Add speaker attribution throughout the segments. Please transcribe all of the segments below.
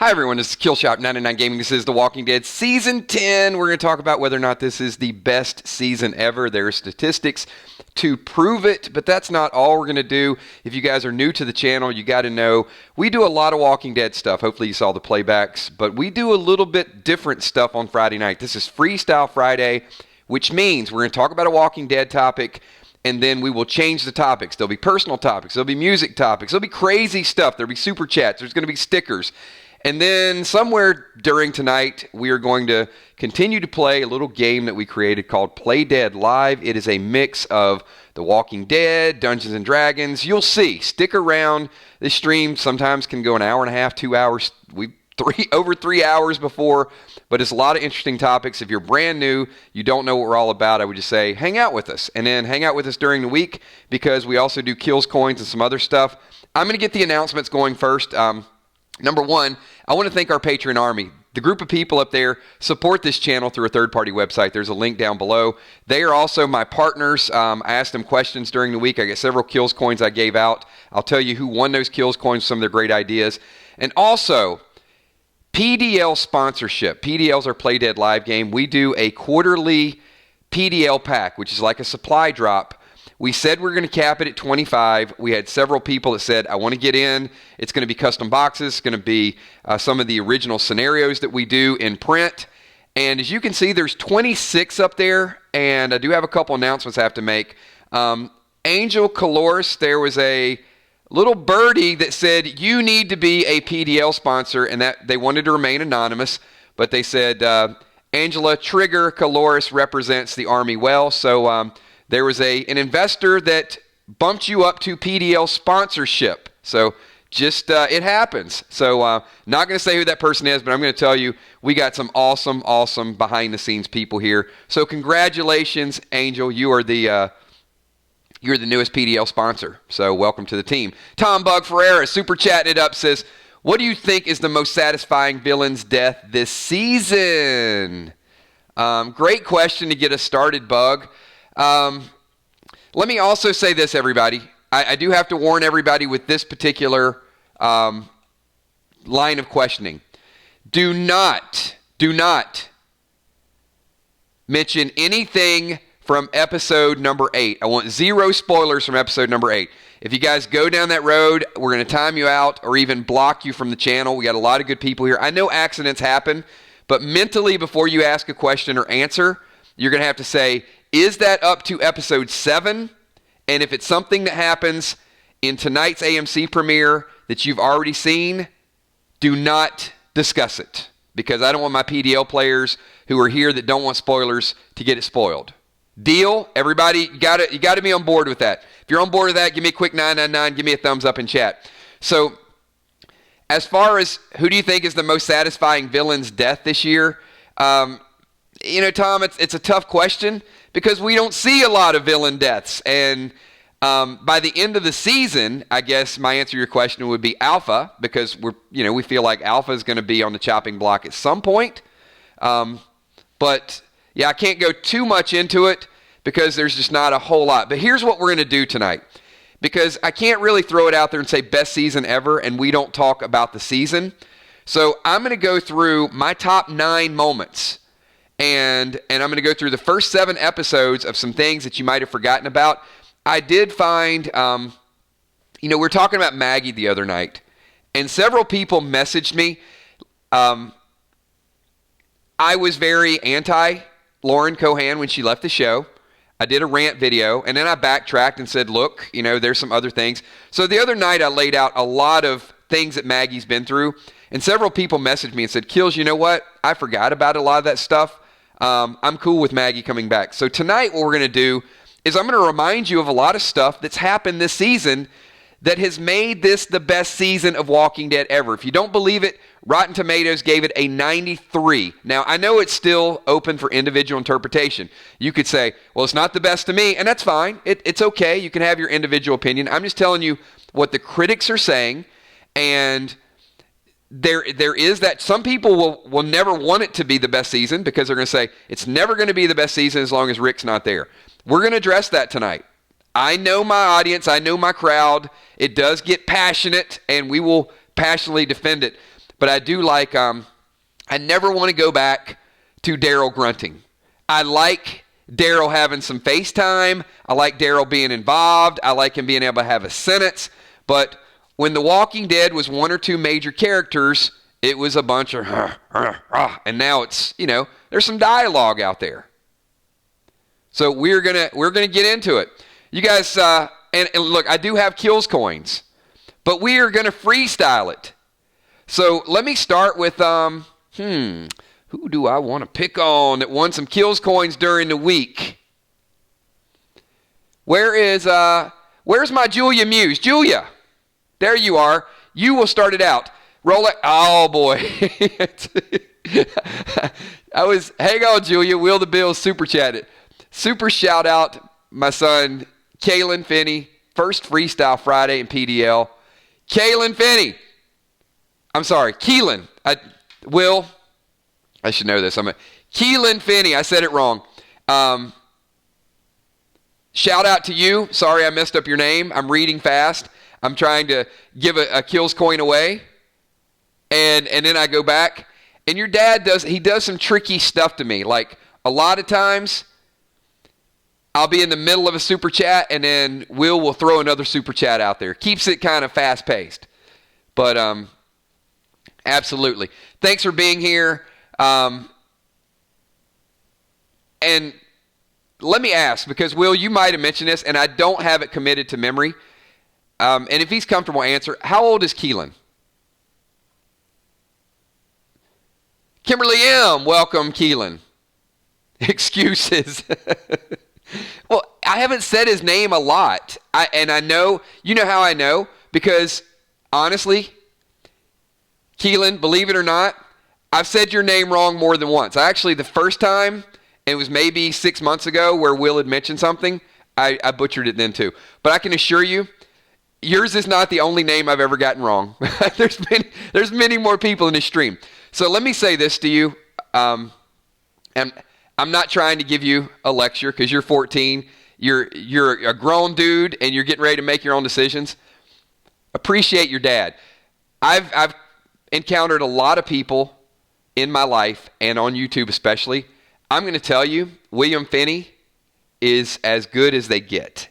Speaker 1: Hi everyone, this is Killshot 99 Gaming. This is The Walking Dead Season 10. We're going to talk about whether or not this is the best season ever. There are statistics to prove it, but that's not all we're going to do. If you guys are new to the channel, you got to know we do a lot of Walking Dead stuff. Hopefully you saw the playbacks, but we do a little bit different stuff on Friday night. This is Freestyle Friday, which means we're going to talk about a Walking Dead topic, and then we will change the topics. There'll be personal topics. There'll be music topics. There'll be crazy stuff. There'll be super chats. There's going to be stickers. And then somewhere during tonight, we are going to continue to play a little game that we created called Play Dead Live. It is a mix of The Walking Dead, Dungeons & Dragons. You'll see. Stick around. This stream sometimes can go an hour and a half, 2 hours. Over 3 hours before, but it's a lot of interesting topics. If you're brand new, you don't know what we're all about, I would just say hang out with us. And then hang out with us during the week because we also do kills, coins, and some other stuff. I'm going to get the announcements going first. Number one, I want to thank our Patreon Army. The group of people up there support this channel through a third-party website. There's a link down below. They are also my partners. I asked them questions during the week. I got several kills coins I gave out. I'll tell you who won those kills coins, some of their great ideas. And also, PDL sponsorship. PDL's our Play Dead Live game. We do a quarterly PDL pack, which is like a supply drop. We said we're going to cap it at 25. We had several people that said, I want to get in. It's going to be custom boxes. It's going to be some of the original scenarios that we do in print. And as you can see, there's 26 up there. And I do have a couple announcements I have to make. Angel Caloris, there was a little birdie that said, you need to be a PDL sponsor. And that they wanted to remain anonymous. But they said, Angela Trigger Caloris represents the Army well. So there was an investor that bumped you up to PDL sponsorship. So just, it happens. So not going to say who that person is, but I'm going to tell you, we got some awesome behind-the-scenes people here. So congratulations, Angel. You're the newest PDL sponsor. So welcome to the team. Tom Bug Ferreira, super chatting it up, says, what do you think is the most satisfying villain's death this season? Great question to get us started, Bug. Let me also say this, everybody. I do have to warn everybody with this particular line of questioning. Do not mention anything from episode number 8. I want 0 spoilers from episode number 8. If you guys go down that road, we're going to time you out or even block you from the channel. We got a lot of good people here. I know accidents happen, but mentally before you ask a question or answer, you're going to have to say, is that up to episode 7? And if it's something that happens in tonight's AMC premiere that you've already seen, do not discuss it. Because I don't want my PDL players who are here that don't want spoilers to get it spoiled. Deal? Everybody, you got to be on board with that. If you're on board with that, give me a quick 999. Give me a thumbs up in chat. So, as far as who do you think is the most satisfying villain's death this year? Tom, it's a tough question because we don't see a lot of villain deaths. And by the end of the season, I guess my answer to your question would be Alpha because we feel like Alpha is going to be on the chopping block at some point. But yeah, I can't go too much into it because there's just not a whole lot. But here's what we're going to do tonight. Because I can't really throw it out there and say best season ever and we don't talk about the season. So I'm going to go through my top 9 moments. And I'm going to go through the first 7 episodes of some things that you might have forgotten about. I did find, we were talking about Maggie the other night. And several people messaged me. I was very anti-Lauren Cohan when she left the show. I did a rant video, and then I backtracked and said, look, there's some other things. So the other night I laid out a lot of things that Maggie's been through, and several people messaged me and said, Kills, you know what? I forgot about a lot of that stuff. I'm cool with Maggie coming back. So tonight what we're going to do is I'm going to remind you of a lot of stuff that's happened this season that has made this the best season of Walking Dead ever. If you don't believe it, Rotten Tomatoes gave it a 93. Now, I know it's still open for individual interpretation. You could say, well, it's not the best to me, and that's fine. It's okay. You can have your individual opinion. I'm just telling you what the critics are saying, and there is that. Some people will never want it to be the best season because they're going to say, it's never going to be the best season as long as Rick's not there. We're going to address that tonight. I know my audience. I know my crowd. It does get passionate, and we will passionately defend it. but I do like, I never want to go back to Daryl grunting. I like Daryl having some FaceTime. I like Daryl being involved. I like him being able to have a sentence. But when The Walking Dead was one or two major characters, it was a bunch of, and now it's, there's some dialogue out there. So we're gonna get into it. You guys, and look, I do have kills coins, but we are gonna freestyle it. So let me start with who do I want to pick on that won some kills coins during the week? Where's my Julia Muse? Julia, there you are. You will start it out. Roll it. Oh boy. Hang on, Julia. Will the Bill super chatted. Super shout out my son, Kalen Finney. First Freestyle Friday in PDL. Kalen Finney. I'm sorry, Keelan. I should know this. Keelan Finney. I said it wrong. Shout out to you. Sorry I messed up your name. I'm reading fast. I'm trying to give a kills coin away. And then I go back. And your dad does some tricky stuff to me. Like a lot of times I'll be in the middle of a super chat and then will throw another super chat out there. Keeps it kind of fast paced. But absolutely. Thanks for being here. And let me ask, because Will, you might have mentioned this, and I don't have it committed to memory. And if he's comfortable, answer. How old is Keelan? Kimberly M. Welcome, Keelan. Excuses. Well, I haven't said his name a lot. I know, you know how I know? Because, honestly, Keelan, believe it or not, I've said your name wrong more than once. Actually, the first time, it was maybe 6 months ago where Will had mentioned something, I butchered it then too. But I can assure you, yours is not the only name I've ever gotten wrong. There's many more people in this stream. So let me say this to you, and I'm not trying to give you a lecture because you're 14. You're a grown dude and you're getting ready to make your own decisions. Appreciate your dad. I've encountered a lot of people in my life and on YouTube especially. I'm going to tell you, William Finney is as good as they get.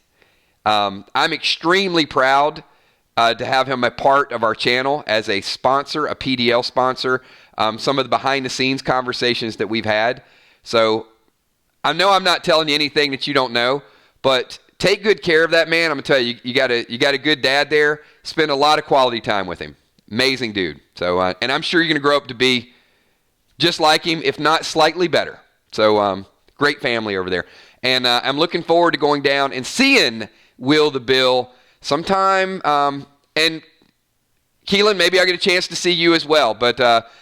Speaker 1: I'm extremely proud to have him a part of our channel as a sponsor, a PDL sponsor. Some of the behind-the-scenes conversations that we've had. So I know I'm not telling you anything that you don't know, but take good care of that man. I'm going to tell you, you got a good dad there. Spend a lot of quality time with him. Amazing dude. So, and I'm sure you're going to grow up to be just like him, if not slightly better. So, great family over there. And I'm looking forward to going down and seeing Will the Bill sometime. And Keelan, maybe I'll get a chance to see you as well. But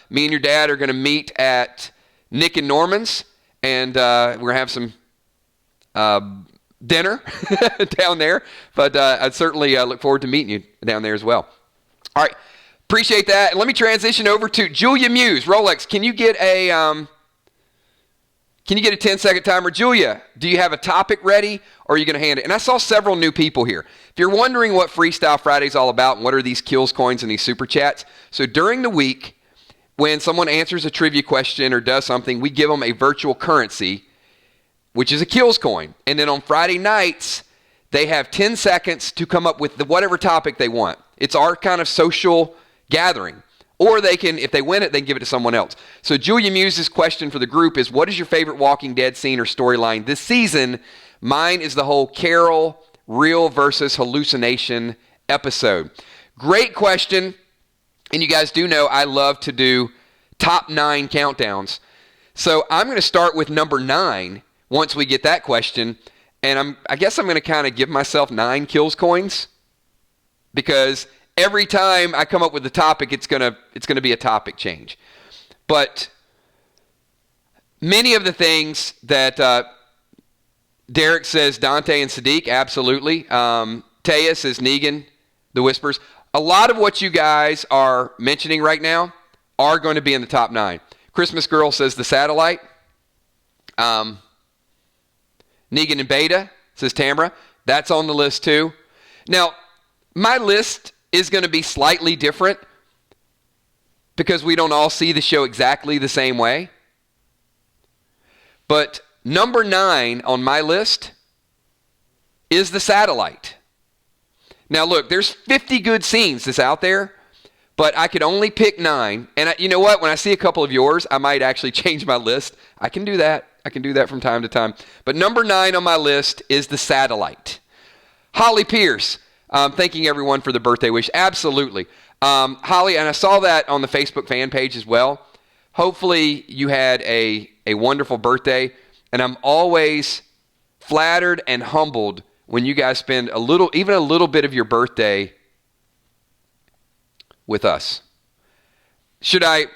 Speaker 1: me and your dad are going to meet at Nick and Norman's, and we're going to have some dinner down there. But I'd certainly look forward to meeting you down there as well. All right. Appreciate that. And let me transition over to Julia Muse. Rolex, can you get a 10-second timer? Julia, do you have a topic ready, or are you going to hand it? And I saw several new people here. If you're wondering what Freestyle Friday is all about and what are these kills coins and these super chats, so during the week, when someone answers a trivia question or does something, we give them a virtual currency, which is a kills coin. And then on Friday nights, they have 10 seconds to come up with whatever topic they want. It's our kind of social gathering. Or they can, if they win it, they can give it to someone else. So Julia Muse's question for the group is, what is your favorite Walking Dead scene or storyline this season? Mine is the whole Carol, real versus hallucination episode. Great question. And you guys do know I love to do top 9 countdowns. So I'm going to start with number 9 once we get that question. And I guess I'm going to kind of give myself 9 kills coins, because every time I come up with a topic, it's gonna be a topic change. But many of the things that Derek says, Dante and Saddiq, absolutely. Taya says Negan, the Whispers. A lot of what you guys are mentioning right now are going to be in the top 9. Christmas Girl says the Satellite. Negan and Beta says Tamra. That's on the list too. Now, my list is going to be slightly different. because we don't all see the show exactly the same way. But number 9 on my list is The Satellite. Now look, there's 50 good scenes that's out there, but I could only pick 9. And you know what? When I see a couple of yours, I might actually change my list. I can do that. I can do that from time to time. But number 9 on my list is The Satellite. Holly Pierce, thanking everyone for the birthday wish. Absolutely. Holly, and I saw that on the Facebook fan page as well. Hopefully you had a wonderful birthday. And I'm always flattered and humbled when you guys spend even a little bit of your birthday with us. I've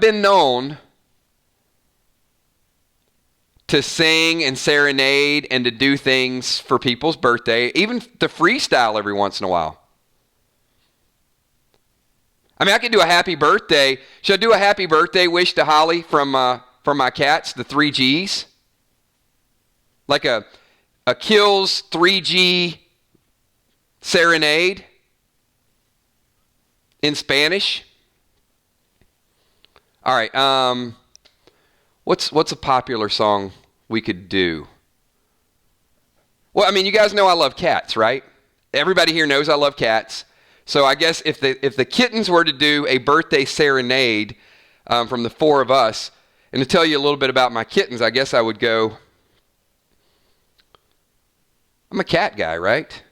Speaker 1: been known to sing and serenade and to do things for people's birthday, even to freestyle every once in a while. I could do a happy birthday. Should I do a happy birthday wish to Holly from my cats, the 3Gs? Like a Kills 3G serenade in Spanish. All right. What's a popular song we could do? Well, you guys know I love cats, right? Everybody here knows I love cats. So I guess if the kittens were to do a birthday serenade from the 4 of us, and to tell you a little bit about my kittens, I guess I would go, I'm a cat guy, right?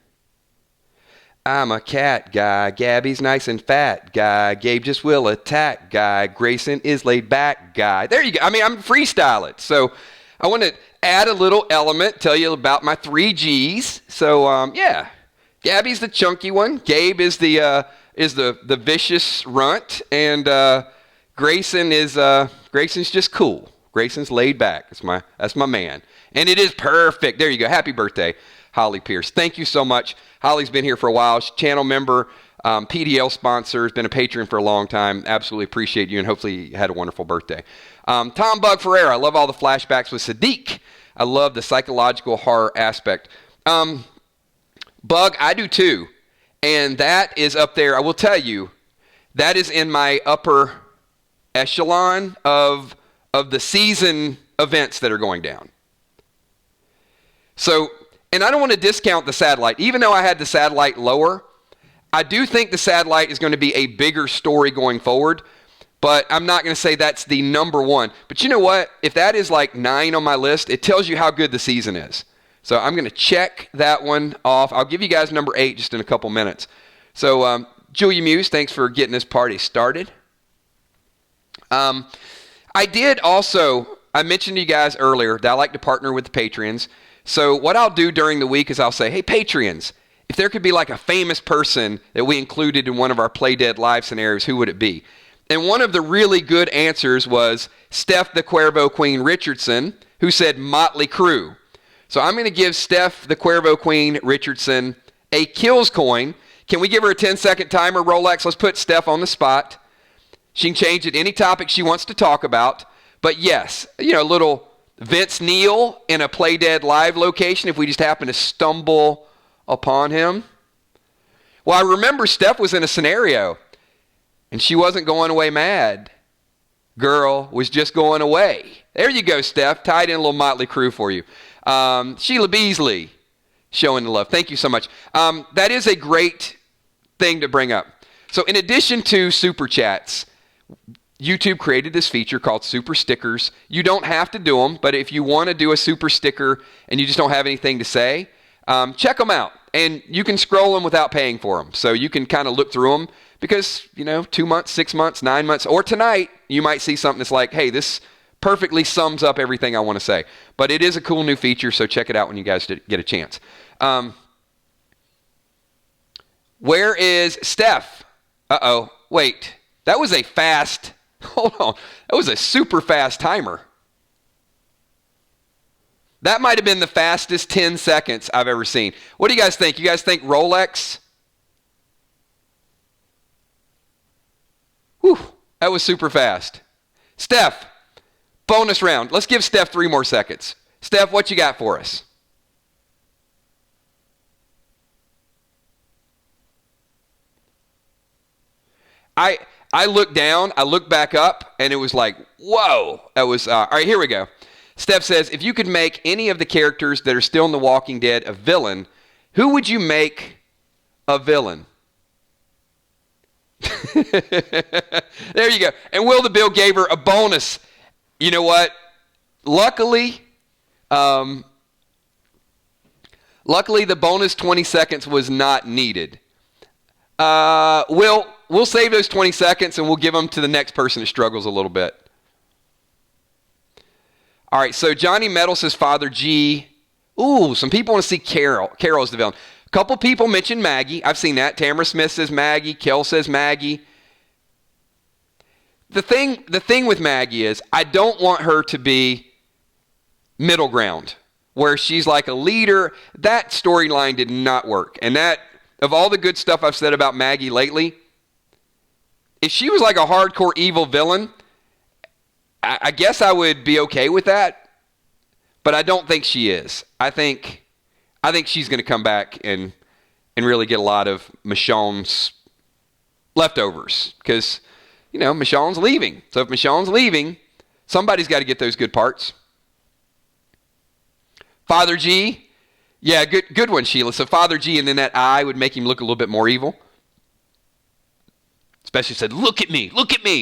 Speaker 1: I'm a cat guy. Gabby's nice and fat guy. Gabe just will attack guy. Grayson is laid back guy. There you go. I'm freestyle it. So I want to add a little element, tell you about my 3Gs. So yeah, Gabby's the chunky one. Gabe is the vicious runt, and Grayson's just cool. Grayson's laid back. That's my man, and it is perfect. There you go. Happy birthday, Holly Pierce. Thank you so much. Holly's been here for a while. She's a channel member, PDL sponsor, has been a patron for a long time. Absolutely appreciate you, and hopefully you had a wonderful birthday. Tom Bug Ferreira, I love all the flashbacks with Saddiq. I love the psychological horror aspect. Bug, I do too. And that is up there. I will tell you, that is in my upper echelon of the season events that are going down. So, and I don't want to discount The Satellite. Even though I had The Satellite lower, I do think The Satellite is going to be a bigger story going forward, but I'm not going to say that's the number 1. But you know what? If that is like 9 on my list, it tells you how good the season is. So I'm going to check that one off. I'll give you guys number 8 just in a couple minutes. So Julia Muse, thanks for getting this party started. I mentioned to you guys earlier that I like to partner with the Patreons. So what I'll do during the week is I'll say, hey, Patreons, if there could be like a famous person that we included in one of our Play Dead live scenarios, who would it be? And one of the really good answers was Steph the Cuervo Queen Richardson, who said Motley Crue. So I'm going to give Steph the Cuervo Queen Richardson a kills coin. Can we give her a 10-second timer, Rolex? Let's put Steph on the spot. She can change it any topic she wants to talk about. But yes, a little Vince Neil in a Play Dead live location if we just happen to stumble upon him. Well, I remember Steph was in a scenario, and she wasn't going away mad. Girl was just going away. There you go, Steph. Tied in a little Motley Crue for you. Sheila Beasley showing the love. Thank you so much. That is a great thing to bring up. So in addition to Super Chats, YouTube created this feature called Super Stickers. You don't have to do them, but if you want to do a super sticker and you just don't have anything to say, check them out. And you can scroll them without paying for them. So you can kind of look through them because, 2 months, 6 months, 9 months, or tonight, you might see something that's like, hey, this perfectly sums up everything I want to say. But it is a cool new feature, so check it out when you guys get a chance. Where is Steph? Uh-oh. Wait. That was a fast... Hold on. That was a super fast timer. That might have been the fastest 10 seconds I've ever seen. What do you guys think? You guys think Rolex? Whew. That was super fast. Steph, bonus round. Let's give Steph 3 more seconds. Steph, what you got for us? I looked down, I looked back up, and it was like, whoa. That was, all right, here we go. Steph says, if you could make any of the characters that are still in The Walking Dead a villain, who would you make a villain? There you go. And Will the Bill gave her a bonus. You know what? Luckily, the bonus 20 seconds was not needed. We'll save those 20 seconds and we'll give them to the next person that struggles a little bit. All right, so Johnny Metal says Father G. Ooh, some people want to see Carol. Carol's the villain. A couple people mentioned Maggie. I've seen that. Tamara Smith says Maggie. Kel says Maggie. The thing with Maggie is I don't want her to be middle ground where she's like a leader. That storyline did not work. And that, of all the good stuff I've said about Maggie lately, if she was like a hardcore evil villain, I guess I would be okay with that. But I don't think she is. I think she's going to come back and really get a lot of Michonne's leftovers because, you know, Michonne's leaving. So if Michonne's leaving, somebody's got to get those good parts. Father G, yeah, good one, Sheila. So Father G, and then that eye would make him look a little bit more evil. Especially said, look at me,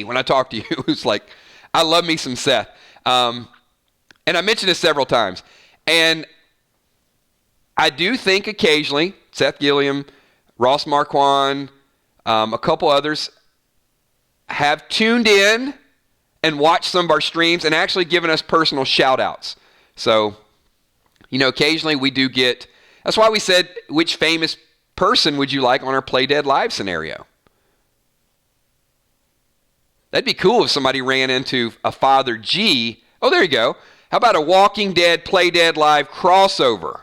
Speaker 1: when I talk to you. It's like, I love me some Seth. And I mentioned this several times. And I do think occasionally, Seth Gilliam, Ross Marquand, a couple others have tuned in and watched some of our streams and actually given us personal shout outs. So, you know, occasionally we do get, that's why we said, which famous person would you like on our Play Dead Live scenario? That'd be cool if somebody ran into a Father G. Oh, there you go. How about a Walking Dead Play Dead Live crossover?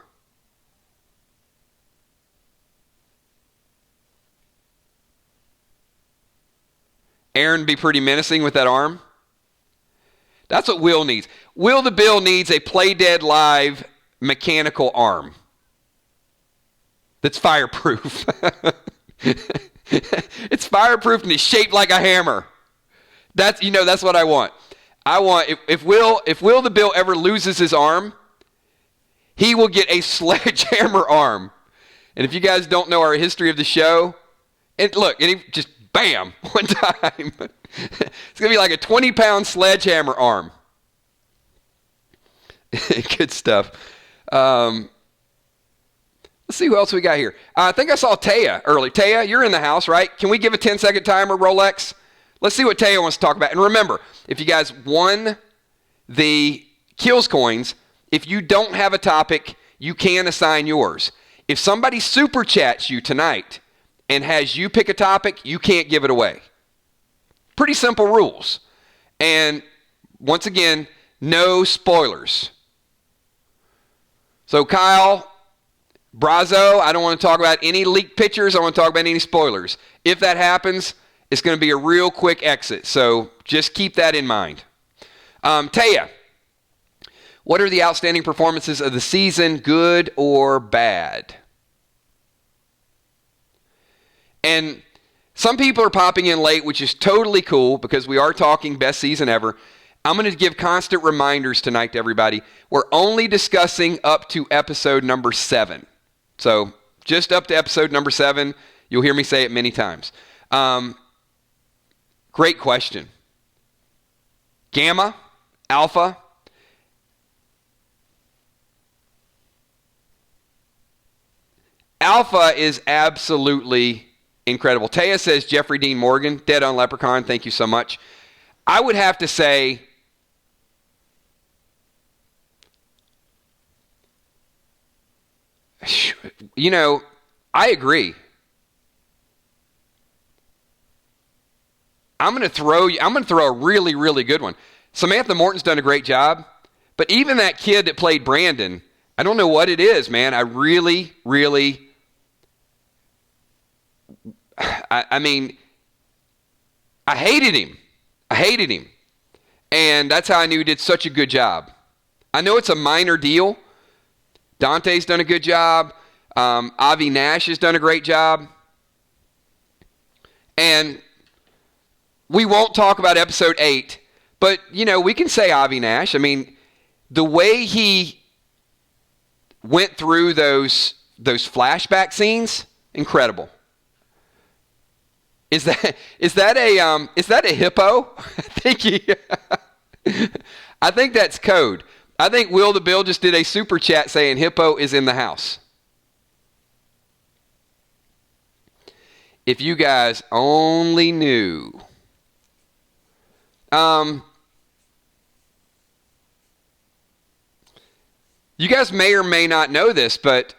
Speaker 1: Aaron would be pretty menacing with that arm. That's what Will needs. Will the Bill needs a Play Dead Live mechanical arm that's fireproof. It's fireproof and it's shaped like a hammer. That's what I want. I want if Will the Bill ever loses his arm, he will get a sledgehammer arm. And if you guys don't know our history of the show, and he just bam, one time. It's going to be like a 20-pound sledgehammer arm. Good stuff. Let's see who else we got here. I think I saw Taya early. Taya, you're in the house, right? Can we give a 10-second timer, Rolex? Let's see what Taya wants to talk about. And remember, if you guys won the Kills coins, if you don't have a topic, you can assign yours. If somebody super chats you tonight and has you pick a topic, you can't give it away. Pretty simple rules. And once again, no spoilers. So Kyle, Brazo, I don't want to talk about any leaked pictures. I want to talk about any spoilers. If that happens, it's going to be a real quick exit. So just keep that in mind. Taya, what are the outstanding performances of the season, good or bad? And some people are popping in late, which is totally cool because we are talking best season ever. I'm going to give constant reminders tonight to everybody. We're only discussing up to episode number 7. So just up to episode number 7. You'll hear me say it many times. Great question. Gamma, Alpha. Alpha is absolutely incredible. Taya says Jeffrey Dean Morgan, Dead on Leprechaun. Thank you so much. I would have to say I agree. I'm going to throw a really, really good one. Samantha Morton's done a great job, but even that kid that played Brandon, I don't know what it is, man. I really, really, I mean, I hated him. And that's how I knew he did such a good job. I know it's a minor deal. Dante's done a good job. Avi Nash has done a great job. And we won't talk about episode 8, but, we can say Avi Nash. I mean, the way he went through those flashback scenes, incredible. Is that a hippo? I think that's code. I think Will the Bill just did a super chat saying Hippo is in the house. If you guys only knew. You guys may or may not know this, but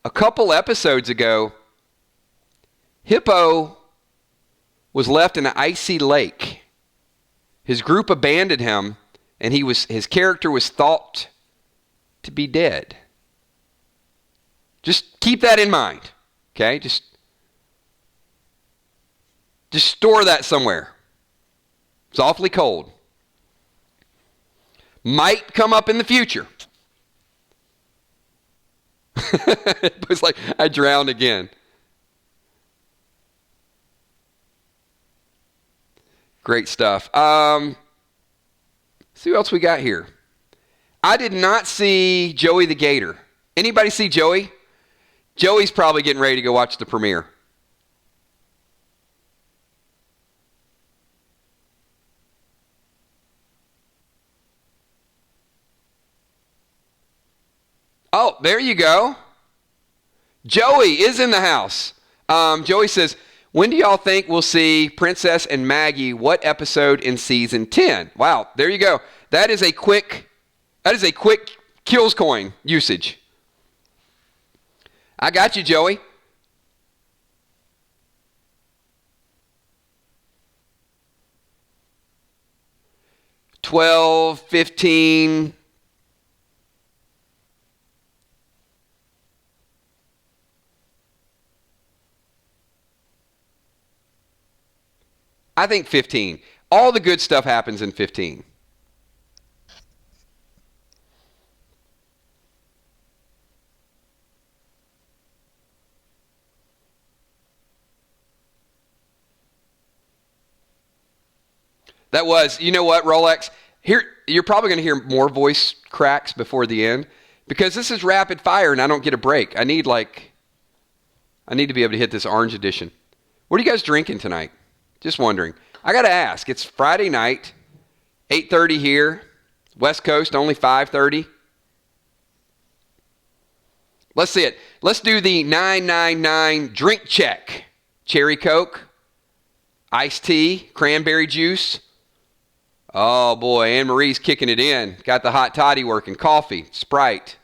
Speaker 1: a couple episodes ago, Hippo was left in an icy lake. His group abandoned him, and his character was thought to be dead. Just keep that in mind, okay? Just store that somewhere. It's awfully cold. Might come up in the future. It was like, I drowned again. Great stuff. See what else we got here. I did not see Joey the Gator. Anybody see Joey? Joey's probably getting ready to go watch the premiere. Oh, there you go. Joey is in the house. Joey says, when do y'all think we'll see Princess and Maggie? What episode in season 10? Wow, there you go. That is a quick kills coin usage. I got you, Joey. $12, $15. I think 15. All the good stuff happens in 15. That was, you know what, Rolex? Here, you're probably going to hear more voice cracks before the end because this is rapid fire and I don't get a break. I need to be able to hit this orange edition. What are you guys drinking tonight? Just wondering. I got to ask. It's Friday night, 8:30 here. West Coast, only 5:30. Let's see it. Let's do the 999 drink check. Cherry Coke, iced tea, cranberry juice. Oh, boy, Anne-Marie's kicking it in. Got the hot toddy working. Coffee, Sprite.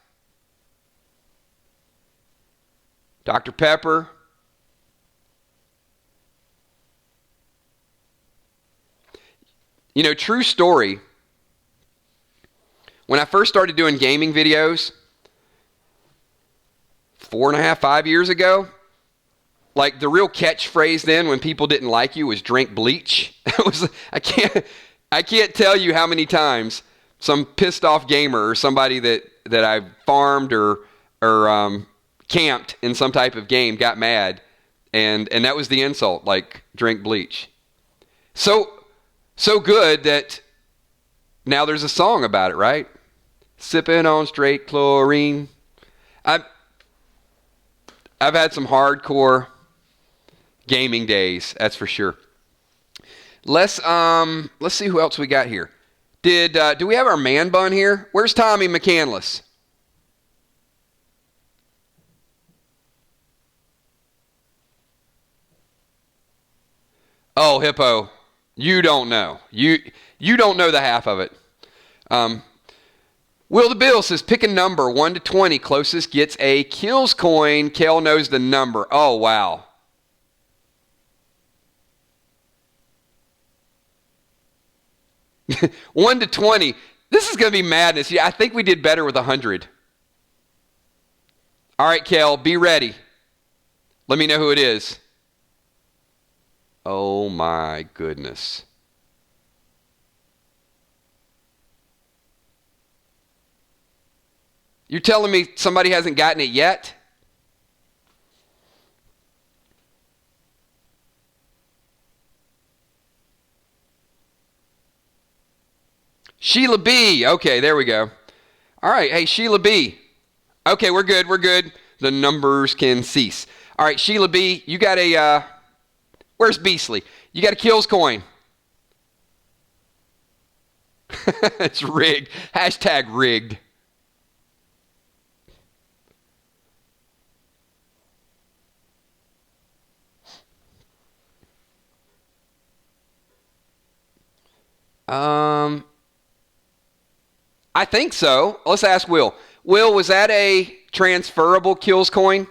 Speaker 1: Dr. Pepper. You know, true story, when I first started doing gaming videos 4.5, 5 years ago, like the real catchphrase then when people didn't like you was drink bleach. I can't tell you how many times some pissed off gamer or somebody that I farmed or camped in some type of game got mad and that was the insult, like drink bleach. So good that now there's a song about it, right? Sipping on straight chlorine. I've had some hardcore gaming days, that's for sure. Let's see who else we got here. Do we have our man bun here? Where's Tommy McCandless? Oh, Hippo. You don't know. You don't know the half of it. Will the Bill says, pick a number, 1 to 20. Closest gets a kills coin. Kel knows the number. Oh, wow. One to 20. This is going to be madness. Yeah, I think we did better with 100. All right, Kel, be ready. Let me know who it is. Oh my goodness. You're telling me somebody hasn't gotten it yet? Sheila B. Okay, there we go. All right. Hey, Sheila B. Okay, we're good. We're good. The numbers can cease. All right, Sheila B. You got a, where's Beasley? You got a kills coin. It's rigged. Hashtag rigged. I think so. Let's ask Will. Will, was that a transferable kills coin?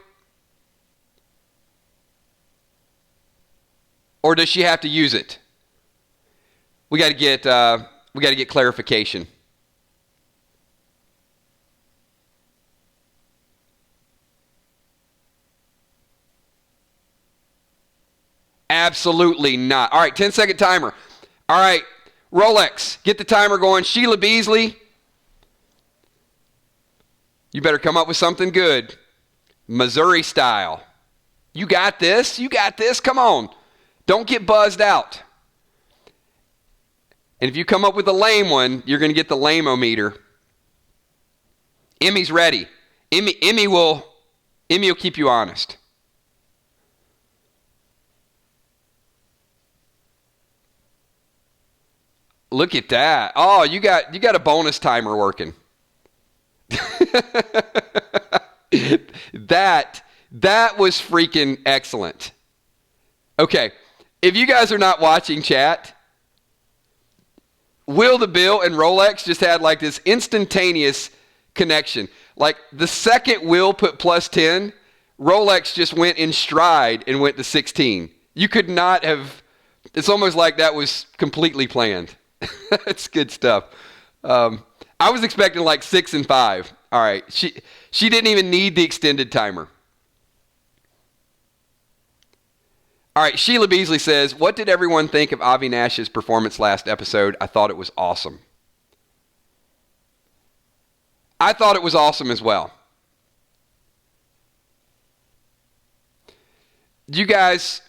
Speaker 1: Or does she have to use it? We got to get clarification. Absolutely not. All right, 10-second timer. All right, Rolex, get the timer going. Sheila Beasley, you better come up with something good. Missouri style. You got this. You got this. Come on. Don't get buzzed out. And if you come up with a lame one, you're going to get the lame-o-meter. Emmy's ready. Emmy will keep you honest. Look at that. Oh, you got a bonus timer working. That was freaking excellent. Okay, if you guys are not watching chat, Will the Bill and Rolex just had like this instantaneous connection. Like the second Will put +10, Rolex just went in stride and went to 16. You could not have, it's almost like that was completely planned. That's good stuff. I was expecting like 6 and 5. All right. She didn't even need the extended timer. All right. Sheila Beasley says, what did everyone think of Avi Nash's performance last episode? I thought it was awesome. I thought it was awesome as well. You guys,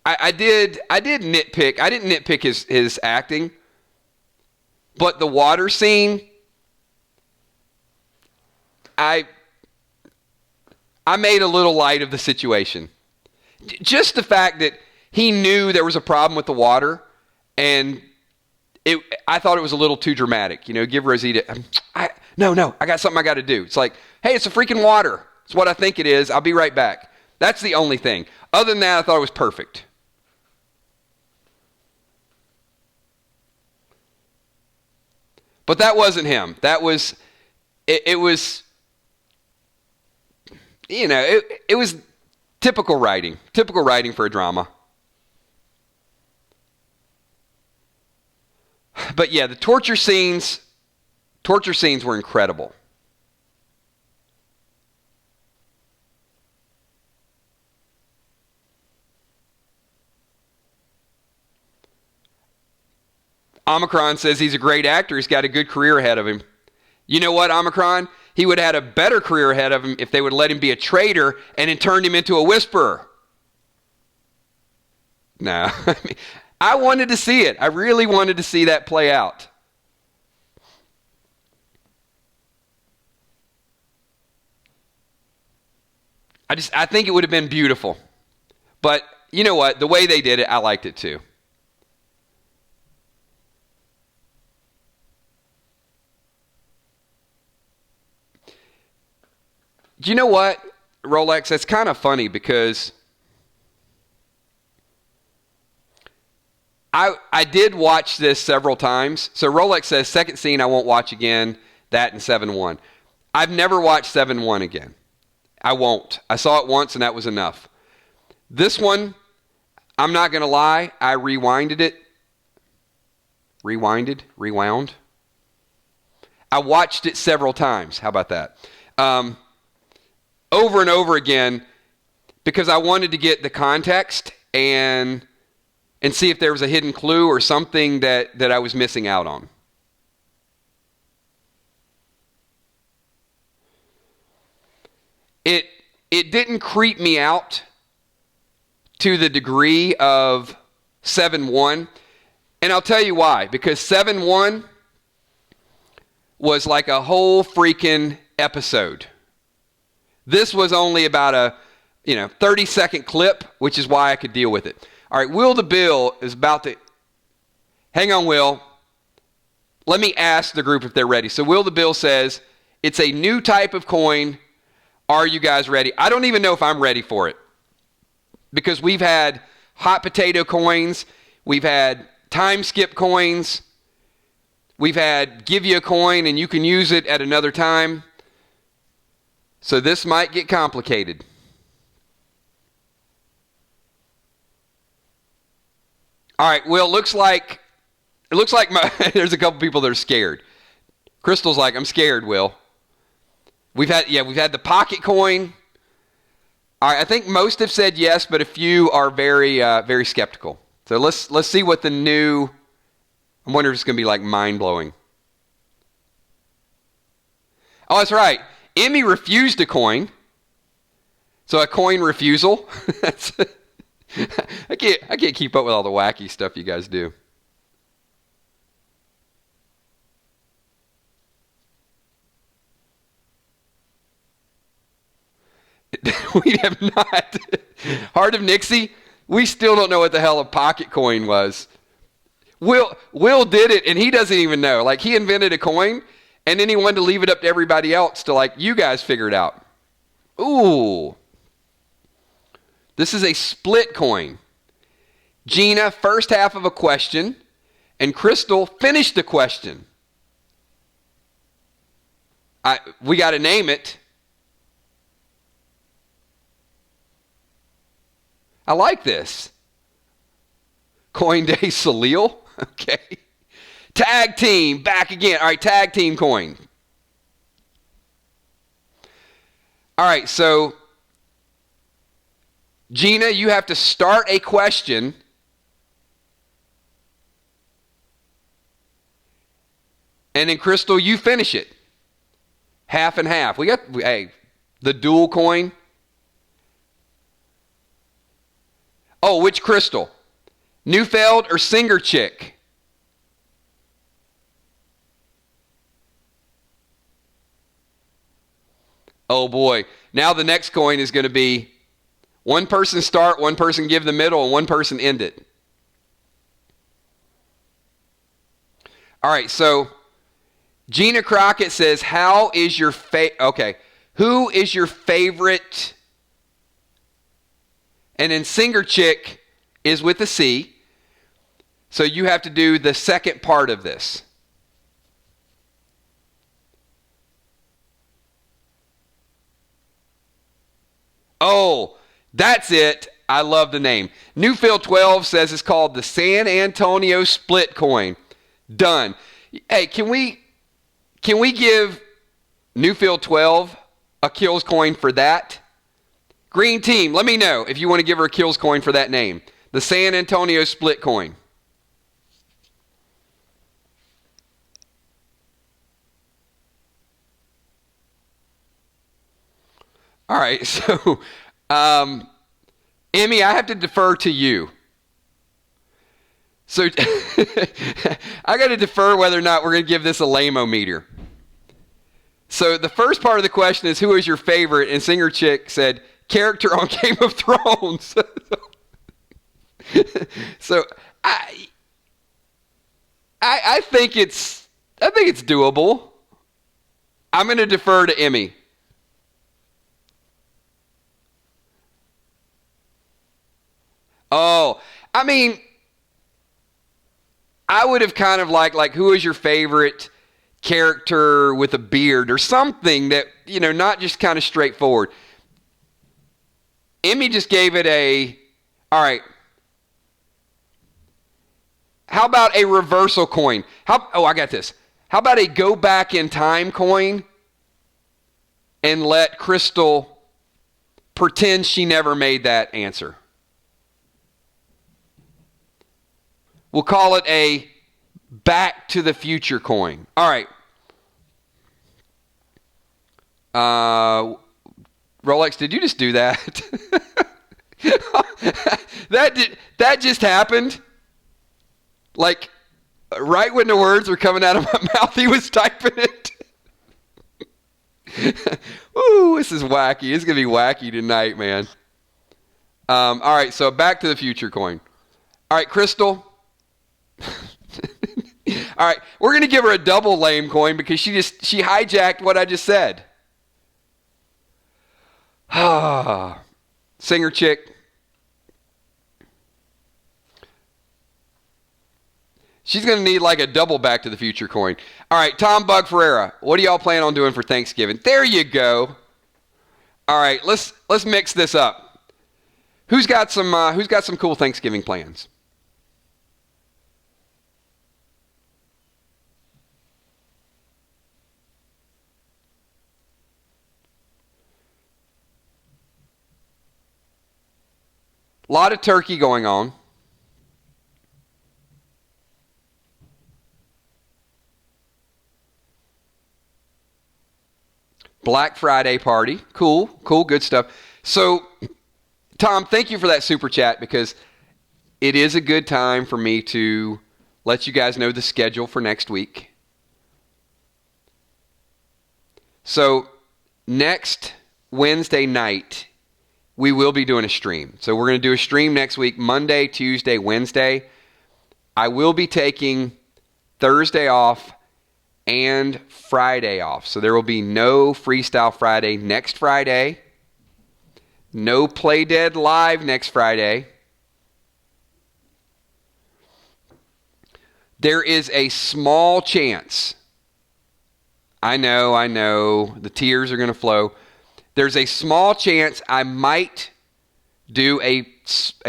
Speaker 1: I did nitpick. I didn't nitpick his acting. But the water scene, I made a little light of the situation. Just the fact that he knew there was a problem with the water, and I thought it was a little too dramatic. You know, give Rosita, no, I got something I got to do. It's like, hey, it's a freaking water. It's what I think it is. I'll be right back. That's the only thing. Other than that, I thought it was perfect. But that wasn't him. That was, it was, you know, it was typical writing for a drama. But yeah, the torture scenes were incredible. Omicron says he's a great actor. He's got a good career ahead of him. You know what, Omicron? He would have had a better career ahead of him if they would let him be a traitor and then turned him into a whisperer. No. I wanted to see it. I really wanted to see that play out. I think it would have been beautiful. But you know what? The way they did it, I liked it too. You know what, Rolex? That's kind of funny because I did watch this several times. So Rolex says, second scene I won't watch again, that and 7-1. I've never watched 7-1 again. I won't. I saw it once and that was enough. This one, I'm not going to lie, I rewinded it. Rewound. I watched it several times. How about that? Over and over again because I wanted to get the context and see if there was a hidden clue or something that I was missing out on. It didn't creep me out to the degree of 7-1. And I'll tell you why. Because 7-1, was like a whole freaking episode. This was only about a 30-second clip, which is why I could deal with it. All right, Will the Bill is about to... Hang on, Will. Let me ask the group if they're ready. So Will the Bill says, it's a new type of coin. Are you guys ready? I don't even know if I'm ready for it. Because we've had hot potato coins. We've had time skip coins. We've had give you a coin and you can use it at another time. So this might get complicated. All right, Will, it looks like there's a couple people that are scared. Crystal's like, I'm scared, Will. We've had the pocket coin. All right, I think most have said yes, but a few are very, very skeptical. So let's see what the new. I wonder if it's going to be like mind-blowing. Oh, that's right. Emmy refused a coin. So a coin refusal. I can't keep up with all the wacky stuff you guys do. We have not. Heart of Nixie, we still don't know what the hell a pocket coin was. Will did it, and he doesn't even know. Like, he invented a coin, and then he wanted to leave it up to everybody else to, like, you guys figure it out. Ooh. This is a split coin. Gina, first half of a question, and Crystal finished the question. We got to name it. I like this. Coin Day Salil. Okay. Tag team, back again. All right, tag team coin. All right, so Gina, you have to start a question. And then Crystal, you finish it. Half and half. We got the dual coin. Oh, which Crystal? Neufeld or Singer Chick? Oh boy. Now the next coin is going to be one person start, one person give the middle, and one person end it. All right, so Gina Crockett says, who is your favorite? And then Singer Chick is with a C. So you have to do the second part of this. Oh, that's it. I love the name. Newfield 12 says it's called the San Antonio Split Coin. Done. Hey, can we give Newfield 12 a kills coin for that? Green team, let me know if you want to give her a kills coin for that name. The San Antonio Split Coin. All right, so Emmy, I have to defer to you. So I got to defer whether or not we're going to give this a lame-o meter. So the first part of the question is, who is your favorite? And Singer Chick said, character on Game of Thrones. So I think it's doable. I'm going to defer to Emmy. Oh, I mean, I would have kind of like who is your favorite character with a beard or something that, not just kind of straightforward. Emmy just gave it all right. How about a reversal coin? I got this. How about a go back in time coin and let Crystal pretend she never made that answer? We'll call it a Back to the Future coin. All right. Rolex, did you just do that? That just happened. Like, right when the words were coming out of my mouth, he was typing it. Ooh, this is wacky. It's going to be wacky tonight, man. All right, so back to the future coin. All right, Crystal. All right, we're going to give her a double lame coin because she hijacked what I just said. Singer chick. She's going to need like a double Back to the Future coin. All right, Tom Bug Ferreira, what do y'all plan on doing for Thanksgiving? There you go. All right, let's mix this up. Who's got some cool Thanksgiving plans? A lot of turkey going on. Black Friday party. Cool, good stuff. So, Tom, thank you for that super chat because it is a good time for me to let you guys know the schedule for next week. So, next Wednesday night, we will be doing a stream. So we're going to do a stream next week, Monday, Tuesday, Wednesday. I will be taking Thursday off and Friday off. So there will be no Freestyle Friday next Friday. No Play Dead Live next Friday. There is a small chance. I know, the tears are going to flow. There's a small chance I might do a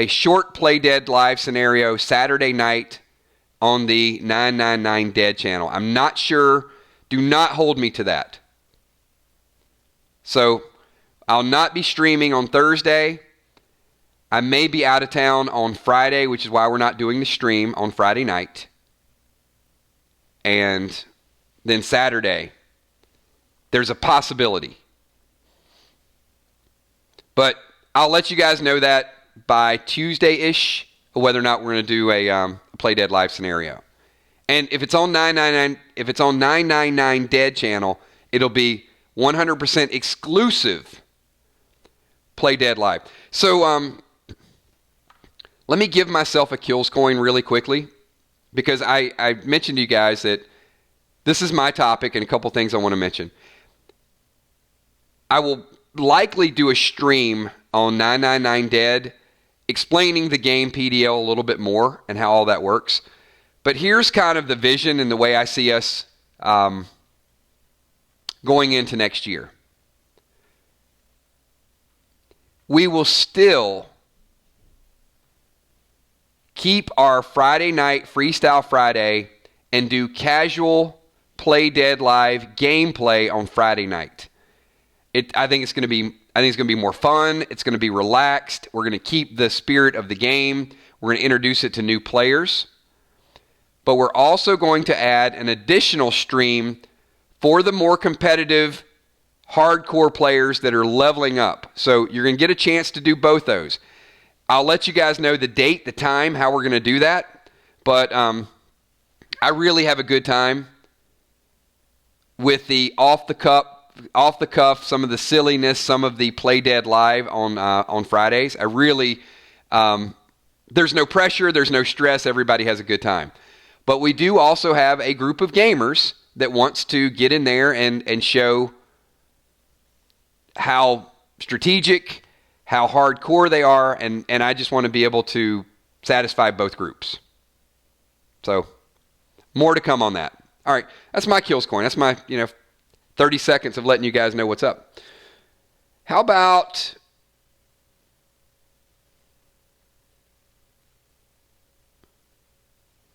Speaker 1: short Play Dead Live scenario Saturday night on the 999 Dead channel. I'm not sure. Do not hold me to that. So I'll not be streaming on Thursday. I may be out of town on Friday, which is why we're not doing the stream on Friday night. And then Saturday, there's a possibility. But I'll let you guys know that by Tuesday-ish whether or not we're going to do a Play Dead Live scenario. And if it's on 999 Dead channel, it'll be 100% exclusive Play Dead Live. So let me give myself a kills coin really quickly because I mentioned to you guys that this is my topic and a couple things I want to mention. I will likely do a stream on 999 Dead explaining the game PDL a little bit more and how all that works. But here's kind of the vision and the way I see us going into next year. We will still keep our Friday night Freestyle Friday and do casual Play Dead Live gameplay on Friday night. I think it's going to be more fun. It's going to be relaxed. We're going to keep the spirit of the game. We're going to introduce it to new players. But we're also going to add an additional stream for the more competitive, hardcore players that are leveling up. So you're going to get a chance to do both those. I'll let you guys know the date, the time, how we're going to do that. But I really have a good time with the off the cuff, some of the silliness, some of the Play Dead Live on Fridays. I really, there's no pressure, there's no stress, everybody has a good time. But we do also have a group of gamers that wants to get in there and show how strategic, how hardcore they are, and I just want to be able to satisfy both groups. So, more to come on that. All right, that's my kills coin. That's my, 30 seconds of letting you guys know what's up. How about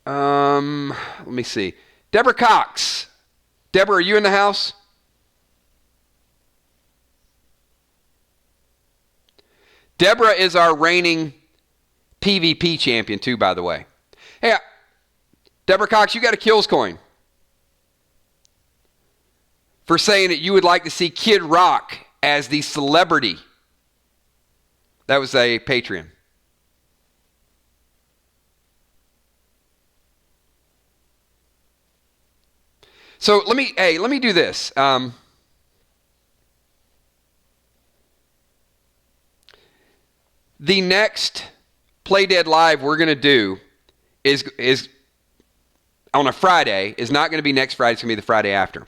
Speaker 1: let me see. Deborah Cox. Deborah, are you in the house? Deborah is our reigning PvP champion too, by the way. Hey, Deborah Cox, you got a kills coin for saying that you would like to see Kid Rock as the celebrity. That was a Patreon. So let me do this. The next Play Dead Live we're going to do is on a Friday. Is not going to be next Friday. It's going to be the Friday after.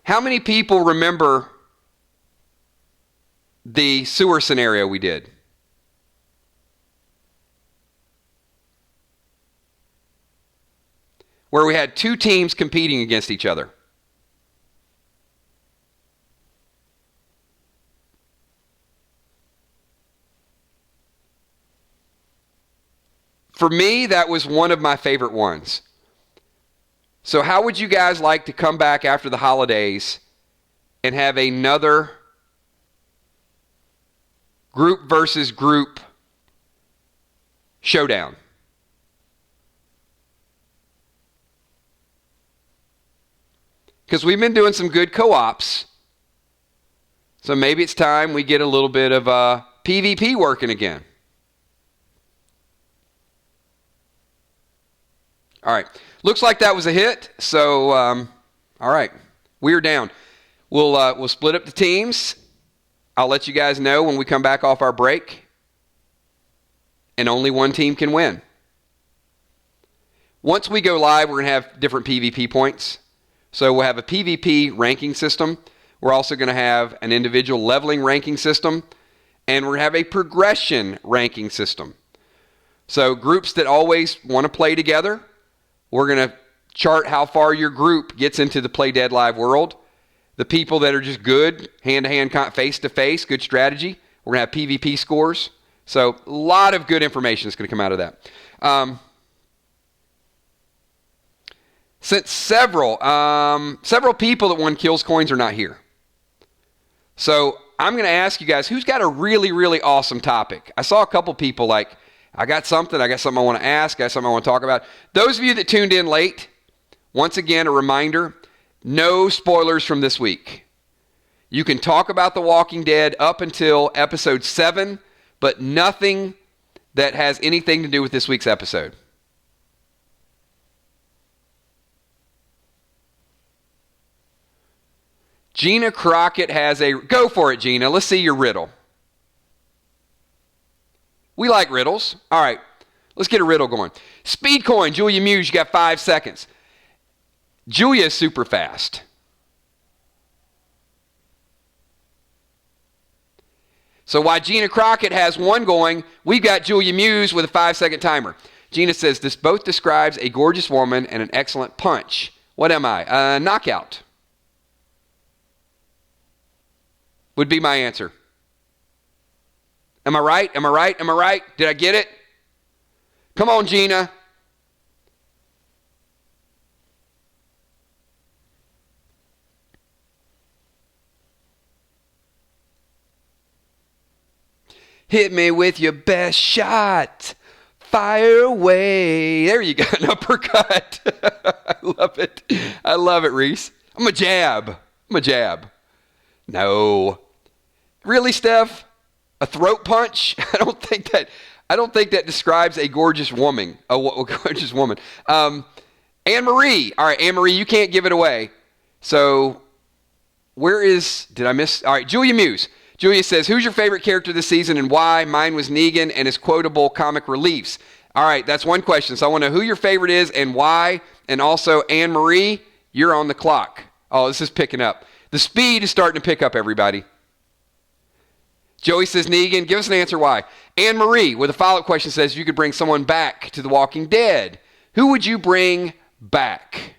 Speaker 1: How many people remember the sewer scenario we did? Where we had two teams competing against each other. For me, that was one of my favorite ones. So how would you guys like to come back after the holidays and have another group versus group showdown? Because we've been doing some good co-ops. So maybe it's time we get a little bit of PvP working again. All right. Looks like that was a hit. So, all right. We're down. We'll split up the teams. I'll let you guys know when we come back off our break. And only one team can win. Once we go live, we're going to have different PvP points. So we'll have a PvP ranking system. We're also going to have an individual leveling ranking system. And we're going to have a progression ranking system. So groups that always want to play together, we're going to chart how far your group gets into the Play Dead Live world. The people that are just good, hand-to-hand, face-to-face, good strategy, we're going to have PvP scores. So a lot of good information is going to come out of that. Since several people that won Kills Coins are not here. So I'm going to ask you guys, who's got a really, really awesome topic? I saw a couple people like, I got something I want to ask, I got something I want to talk about. Those of you that tuned in late, once again, a reminder, no spoilers from this week. You can talk about The Walking Dead up until episode 7, but nothing that has anything to do with this week's episode. Gina Crockett has a... Go for it, Gina. Let's see your riddle. We like riddles. All right, let's get a riddle going. Speed coin, Julia Muse, you got 5 seconds. Julia is super fast. So while Gina Crockett has one going, we've got Julia Muse with a 5-second timer. Gina says, this both describes a gorgeous woman and an excellent punch. What am I? Knockout. Would be my answer. Am I right? Am I right? Am I right? Did I get it? Come on, Gina. Hit me with your best shot. Fire away. There you go. An uppercut. I love it. I love it, Reese. I'm a jab. No. Really, Steph? A throat punch? I don't think that describes a gorgeous woman. A gorgeous woman. Anne Marie. All right, Anne Marie, you can't give it away. So, did I miss? All right, Julia Muse. Julia says, who's your favorite character this season and why? Mine was Negan and his quotable comic reliefs. All right, that's one question. So I want to know who your favorite is and why. And also, Anne Marie, you're on the clock. Oh, this is picking up. The speed is starting to pick up, everybody. Joey says Negan. Give us an answer why. Anne Marie, with a follow-up question, says you could bring someone back to The Walking Dead. Who would you bring back?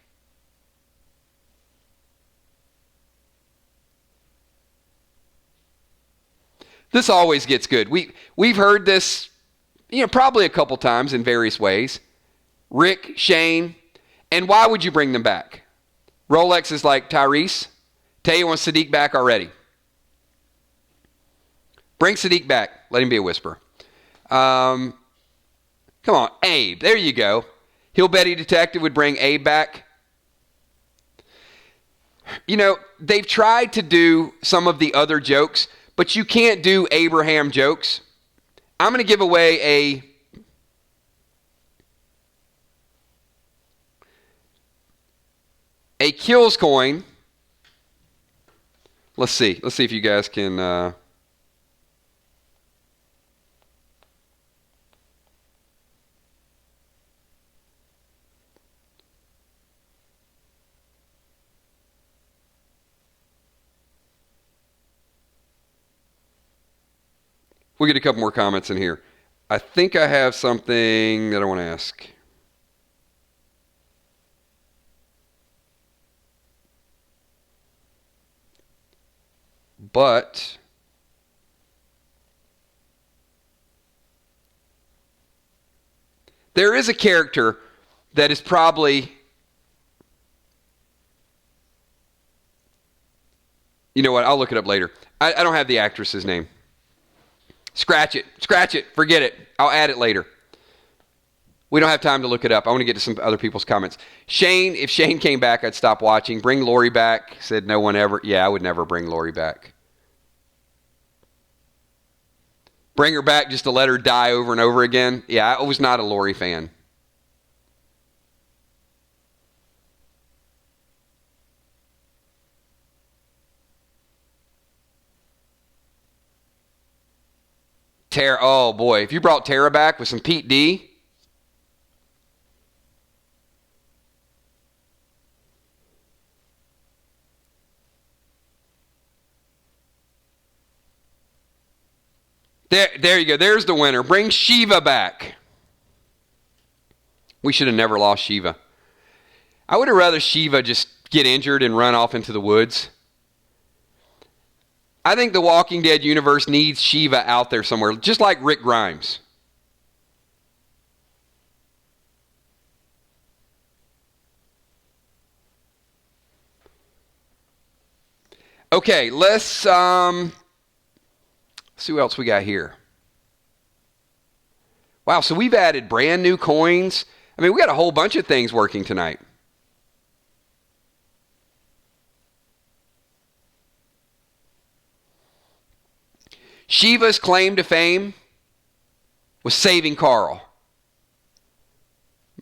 Speaker 1: This always gets good. We've heard this, probably a couple times in various ways. Rick, Shane, and why would you bring them back? Rolex is like Tyrese. Taya wants Saddiq back already. Bring Saddiq back. Let him be a whisperer. Come on, Abe. There you go. Hill Betty Detective would bring Abe back. They've tried to do some of the other jokes, but you can't do Abraham jokes. I'm going to give away a kills coin. Let's see if you guys can... We'll get a couple more comments in here. I think I have something that I want to ask. But there is a character that is probably, you know what, I'll look it up later. I don't have the actress's name. Scratch it, forget it. I'll add it later. We don't have time to look it up. I want to get to some other people's comments. Shane, if Shane came back, I'd stop watching. Bring Lori back, said no one ever. Yeah, I would never bring Lori back. Bring her back just to let her die over and over again. Yeah, I was not a Lori fan. Tara, oh boy, if you brought Tara back with some Pete D. There you go. There's the winner. Bring Shiva back. We should have never lost Shiva. I would have rather Shiva just get injured and run off into the woods. I think the Walking Dead universe needs Shiva out there somewhere, just like Rick Grimes. Okay, let's see what else we got here. Wow, so we've added brand new coins. I mean, we got a whole bunch of things working tonight. Shiva's claim to fame was saving Carl.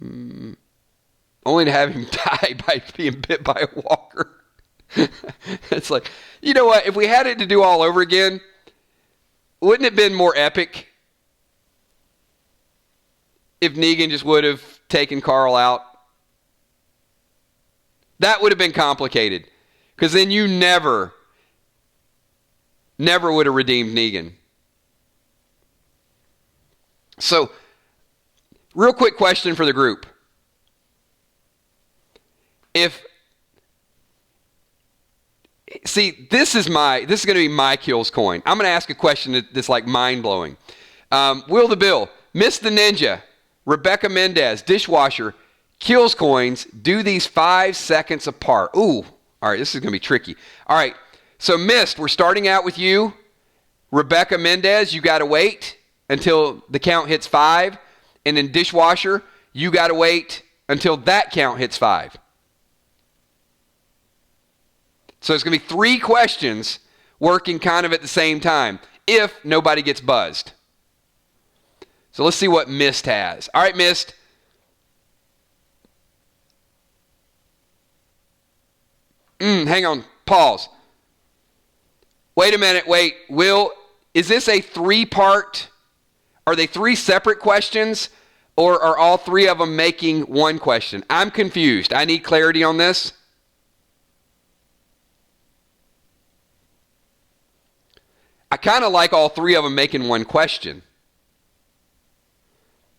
Speaker 1: Only to have him die by being bit by a walker. It's like, you know what? If we had it to do all over again, wouldn't it have been more epic if Negan just would have taken Carl out? That would have been complicated. Because then you never would have redeemed Negan. So, real quick question for the group. This is going to be my kills coin. I'm going to ask a question that's like mind-blowing. Will the Bill, Miss the Ninja, Rebecca Mendez, Dishwasher, kills coins, do these 5 seconds apart. Ooh, all right, this is going to be tricky. All right, so Mist, we're starting out with you. Rebecca Mendez, you got to wait until the count hits 5. And then Dishwasher, you got to wait until that count hits 5. So it's going to be 3 questions working kind of at the same time if nobody gets buzzed. So let's see what Mist has. All right, Mist. Hang on. Pause. Wait a minute. Wait. Will, is this a 3-part? Are they 3 separate questions? Or are all 3 of them making one question? I'm confused. I need clarity on this. I kind of like all 3 of them making one question.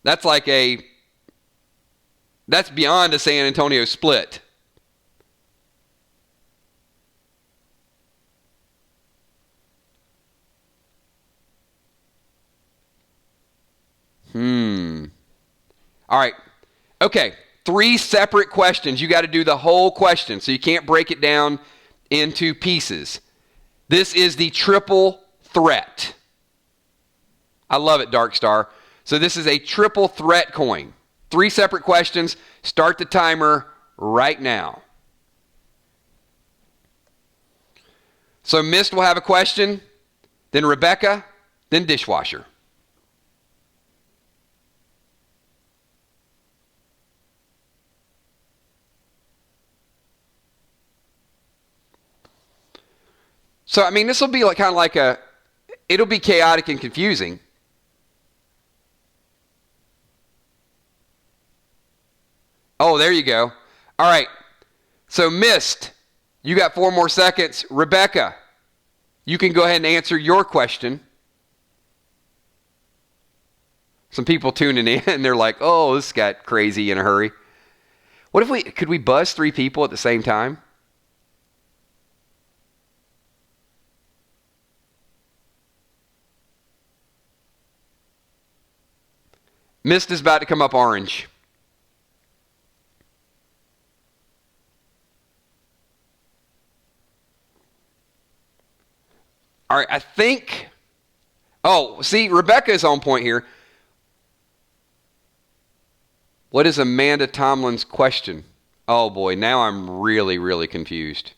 Speaker 1: That's beyond a San Antonio split. All right. Okay. 3 separate questions. You got to do the whole question, so you can't break it down into pieces. This is the triple threat. I love it, Dark Star. So this is a triple threat coin. 3 separate questions. Start the timer right now. So Mist will have a question, then Rebecca, then Dishwasher. So, I mean, this will be like kind of like it'll be chaotic and confusing. Oh, there you go. All right. So, Mist, you got 4 more seconds. Rebecca, you can go ahead and answer your question. Some people tuning in, they're like, oh, this got crazy in a hurry. What if could we buzz 3 people at the same time? Mist is about to come up orange. All right, I think... Oh, see, Rebecca is on point here. What is Amanda Tomlin's question? Oh, boy, now I'm really, really confused.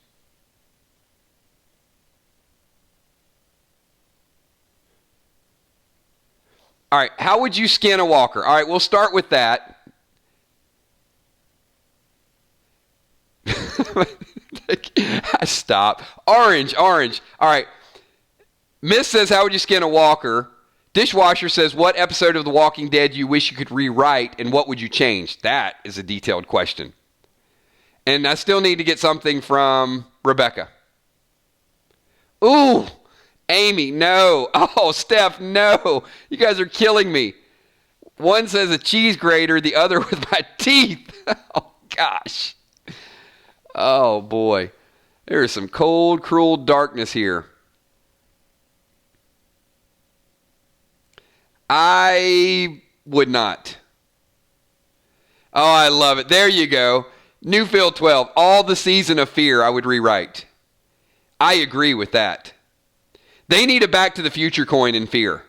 Speaker 1: All right, how would you skin a walker? All right, we'll start with that. Stop. Orange. All right. Miss says, how would you skin a walker? Dishwasher says, what episode of The Walking Dead you wish you could rewrite, and what would you change? That is a detailed question. And I still need to get something from Rebecca. Ooh, Amy, no. Oh, Steph, no. You guys are killing me. One says a cheese grater, the other with my teeth. Oh, gosh. Oh, boy. There is some cold, cruel darkness here. I would not. Oh, I love it. There you go. Newfield 12. All the season of fear I would rewrite. I agree with that. They need a Back to the Future coin in fear.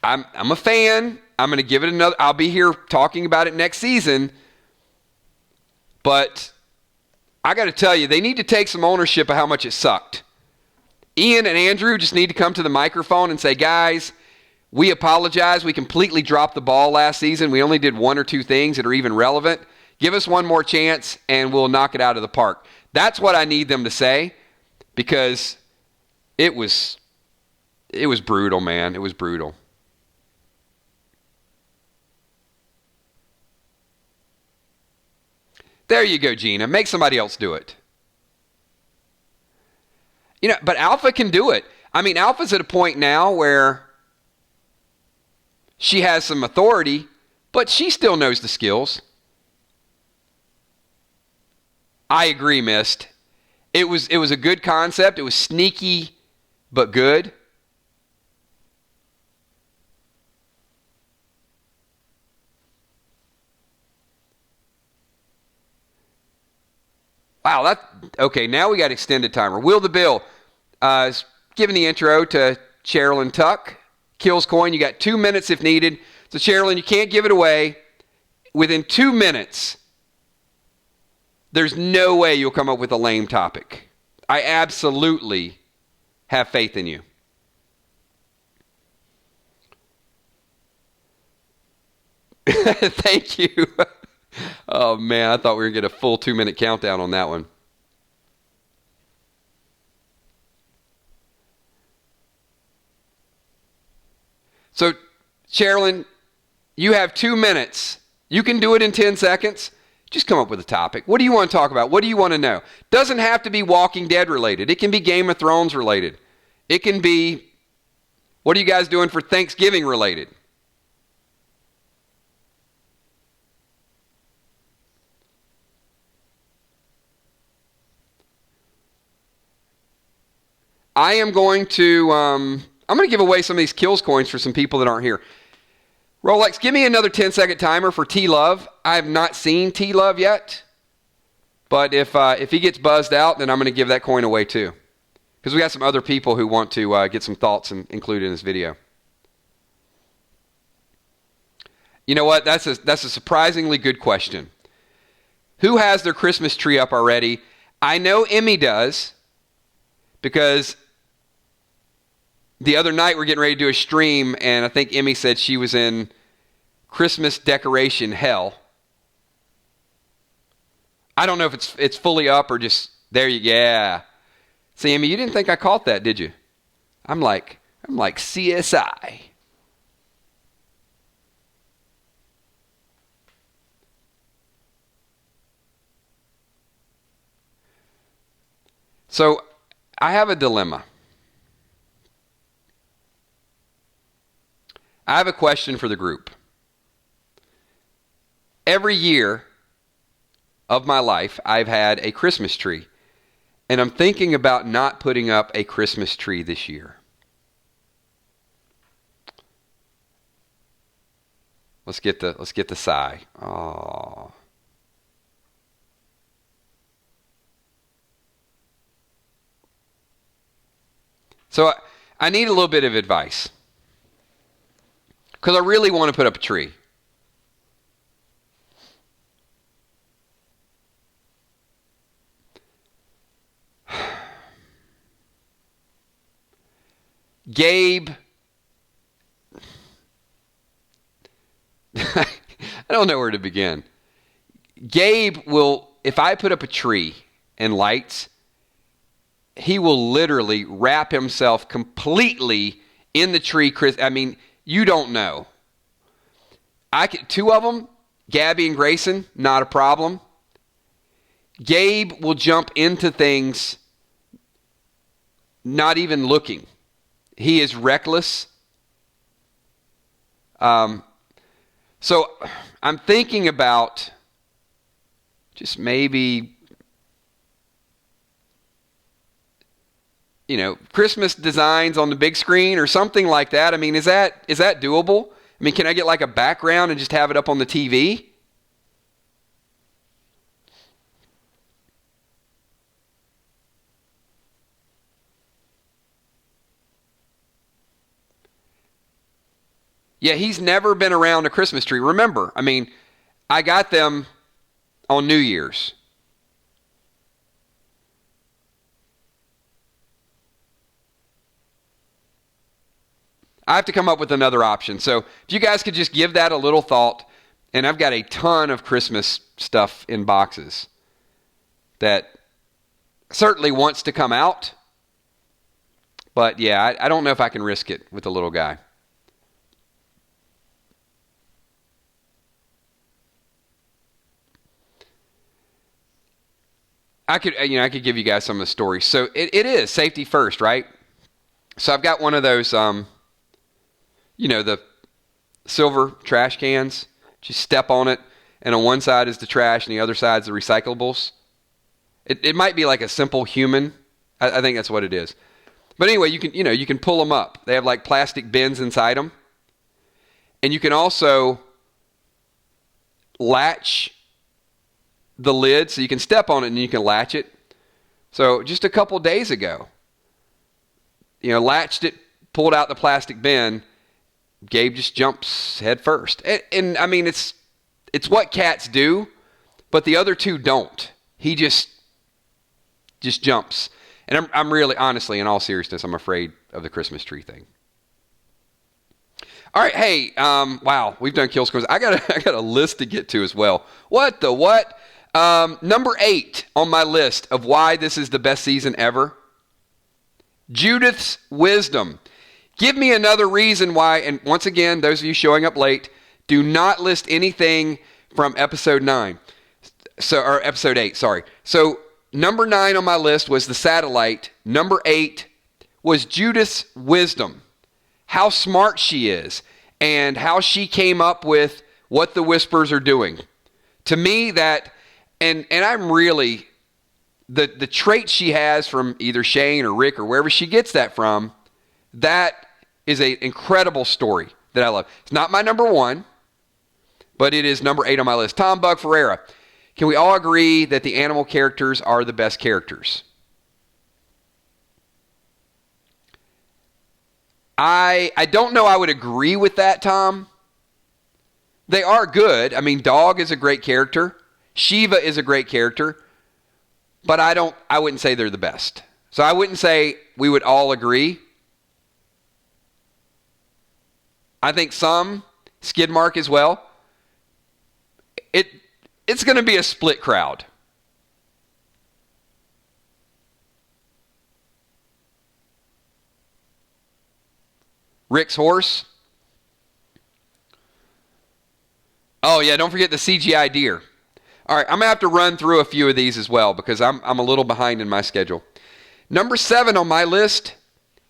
Speaker 1: I'm a fan. I'm going to give it another. I'll be here talking about it next season. But I got to tell you, they need to take some ownership of how much it sucked. Ian and Andrew just need to come to the microphone and say, guys, we apologize. We completely dropped the ball last season. We only did 1 or 2 things that are even relevant. Give us one more chance and we'll knock it out of the park. That's what I need them to say, because it was brutal, man. It was brutal. There you go, Gina. Make somebody else do it. You know, but Alpha can do it. I mean, Alpha's at a point now where she has some authority, but she still knows the skills. I agree, Mist. It was a good concept. It was sneaky, but good. Wow, okay, now we got extended timer. Will the Bill is giving the intro to Sherilyn Tuck. Kills coin. You got 2 minutes if needed. So, Sherilyn, you can't give it away. Within 2 minutes, there's no way you'll come up with a lame topic. I absolutely have faith in you. Thank you. Oh, man, I thought we were going to get a full 2-minute countdown on that one. So, Sherilyn, you have 2 minutes. You can do it in 10 seconds. Just come up with a topic. What do you want to talk about? What do you want to know? Doesn't have to be Walking Dead related. It can be Game of Thrones related. It can be, what are you guys doing for Thanksgiving related? I am going to, I'm going to give away some of these kills coins for some people that aren't here. Rolex, give me another 10-second timer for T-Love. I have not seen T-Love yet. But if he gets buzzed out, then I'm going to give that coin away too. Because we got some other people who want to get some thoughts included in this video. You know what? That's a surprisingly good question. Who has their Christmas tree up already? I know Emmy does, because the other night we're getting ready to do a stream, and I think Emmy said she was in Christmas decoration hell. I don't know if it's fully up or just there. Yeah. See, Emmy, you didn't think I caught that, did you? I'm like CSI. So I have a dilemma. I have a question for the group. Every year of my life, I've had a Christmas tree. And I'm thinking about not putting up a Christmas tree this year. Let's get the sigh. Oh. So I need a little bit of advice. Because I really want to put up a tree. Gabe, I don't know where to begin. Gabe will, if I put up a tree and lights, he will literally wrap himself completely in the tree. I mean, you don't know. Two of them, Gabby and Grayson, not a problem. Gabe will jump into things not even looking. He is reckless. So I'm thinking about just maybe, Christmas designs on the big screen or something like that. I mean, is that doable? I mean, can I get like a background and just have it up on the TV? Yeah, he's never been around a Christmas tree. Remember, I mean, I got them on New Year's. I have to come up with another option. So if you guys could just give that a little thought, and I've got a ton of Christmas stuff in boxes that certainly wants to come out. But yeah, I don't know if I can risk it with the little guy. I could give you guys some of the stories. So it is safety first, right? So I've got one of those, the silver trash cans. Just step on it, and on one side is the trash, and the other side is the recyclables. It might be like a simple human. I think that's what it is. But anyway, you can pull them up. They have like plastic bins inside them, and you can also latch the lid, so you can step on it and you can latch it. So just a couple days ago, latched it, pulled out the plastic bin. Gabe just jumps head first. And I mean, it's what cats do, but the other two don't. He just jumps. And I'm really, honestly, in all seriousness, I'm afraid of the Christmas tree thing. All right, hey, wow, we've done kill scores. I got a list to get to as well. What the what? Number 8 on my list of why this is the best season ever. Judith's wisdom. Give me another reason why, and once again, those of you showing up late, do not list anything from episode 9. Or episode 8, sorry. So number 9 on my list was the satellite. Number 8 was Judith's wisdom. How smart she is and how she came up with what the Whispers are doing. To me, that, and I'm really, the trait she has from either Shane or Rick or wherever she gets that from, that is an incredible story that I love. It's not my number 1, but it is number 8 on my list. Tom Bug Ferreira. Can we all agree that the animal characters are the best characters? I don't know I would agree with that, Tom. They are good. I mean, Dog is a great character. Shiva is a great character. But I wouldn't say they're the best. So I wouldn't say we would all agree. I think some, Skidmark as well. It's going to be a split crowd. Rick's horse. Oh yeah, don't forget the CGI deer. All right, I'm going to have to run through a few of these as well because I'm a little behind in my schedule. Number 7 on my list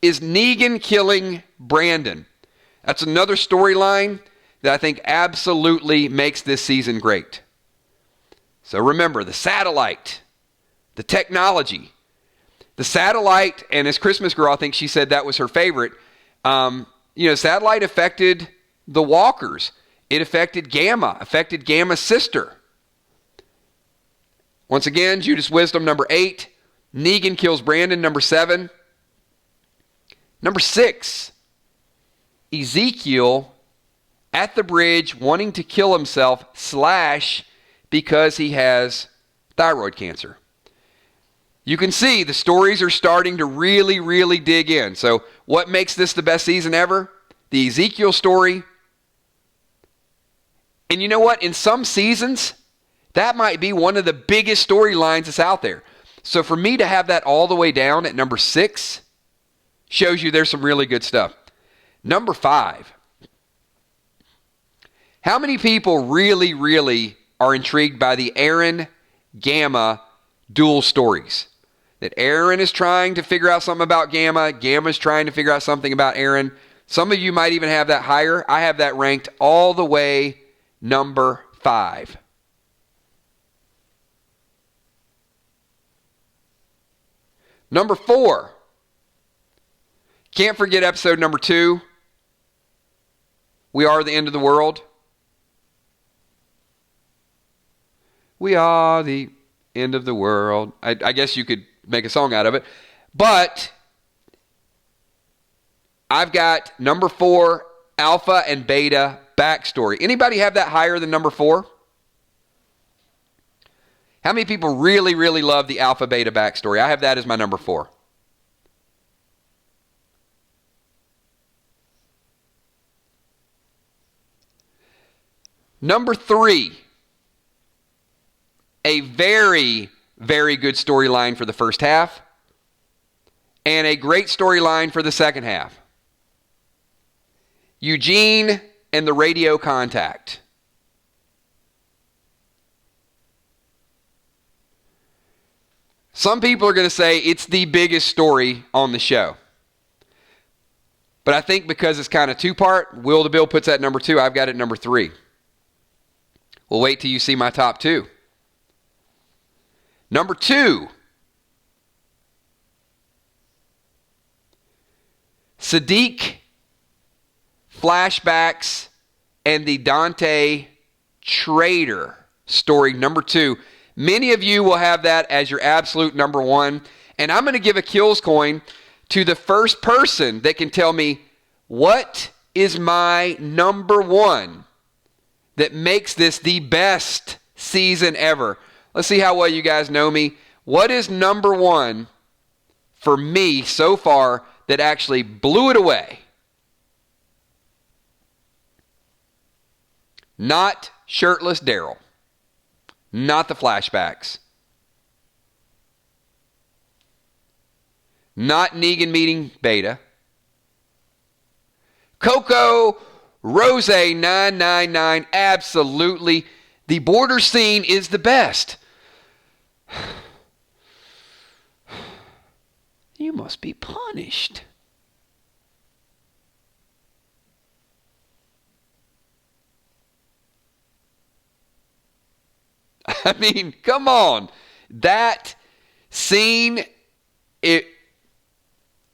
Speaker 1: is Negan killing Brandon. That's another storyline that I think absolutely makes this season great. So remember, the satellite, the technology. The satellite, and as Christmas Girl, I think she said that was her favorite. Satellite affected the walkers. It affected Gamma's sister. Once again, Judas Wisdom, number 8. Negan kills Brandon, number 7. Number 6, Ezekiel at the bridge wanting to kill himself / because he has thyroid cancer. You can see the stories are starting to really, really dig in. So what makes this the best season ever? The Ezekiel story. And you know what? In some seasons, that might be one of the biggest storylines that's out there. So for me to have that all the way down at number 6 shows you there's some really good stuff. Number 5. How many people really, really are intrigued by the Aaron Gamma dual stories? That Aaron is trying to figure out something about Gamma. Gamma's trying to figure out something about Aaron. Some of you might even have that higher. I have that ranked all the way number 5. Number 4. Can't forget episode number 2. We are the end of the world. We are the end of the world. I guess you could make a song out of it. But I've got number 4, alpha and beta backstory. Anybody have that higher than number 4? How many people really, really love the alpha beta backstory? I have that as my number 4. Number 3, a very, very good storyline for the first half and a great storyline for the second half. Eugene and the radio contact. Some people are going to say it's the biggest story on the show. But I think because it's kind of two-part, Will the Bill puts that number 2. I've got it number 3. We'll wait till you see my top 2. Number 2, Saddiq, flashbacks, and the Dante traitor story, number 2. Many of you will have that as your absolute number 1. And I'm going to give a kills coin to the first person that can tell me what is my number 1 that makes this the best season ever. Let's see how well you guys know me. What is number 1 for me so far that actually blew it away? Not shirtless Daryl. Not the flashbacks. Not Negan meeting Beta. Coco Rose 999. Absolutely. The border scene is the best. You must be punished. I mean, come on. That scene,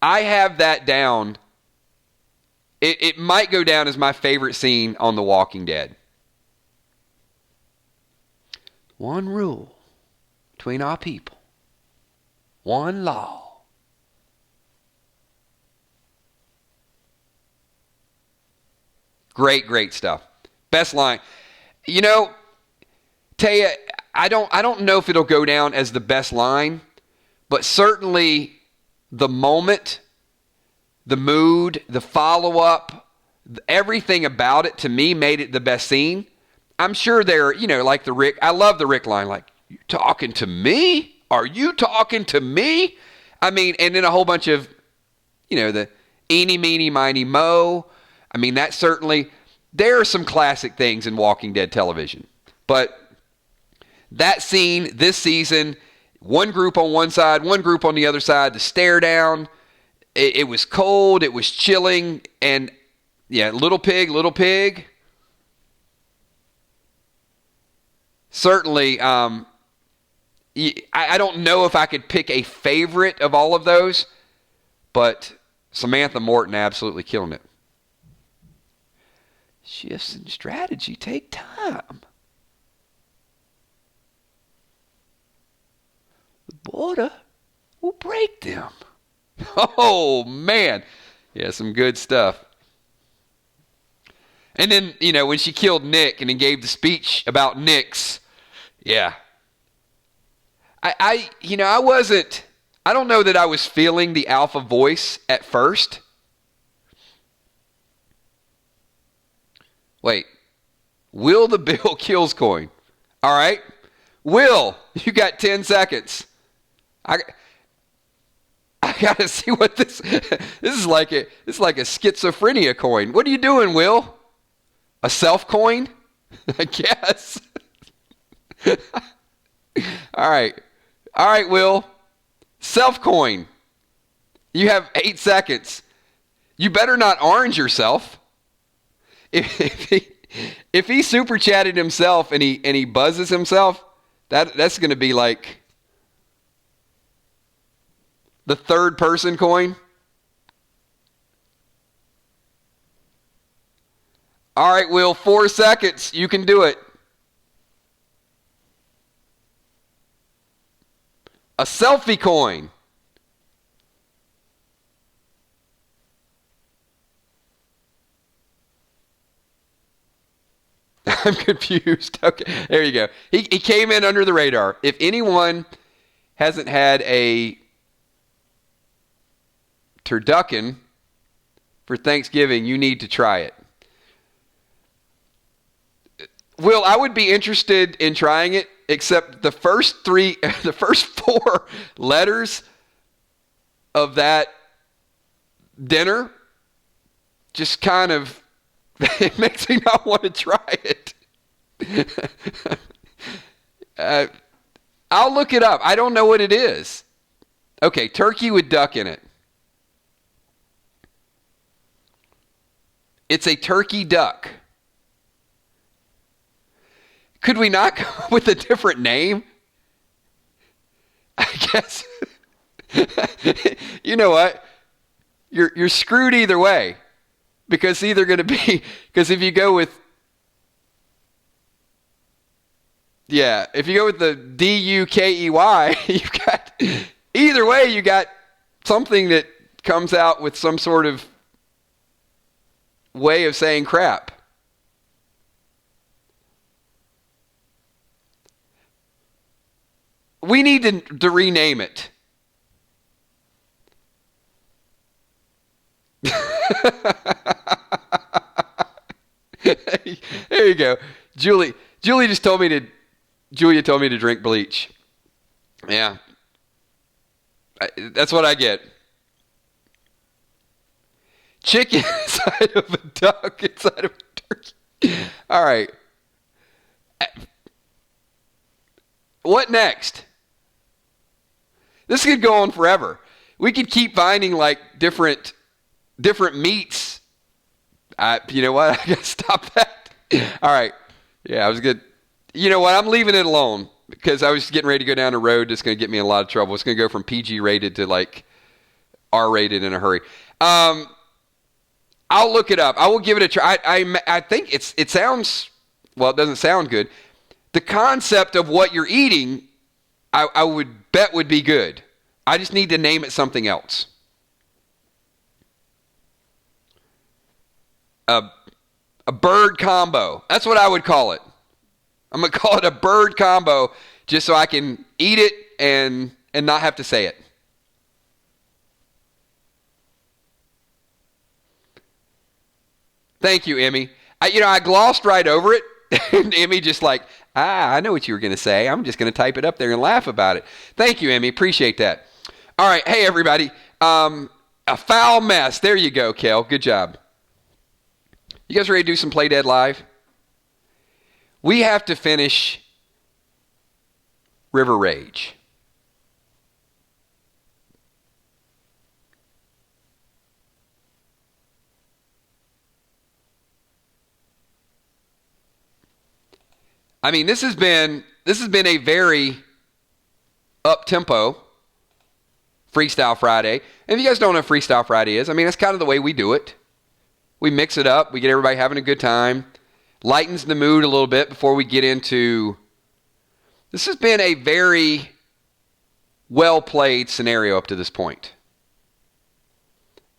Speaker 1: I have that down. It might go down as my favorite scene on The Walking Dead. One rule between our people. One law. Great, great stuff. Best line. You know, Taya, I don't know if it'll go down as the best line, but certainly the moment, the mood, the follow-up, everything about it to me made it the best scene. I'm sure they're, like the Rick. I love the Rick line, like, you talking to me? Are you talking to me? I mean, and then a whole bunch of, the eeny, meeny, miny, mo. I mean, that certainly, there are some classic things in Walking Dead television. But that scene this season, one group on one side, one group on the other side, the stare down, it was cold, it was chilling, and Yeah, Little Pig, Little Pig. Certainly, I don't know if I could pick a favorite of all of those, but Samantha Morton absolutely killing it. Shifts in strategy take time. The border will break them. Oh, man. Yeah, some good stuff. And then, when she killed Nick and then gave the speech about Nick's, yeah. I don't know that I was feeling the alpha voice at first. Wait. Will the Bill Kills coin. All right. Will, you got 10 seconds. I got to see what this is like a schizophrenia coin. What are you doing, Will? A self coin? I guess. All right, Will. Self coin. You have 8 seconds. You better not orange yourself. If he super chatted himself and he buzzes himself, that's going to be like the third person coin. All right, Will, 4 seconds. You can do it. A selfie coin. I'm confused. Okay, there you go. He came in under the radar. If anyone hasn't had a turducken for Thanksgiving, you need to try it. Will, I would be interested in trying it, except the first 4 letters of that dinner just kind of, it makes me not want to try it. I'll look it up. I don't know what it is. Okay, turkey with duck in it. It's a turkey duck. Could we not come up with a different name? I guess. You know what? You're screwed either way. Because if you go with the D-U-K-E-Y, either way you got something that comes out with some sort of way of saying crap. We need to rename it. There you go. Julia told me to drink bleach. Yeah. That's what I get. Chicken inside of a duck inside of a turkey. All right. What next? This could go on forever. We could keep finding like different meats. You know what? I gotta stop that. All right. Yeah, I was good. You know what? I'm leaving it alone because I was getting ready to go down a road that's going to get me in a lot of trouble. It's going to go from PG rated to like R rated in a hurry. I'll look it up. I will give it a try. I think it sounds, well, it doesn't sound good. The concept of what you're eating, I would bet would be good. I just need to name it something else. A bird combo. That's what I would call it. I'm going to call it a bird combo just so I can eat it and not have to say it. Thank you, Emmy. I glossed right over it. And Emmy just like, I know what you were going to say. I'm just going to type it up there and laugh about it. Thank you, Emmy. Appreciate that. All right. Hey, everybody. A foul mess. There you go, Kel. Good job. You guys ready to do some Play Dead Live? We have to finish River Rage. I mean, this has been a very up-tempo Freestyle Friday. And if you guys don't know what Freestyle Friday is, I mean, that's kind of the way we do it. We mix it up. We get everybody having a good time. Lightens the mood a little bit before we get into... This has been a very well-played scenario up to this point.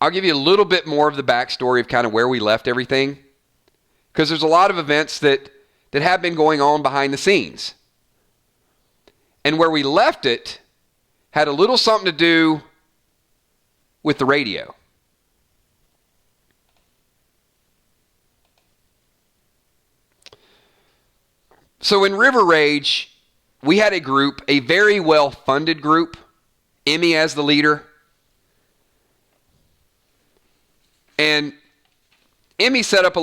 Speaker 1: I'll give you a little bit more of the backstory of kind of where we left everything, because there's a lot of events that have been going on behind the scenes. And where we left it had a little something to do with the radio. So in River Rage, we had a group, a very well-funded group, Emmy as the leader. And Emmy set up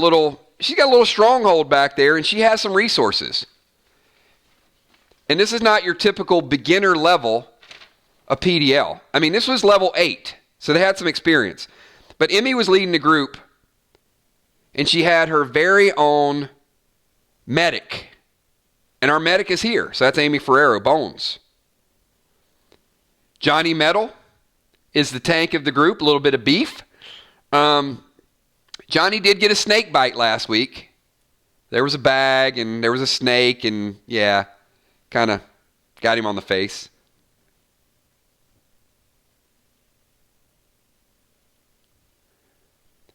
Speaker 1: she's got a little stronghold back there, and she has some resources. And this is not your typical beginner level of PDL. I mean, this was level 8, so they had some experience. But Emmy was leading the group, and she had her very own medic. And our medic is here, so that's Amy Ferrero, Bones. Johnny Metal is the tank of the group, a little bit of beef. Johnny did get a snake bite last week. There was a bag, and there was a snake, and yeah, kind of got him on the face.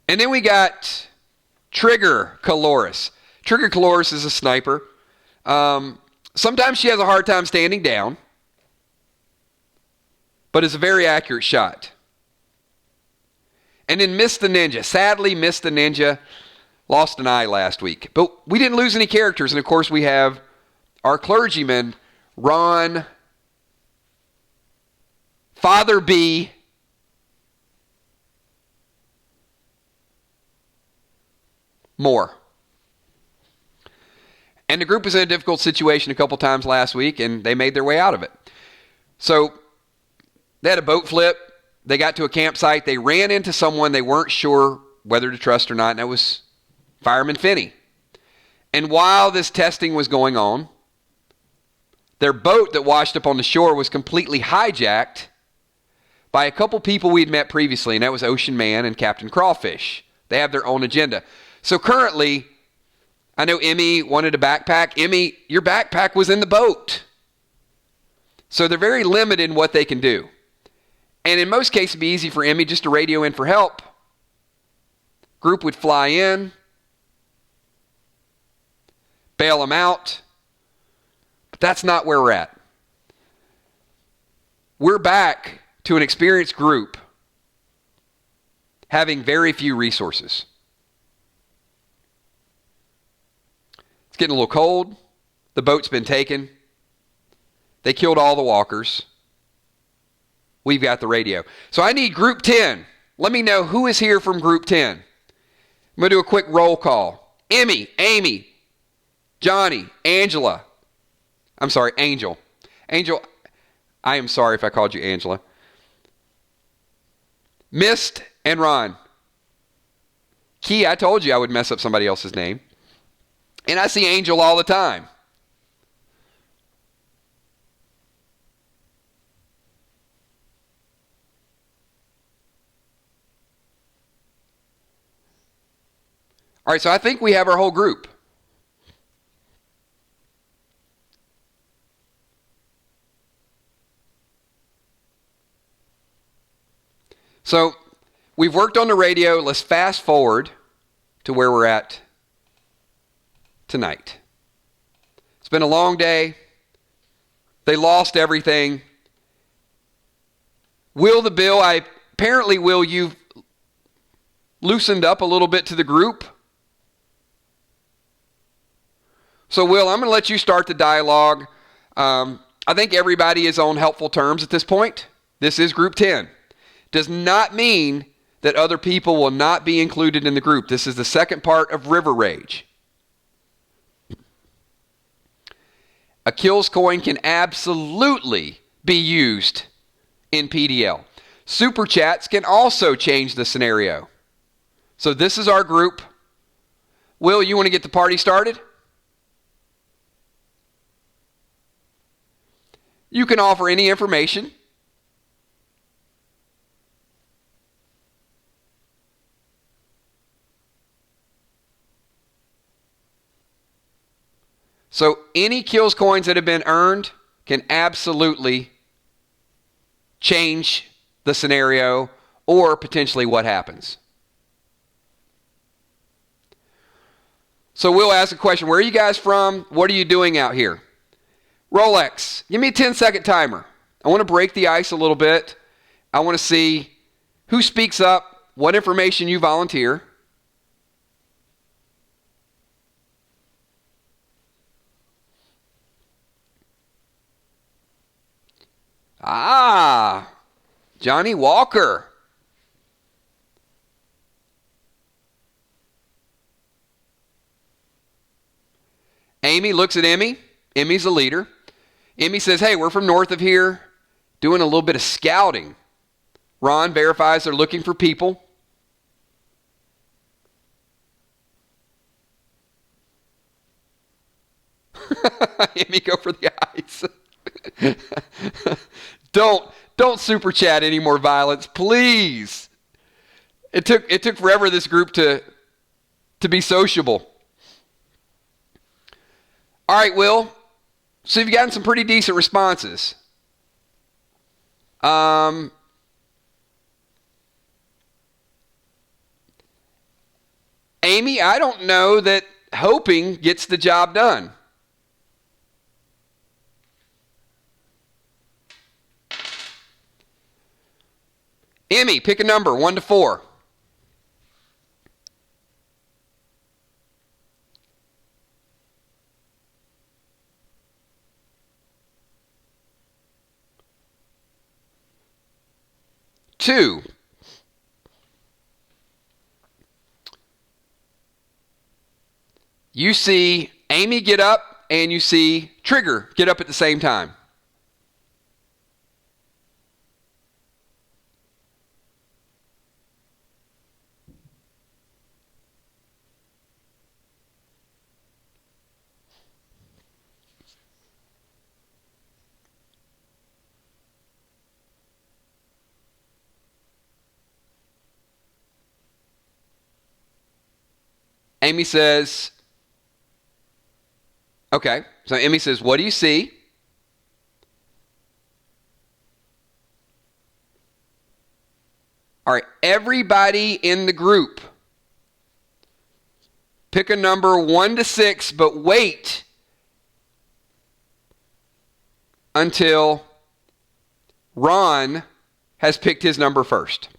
Speaker 1: And then we got Trigger Caloris. Trigger Caloris is a sniper. Sometimes she has a hard time standing down, but it's a very accurate shot. And then Miss the Ninja. Sadly, Miss the Ninja lost an eye last week. But we didn't lose any characters. And, of course, we have our clergyman, Ron Father B. Moore. And the group was in a difficult situation a couple times last week, and they made their way out of it. So they had a boat flip. They got to a campsite. They ran into someone they weren't sure whether to trust or not, and that was Fireman Finney. And while this testing was going on, their boat that washed up on the shore was completely hijacked by a couple people we'd met previously, and that was Ocean Man and Captain Crawfish. They have their own agenda. So currently, I know Emmy wanted a backpack. Emmy, your backpack was in the boat. So they're very limited in what they can do. And in most cases, it'd be easy for Emmy just to radio in for help. Group would fly in, bail them out. But that's not where we're at. We're back to an experienced group having very few resources. It's getting a little cold. The boat's been taken. They killed all the walkers. We've got the radio. So I need Group 10. Let me know who is here from Group 10. I'm going to do a quick roll call. Emmy, Amy, Johnny, Angela. I'm sorry, Angel. Angel, I am sorry if I called you Angela. Mist and Ron. Key, I told you I would mess up somebody else's name. And I see Angel all the time. All right, so I think we have our whole group. So we've worked on the radio. Let's fast forward to where we're at tonight. It's been a long day. They lost everything. Will the Bill, apparently, Will, you've loosened up a little bit to the group. So, Will, I'm going to let you start the dialogue. I think everybody is on helpful terms at this point. This is Group 10. Does not mean that other people will not be included in the group. This is the second part of River Rage. A kills coin can absolutely be used in PDL. Super chats can also change the scenario. So this is our group. Will, you want to get the party started? You can offer any information. So any kills coins that have been earned can absolutely change the scenario or potentially what happens. So we'll ask a question. Where are you guys from? What are you doing out here? Rolex, give me a 10-second timer. I want to break the ice a little bit. I want to see who speaks up, what information you volunteer. Johnny Walker. Amy looks at Emmy. Emmy's the leader. Emmy says, hey, we're from north of here, doing a little bit of scouting. Ron verifies they're looking for people. Emmy, go for the eyes. Don't super chat any more violence, please. It took forever this group to be sociable. All right, Will. So you've gotten some pretty decent responses. Amy, I don't know that hoping gets the job done. Emmy, pick a number, 1 to 4. Two. You see Amy get up and you see Trigger get up at the same time. Amy says, okay. So Amy says, what do you see? All right, everybody in the group, pick a number 1 to 6, but wait until Ron has picked his number first.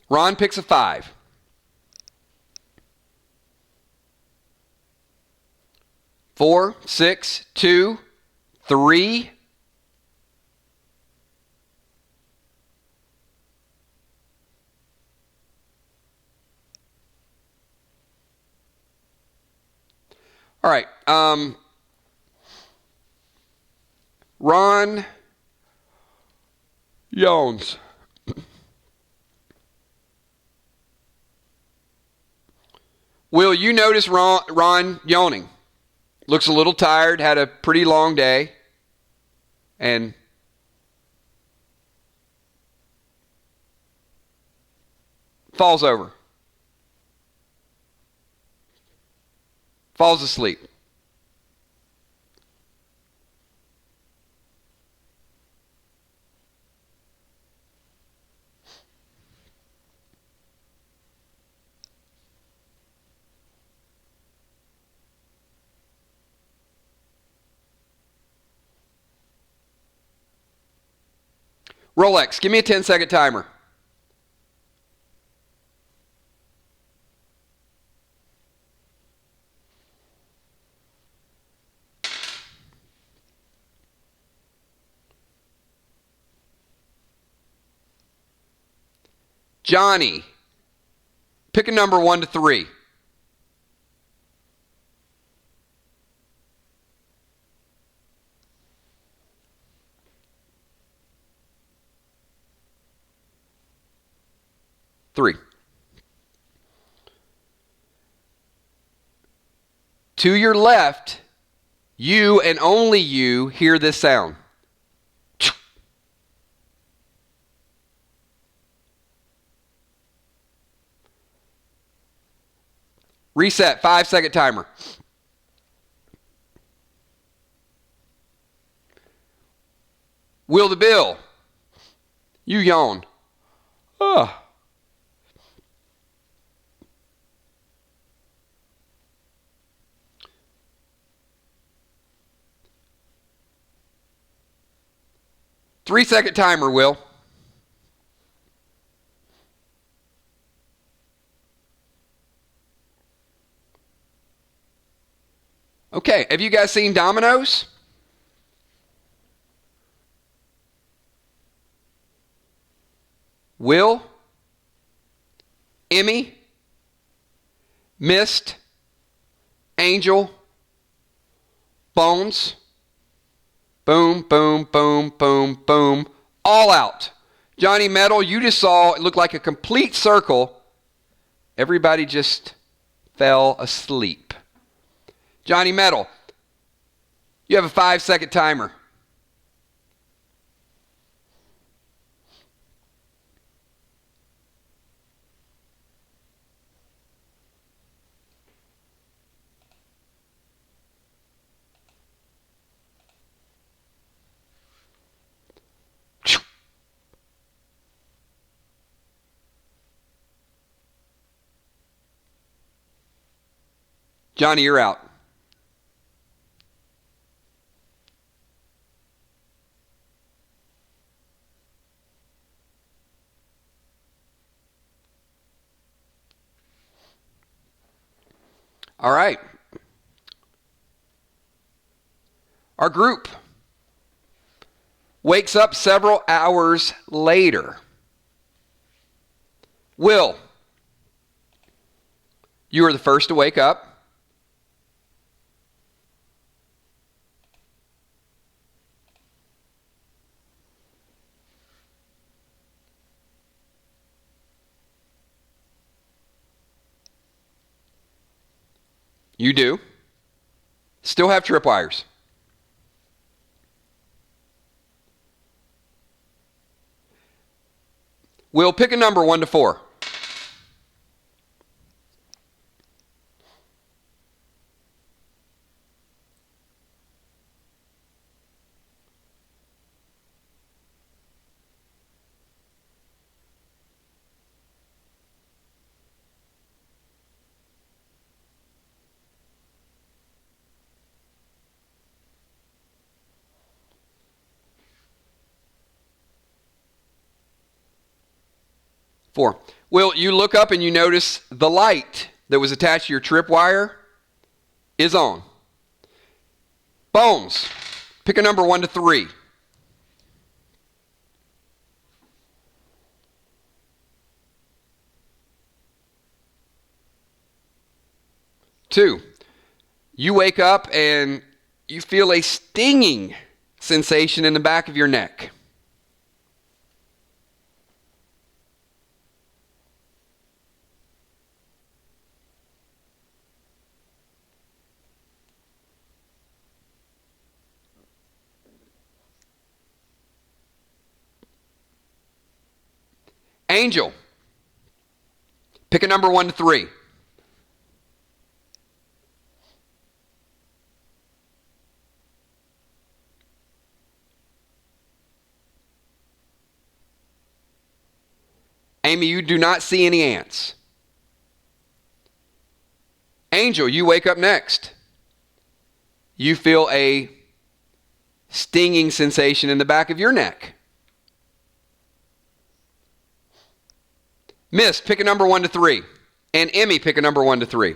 Speaker 1: Ron picks a 5. 4, 6, 2, 3. All right. Ron yawns. Will, you notice Ron yawning? Looks a little tired, had a pretty long day, and falls over. Falls asleep. Rolex, give me a 10-second timer. Johnny, pick a number 1 to 3. 3. To your left, you and only you hear this sound. Reset, 5-second timer. Will the Bill, you yawn. Ugh. Three-second timer, Will. Okay, have you guys seen Domino's? Will, Emmy, Mist, Angel, Bones, boom, boom, boom, boom, boom, all out. Johnny Metal, you just saw, it looked like a complete circle. Everybody just fell asleep. Johnny Metal, you have a 5-second timer. Johnny, you're out. All right. Our group wakes up several hours later. Will, you are the first to wake up. You do. Still have tripwires. We'll pick a number 1 to 4. Four. Will, you look up and you notice the light that was attached to your tripwire is on. Bones, pick a number 1 to 3. Two, you wake up and you feel a stinging sensation in the back of your neck. Angel, pick a number 1 to 3. Amy, you do not see any ants. Angel, you wake up next. You feel a stinging sensation in the back of your neck. Miss, pick a number 1 to 3. And Emmy, pick a number 1 to 3.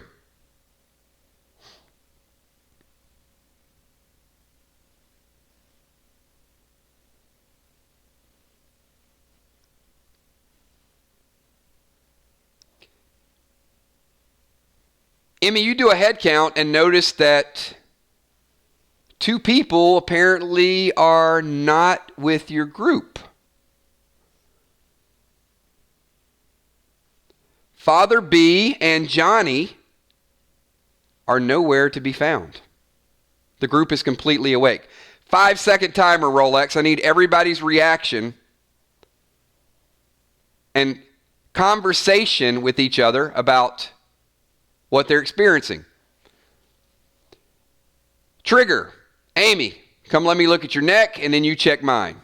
Speaker 1: Emmy, you do a head count and notice that 2 people apparently are not with your group. Father B and Johnny are nowhere to be found. The group is completely awake. 5-second timer, Rolex. I need everybody's reaction and conversation with each other about what they're experiencing. Trigger. Amy, come let me look at your neck, and then you check mine.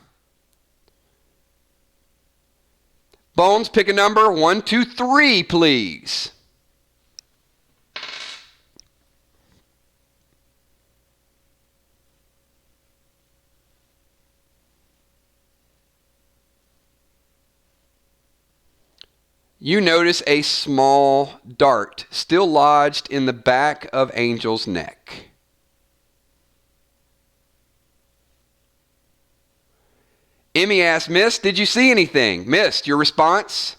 Speaker 1: Bones, pick a number. 1, 2, 3, please. You notice a small dart still lodged in the back of Angel's neck. Emmy asked, Miss, did you see anything? Miss, your response?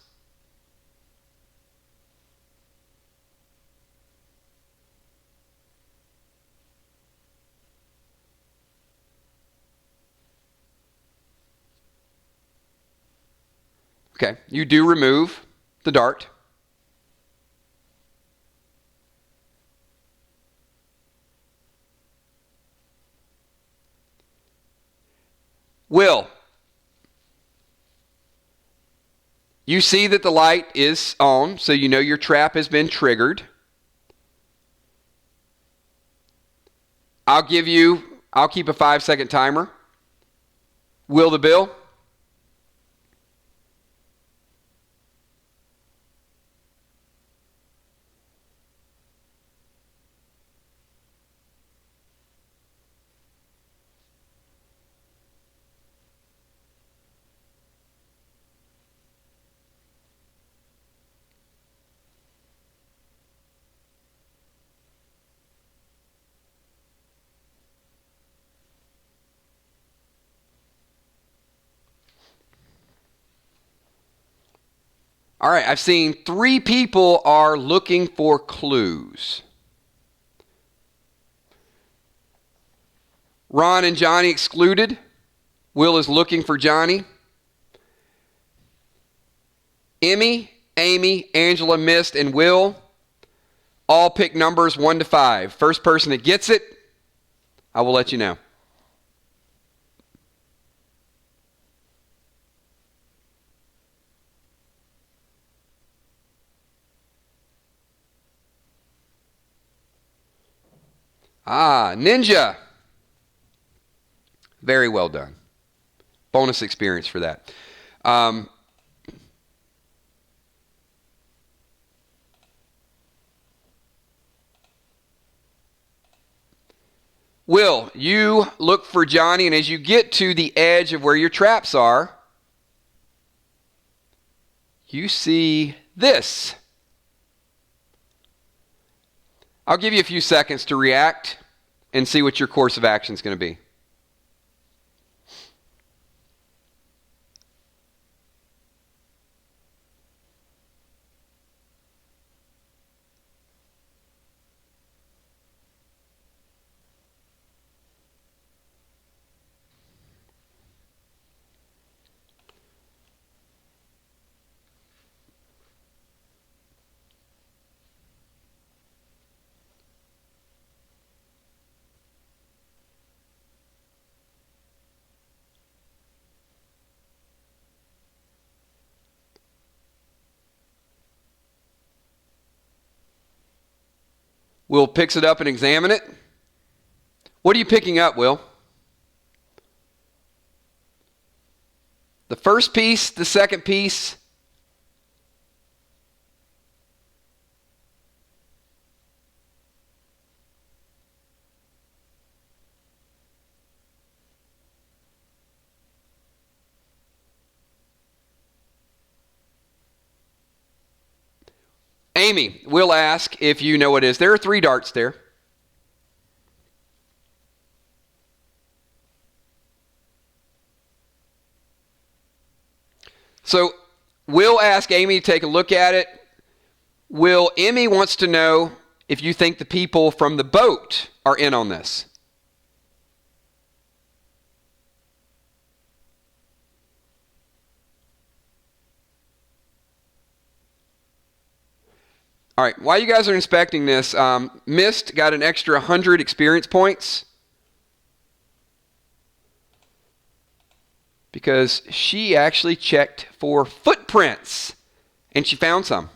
Speaker 1: Okay, you do remove the dart. Will, you see that the light is on, so you know your trap has been triggered. I'll keep a 5-second timer. Will the bill? All right, I've seen 3 people are looking for clues. Ron and Johnny excluded. Will is looking for Johnny. Emmy, Amy, Angela missed, and Will all pick numbers 1 to 5. First person that gets it, I will let you know. Ninja. Very well done. Bonus experience for that. Will, you look for Johnny, and as you get to the edge of where your traps are, you see this. I'll give you a few seconds to react and see what your course of action is going to be. Will picks it up and examine it. What are you picking up, Will? The first piece, the second piece? Amy, we'll ask if you know what it is. There are 3 darts there. So we'll ask Amy to take a look at it. Emmy wants to know if you think the people from the boat are in on this. All right, while you guys are inspecting this, Mist got an extra 100 experience points because she actually checked for footprints, and she found some.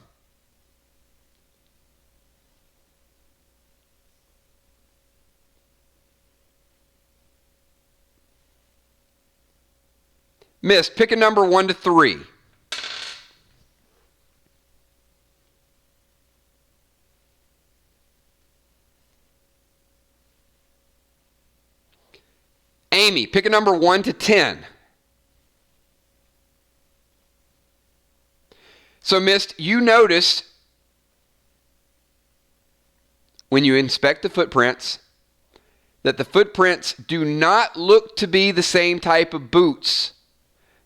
Speaker 1: Mist, pick a number 1 to 3. Amy, pick a number 1 to 10. So, Mist, you notice when you inspect the footprints that the footprints do not look to be the same type of boots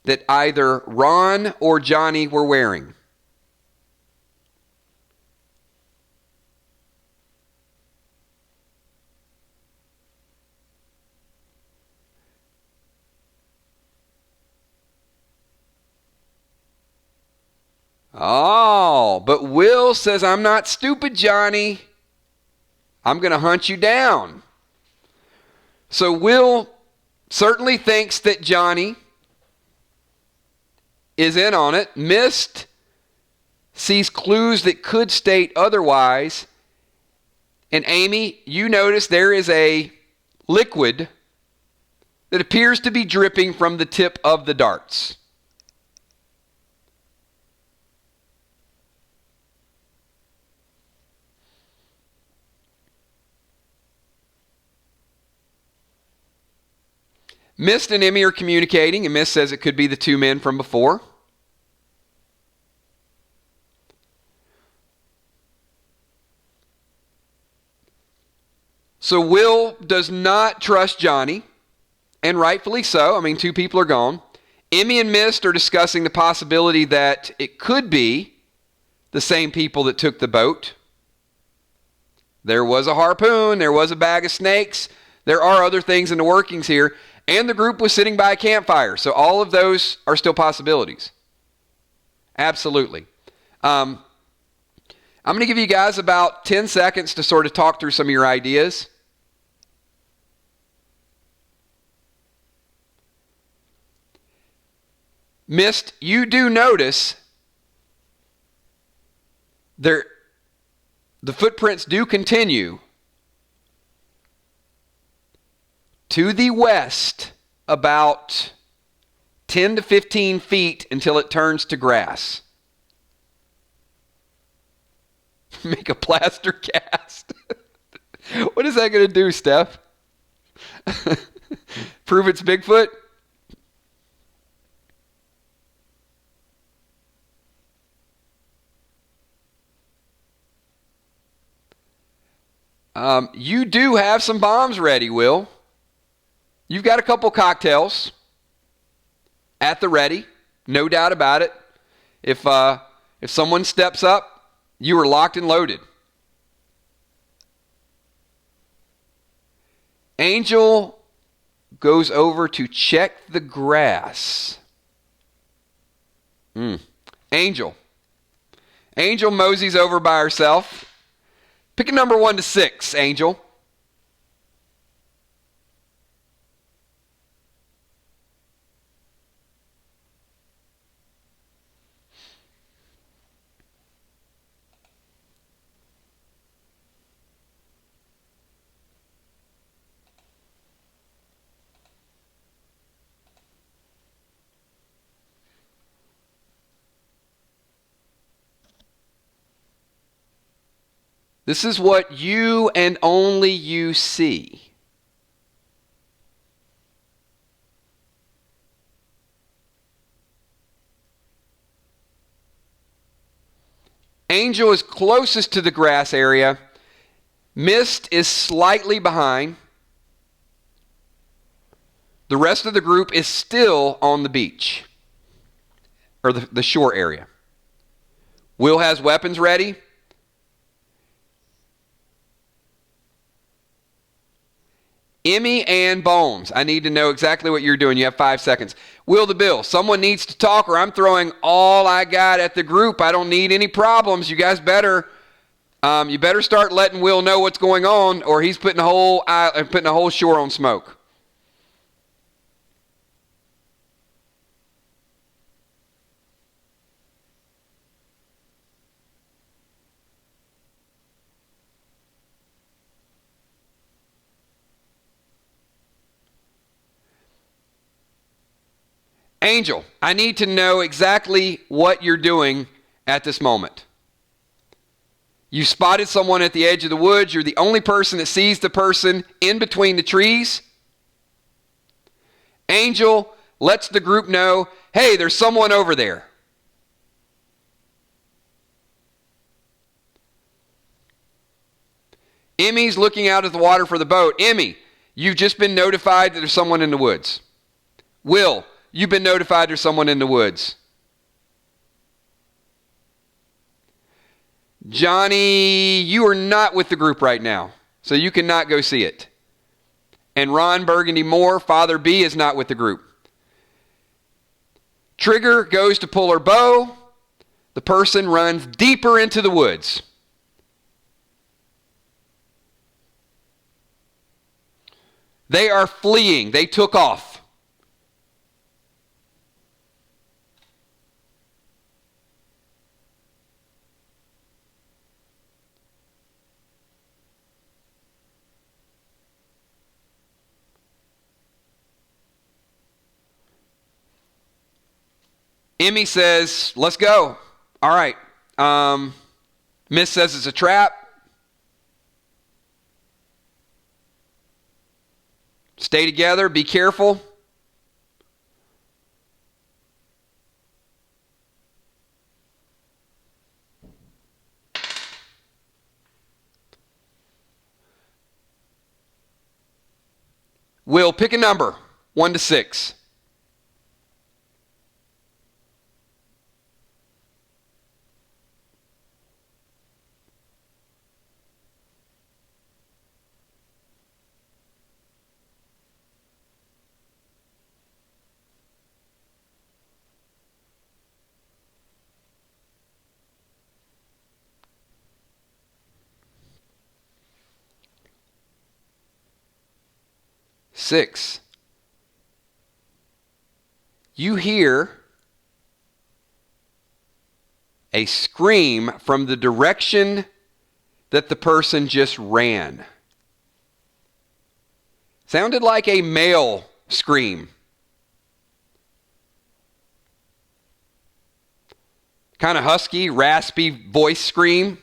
Speaker 1: that either Ron or Johnny were wearing. Oh, but Will says, I'm not stupid, Johnny. I'm going to hunt you down. So Will certainly thinks that Johnny is in on it. Mist sees clues that could state otherwise. And Amy, you notice there is a liquid that appears to be dripping from the tip of the darts. Mist and Emmy are communicating, and Mist says it could be the 2 men from before. So Will does not trust Johnny, and rightfully so. I mean, 2 people are gone. Emmy and Mist are discussing the possibility that it could be the same people that took the boat. There was a harpoon. There was a bag of snakes. There are other things in the workings here. And the group was sitting by a campfire. So all of those are still possibilities. Absolutely. I'm going to give you guys about 10 seconds to sort of talk through some of your ideas. Mist, you do notice the footprints do continue to the west about 10 to 15 feet until it turns to grass. Make a plaster cast. What is that going to do, Steph? Prove it's Bigfoot? You do have some bombs ready, Will. You've got a couple cocktails at the ready, no doubt about it. If someone steps up, you are locked and loaded. Angel goes over to check the grass. Angel moseys over by herself. Pick a number 1 to 6, Angel. This is what you and only you see. Angel is closest to the grass area. Mist is slightly behind. The rest of the group is still on the beach, or the shore area. Will has weapons ready. Emmy and Bones, I need to know exactly what you're doing. You have 5 seconds. Will the Bill, someone needs to talk or I'm throwing all I got at the group. I don't need any problems. You guys better You better start letting Will know what's going on, or he's putting a whole shore on smoke. Angel, I need to know exactly what you're doing at this moment. You spotted someone at the edge of the woods. You're the only person that sees the person in between the trees. Angel lets the group know, hey, there's someone over there. Emmy's looking out at the water for the boat. Emmy, you've just been notified that there's someone in the woods. Will, you've been notified there's someone in the woods. Johnny, you are not with the group right now, so you cannot go see it. And Ron Burgundy Moore, Father B, is not with the group. Trigger goes to pull her bow. The person runs deeper into the woods. They are fleeing. They took off. Emmy says, let's go. All right. Miss says it's a trap. Stay together. Be careful. Will, pick a number, 1 to 6. Six. You hear a scream from the direction that the person just ran. Sounded like a male scream. Kind of husky, raspy voice scream.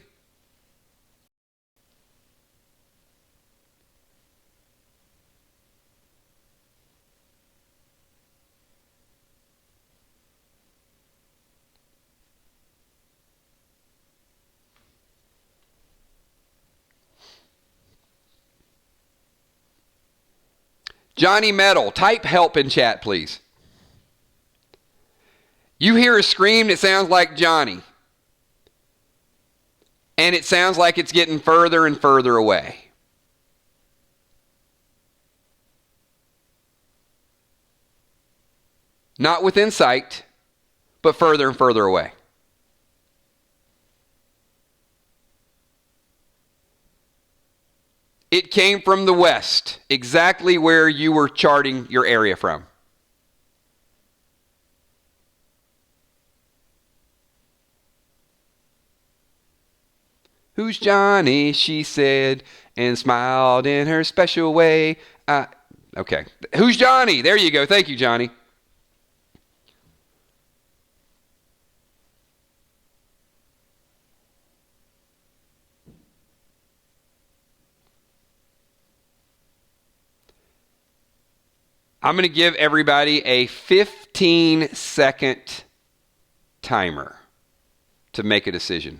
Speaker 1: Johnny Metal, type help in chat, please. You hear a scream that sounds like Johnny. And it sounds like it's getting further and further away. Not within sight, but further and further away. It came from the west, exactly where you were charting your area from. Who's Johnny, she said, and smiled in her special way. Okay. Who's Johnny? There you go. Thank you, Johnny. I'm going to give everybody a 15-second timer to make a decision.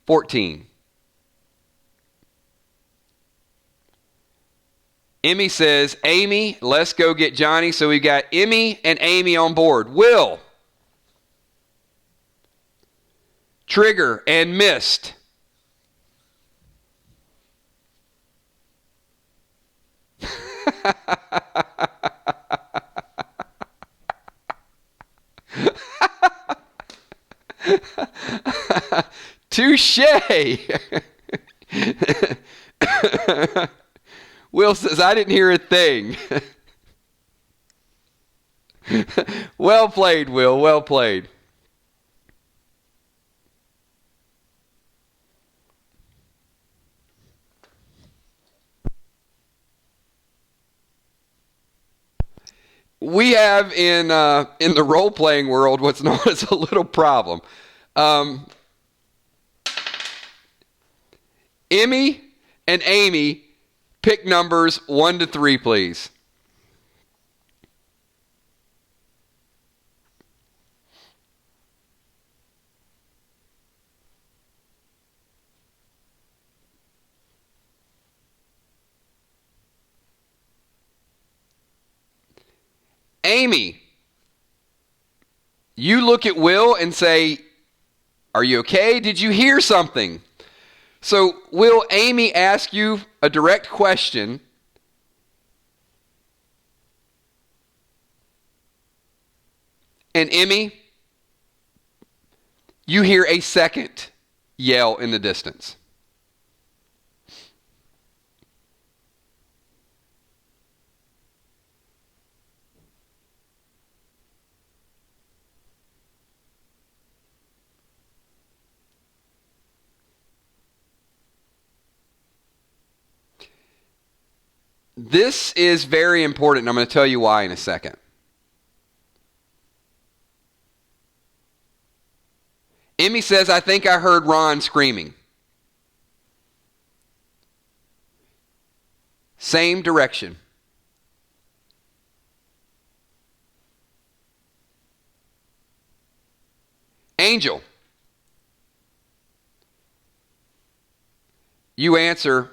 Speaker 1: 14. Emmy says, Amy, let's go get Johnny. So we got Emmy and Amy on board. Will. Trigger and Mist. Touche. Will says, I didn't hear a thing. Well played, Will. Well played. We have in the role-playing world what's known as a little problem. Emmy and Amy, pick numbers 1 to 3, please. Amy, you look at Will and say, are you okay? Did you hear something? So will Amy ask you a direct question? And Emmy, you hear a second yell in the distance. This is very important, and I'm going to tell you why in a second. Emmy says, I think I heard Ron screaming. Same direction. Angel, you answer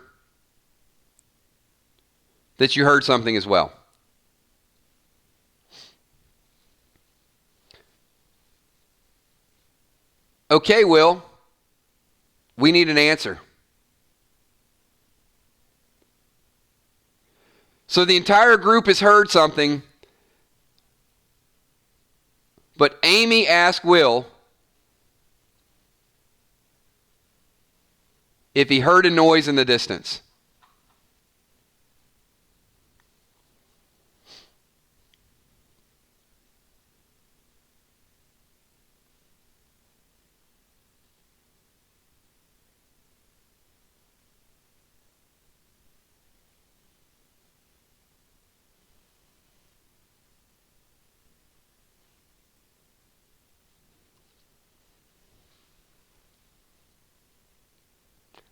Speaker 1: that you heard something as well. Okay, Will, we need an answer. So the entire group has heard something, but Amy asked Will if he heard a noise in the distance.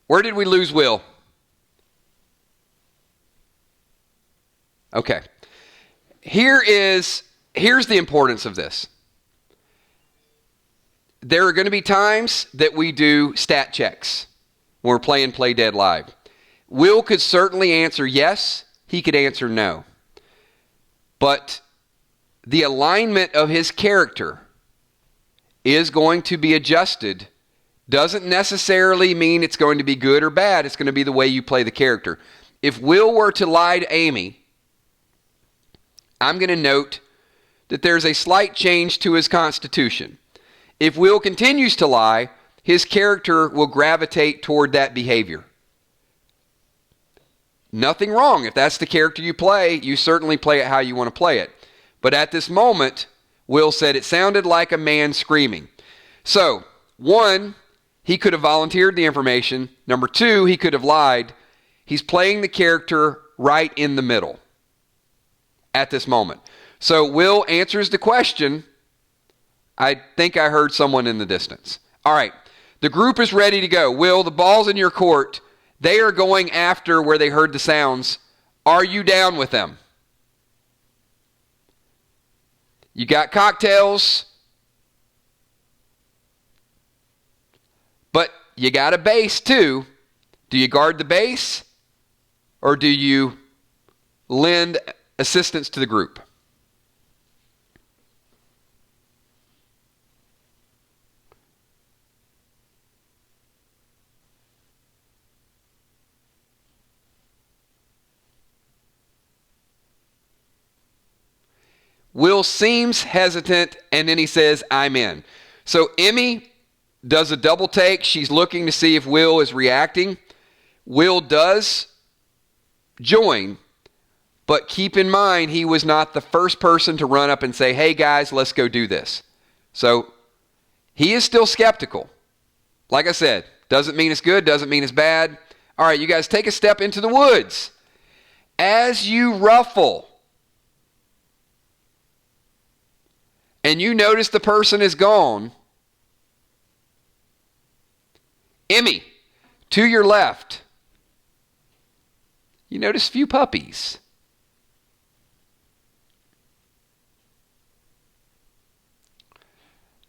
Speaker 1: Where did we lose Will? Okay. Here's the importance of this. There are going to be times that we do stat checks when we're playing Play Dead Live. Will could certainly answer yes. He could answer no. But the alignment of his character is going to be adjusted. Doesn't necessarily mean it's going to be good or bad. It's going to be the way you play the character. If Will were to lie to Amy, I'm going to note that there's a slight change to his constitution. If Will continues to lie, his character will gravitate toward that behavior. Nothing wrong. If that's the character you play, you certainly play it how you want to play it. But at this moment, Will said it sounded like a man screaming. So, 1, he could have volunteered the information. Number 2, he could have lied. He's playing the character right in the middle at this moment. So Will answers the question, I think I heard someone in the distance. All right, the group is ready to go. Will, the ball's in your court. They are going after where they heard the sounds. Are you down with them? You got cocktails, but you got a base too. Do you guard the base or do you lend assistance to the group? Will seems hesitant, and then he says, I'm in. So Emmy, does a double take. She's looking to see if Will is reacting. Will does join, but keep in mind he was not the first person to run up and say, hey guys, let's go do this. So he is still skeptical. Like I said, doesn't mean it's good, doesn't mean it's bad. All right, you guys take a step into the woods. As you ruffle and you notice the person is gone, Emmy, to your left, you notice a few puppies.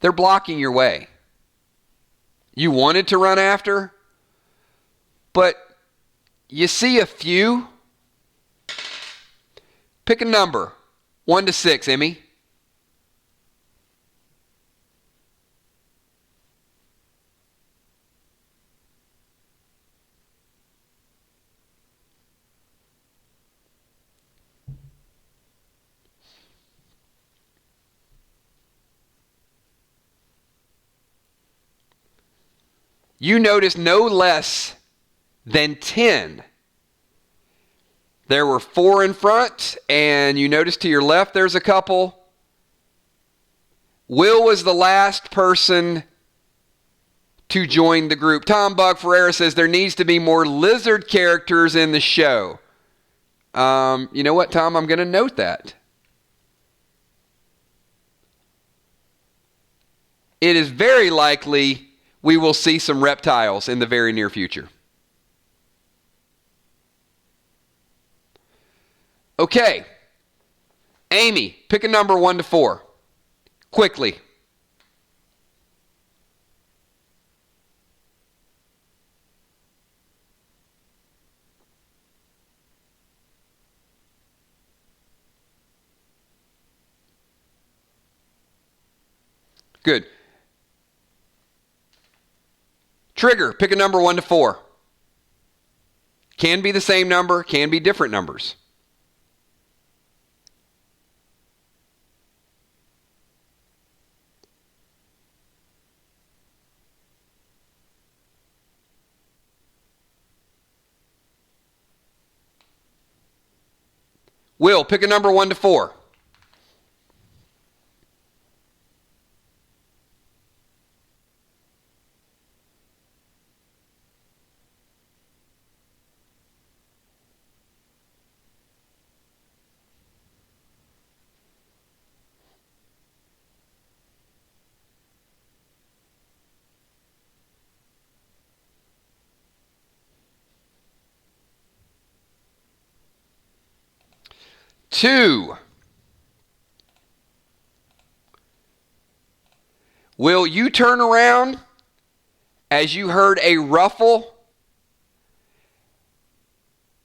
Speaker 1: They're blocking your way. You wanted to run after, but you see a few. Pick a number, 1 to 6, Emmy. You notice no less than 10. There were 4 in front, and you notice to your left there's a couple. Will was the last person to join the group. Tom Bug Ferreira says there needs to be more lizard characters in the show. You know what, Tom? I'm going to note that. It is very likely we will see some reptiles in the very near future. Okay. Amy, pick a number 1 to 4. Quickly. Good. Trigger, pick a number 1 to 4. Can be the same number, can be different numbers. Will, pick a number 1 to 4. Two. Will, you turn around as you heard a ruffle,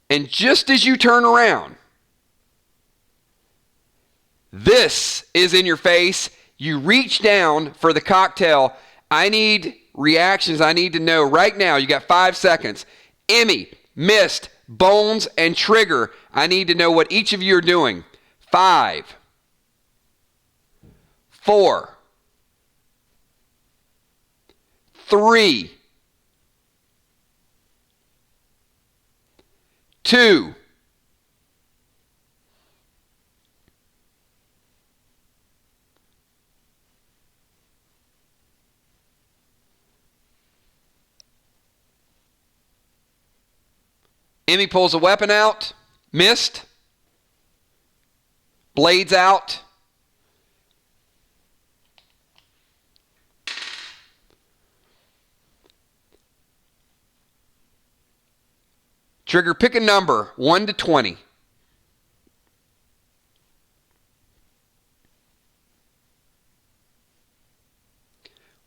Speaker 1: and just as you turn around, this is in your face. You reach down for the cocktail. I need reactions. I need to know right now. You got 5 seconds. Emmy, Mist, Bones, and Trigger. I need to know what each of you are doing. 5, 4, 3, 2, 1. Emmy pulls a weapon out. Missed. Blades out. Trigger, pick a number, 1 to 20.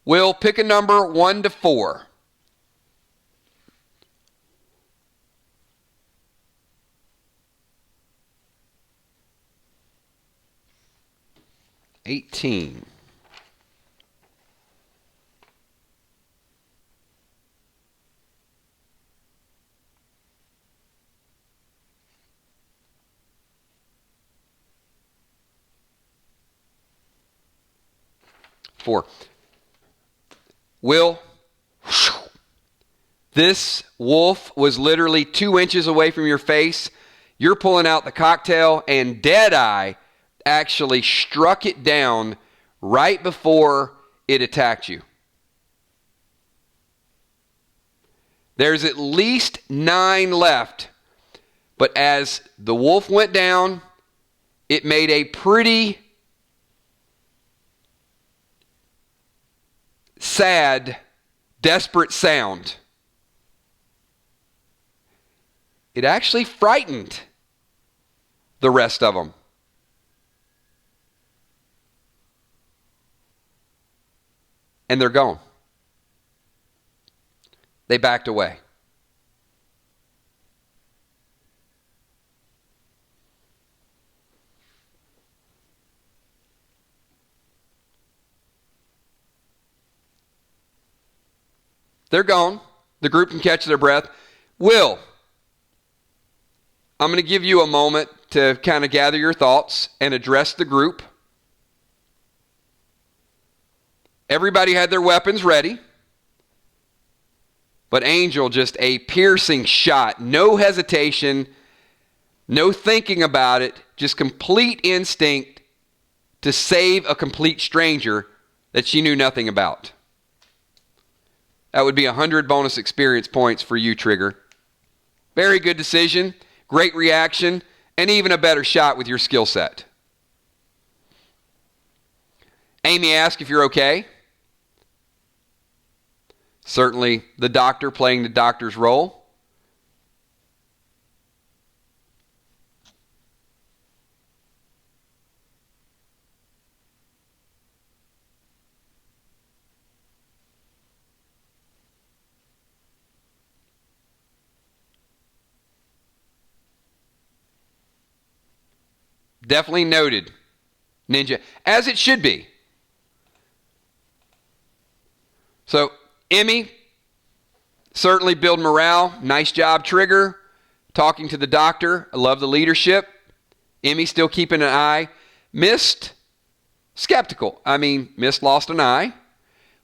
Speaker 1: Will, pick a number, 1 to 4. $18. $4. Will, this wolf was literally 2 inches away from your face. You're pulling out the cocktail, and Deadeye actually struck it down right before it attacked you. There's at least 9 left. But as the wolf went down, it made a pretty sad, desperate sound. It actually frightened the rest of them. And they're gone. They backed away. They're gone. The group can catch their breath. Will, I'm going to give you a moment to kind of gather your thoughts and address the group. Everybody had their weapons ready. But Angel, just a piercing shot. No hesitation. No thinking about it. Just complete instinct to save a complete stranger that she knew nothing about. That would be 100 bonus experience points for you, Trigger. Very good decision, great reaction, and even a better shot with your skill set. Amy asked if you're okay. Certainly the doctor playing the doctor's role. Definitely noted, Ninja, as it should be. So, Emmy, certainly build morale. Nice job, Trigger. Talking to the doctor. I love the leadership. Emmy still keeping an eye. Mist, skeptical. Mist lost an eye.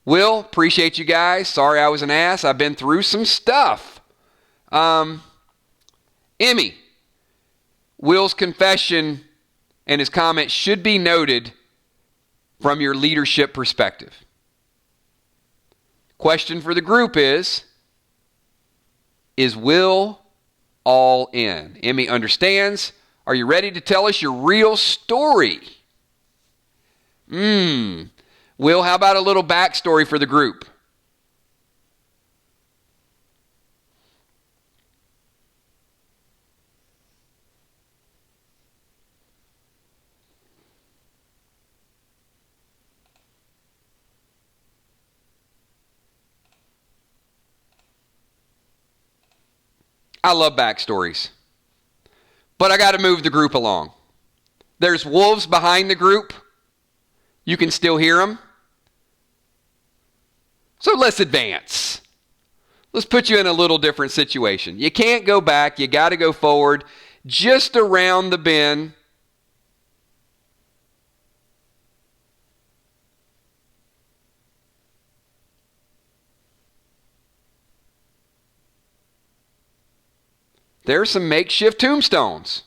Speaker 1: Will, appreciate you guys. Sorry I was an ass. I've been through some stuff. Emmy, Will's confession and his comment should be noted from your leadership perspective. Question for the group is Will all in? Emmy understands. Are you ready to tell us your real story? Will, how about a little backstory for the group? I love backstories. But I got to move the group along. There's wolves behind the group. You can still hear them. So let's advance. Let's put you in a little different situation. You can't go back. You got to go forward. Just around the bend. There's some makeshift tombstones.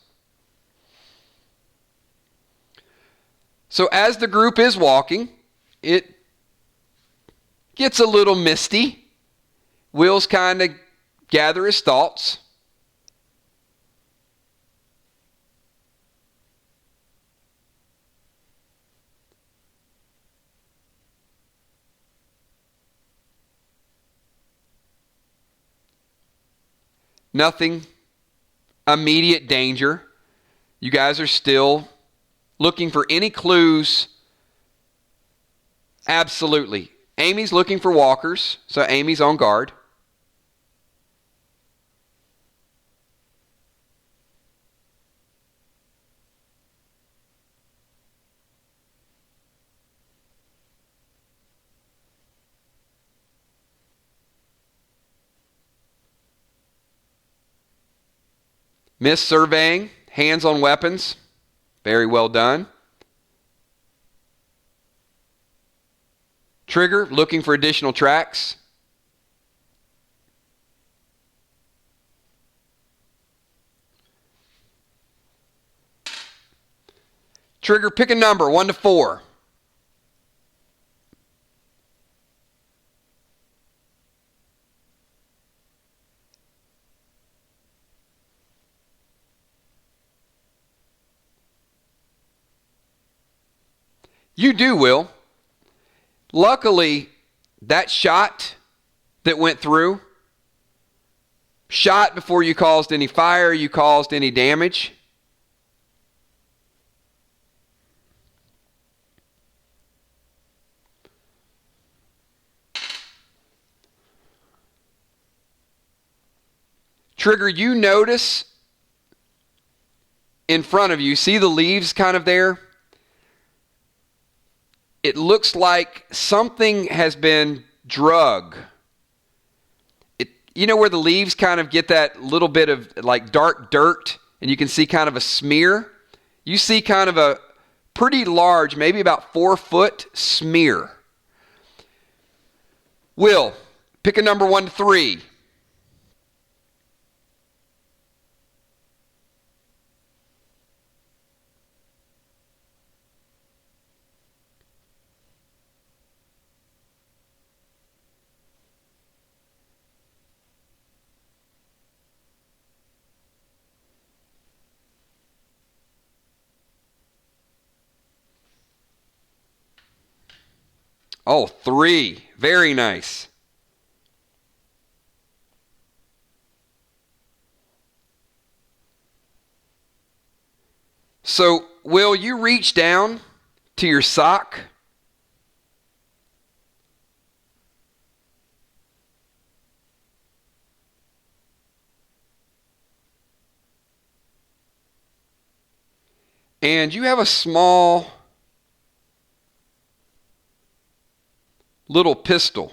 Speaker 1: So as the group is walking, it gets a little misty. Will's kind of gather his thoughts. Nothing immediate danger. You guys are still looking for any clues. Absolutely. Amy's looking for walkers, so Amy's on guard. Miss surveying, hands on weapons. Very well done. Trigger, looking for additional tracks. Trigger, pick a number, 1 to 4. You do, Will. Luckily, that shot that went through, shot before you caused any fire, you caused any damage. Trigger, you notice in front of you, see the leaves kind of there? It looks like something has been drug. You know where the leaves kind of get that little bit of like dark dirt and you can see kind of a smear? You see kind of a pretty large, maybe about 4-foot smear. Will, pick a number 1 to 3. Oh, 3. Very nice. So, Will, you reach down to your sock. And you have a small little pistol.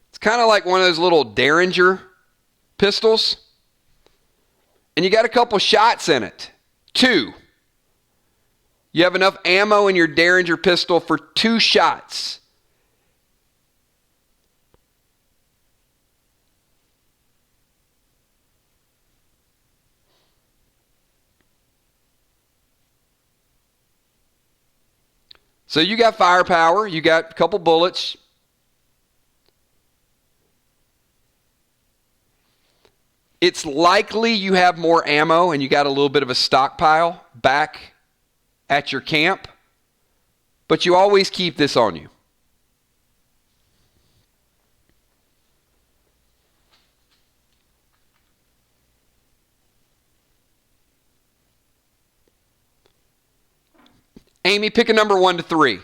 Speaker 1: It's kind of like one of those little Derringer pistols. And you got a couple shots in it. 2. You have enough ammo in your Derringer pistol for 2 shots. So you got firepower, you got a couple bullets. It's likely you have more ammo and you got a little bit of a stockpile back at your camp, but you always keep this on you. Amy, pick a number 1 to 3.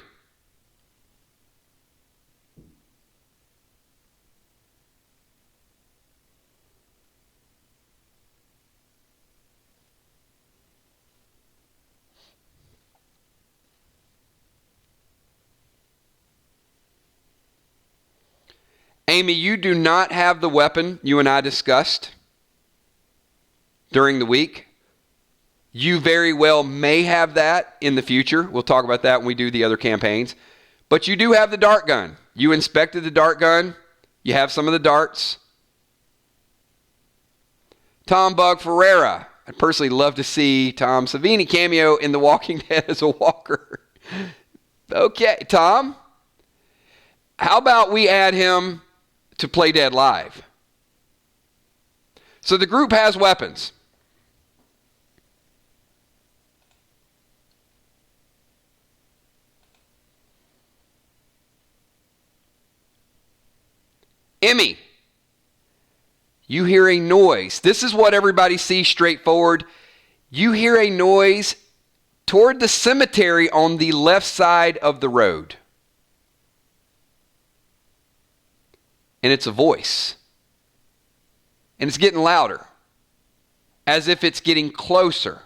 Speaker 1: Amy, you do not have the weapon you and I discussed during the week. You very well may have that in the future. We'll talk about that when we do the other campaigns. But you do have the dart gun. You inspected the dart gun. You have some of the darts. Tom Bug Ferreira. I'd personally love to see Tom Savini cameo in The Walking Dead as a walker. Okay, Tom. How about we add him to Play Dead Live? So the group has weapons. Emmy, you hear a noise. This is what everybody sees straightforward. You hear a noise toward the cemetery on the left side of the road. And it's a voice. And it's getting louder, as if it's getting closer.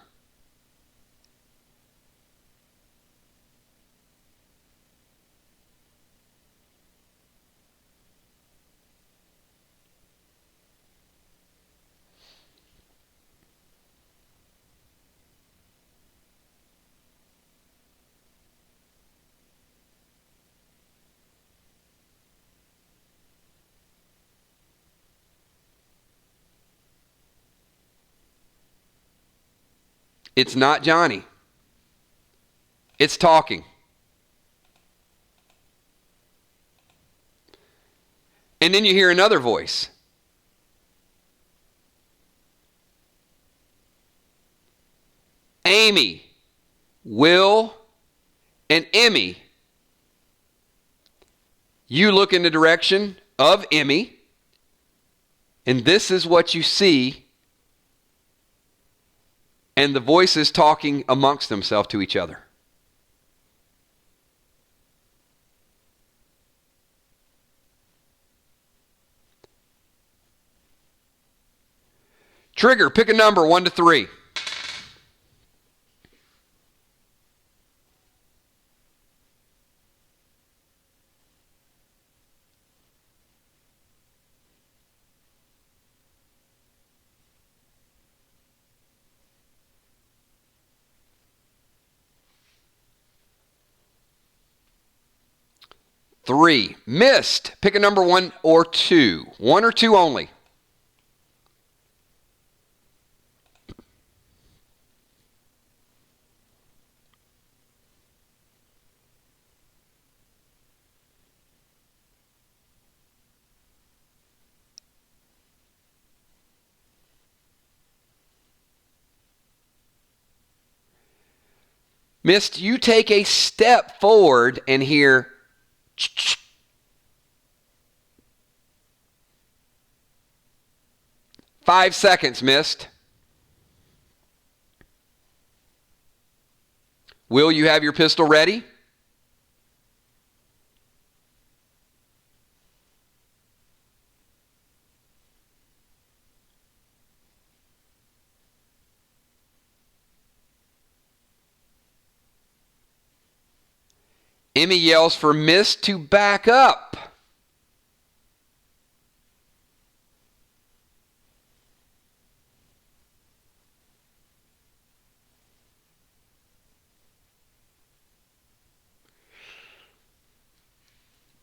Speaker 1: It's not Johnny. It's talking. And then you hear another voice. Amy, Will, and Emmy. You look in the direction of Emmy, and this is what you see. And the voices talking amongst themselves to each other. Trigger, pick a number 1 to 3. Three. Missed. Pick a number 1 or 2. 1 or 2 only. Missed. You take a step forward and hear 5 seconds, missed. Will, you have your pistol ready? Emmy yells for Miss to back up.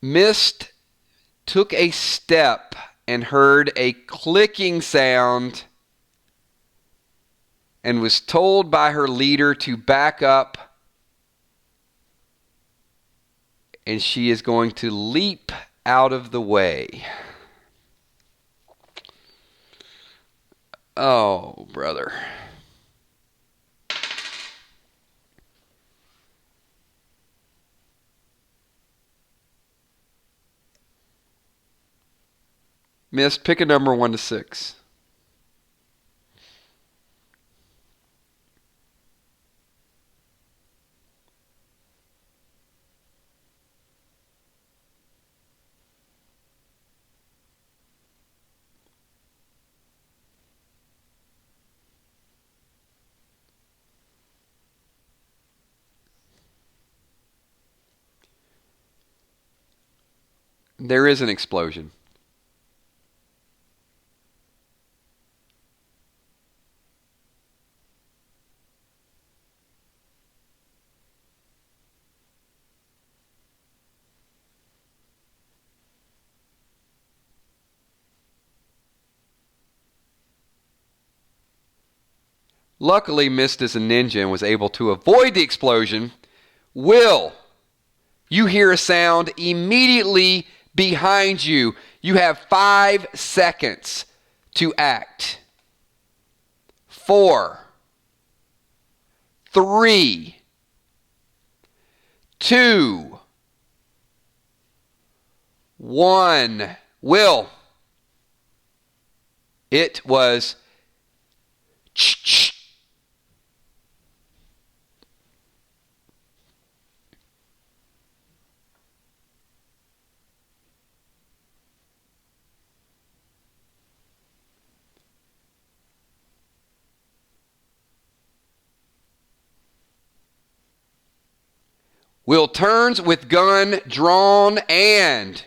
Speaker 1: Mist took a step and heard a clicking sound and was told by her leader to back up, and she is going to leap out of the way. Oh, brother. Miss, pick a number 1 to 6. There is an explosion. Luckily, Mist is a ninja and was able to avoid the explosion. Will, you hear a sound immediately behind you. You have 5 seconds to act. 4, 3, 2, 1. Will, it was Will turns with gun drawn, and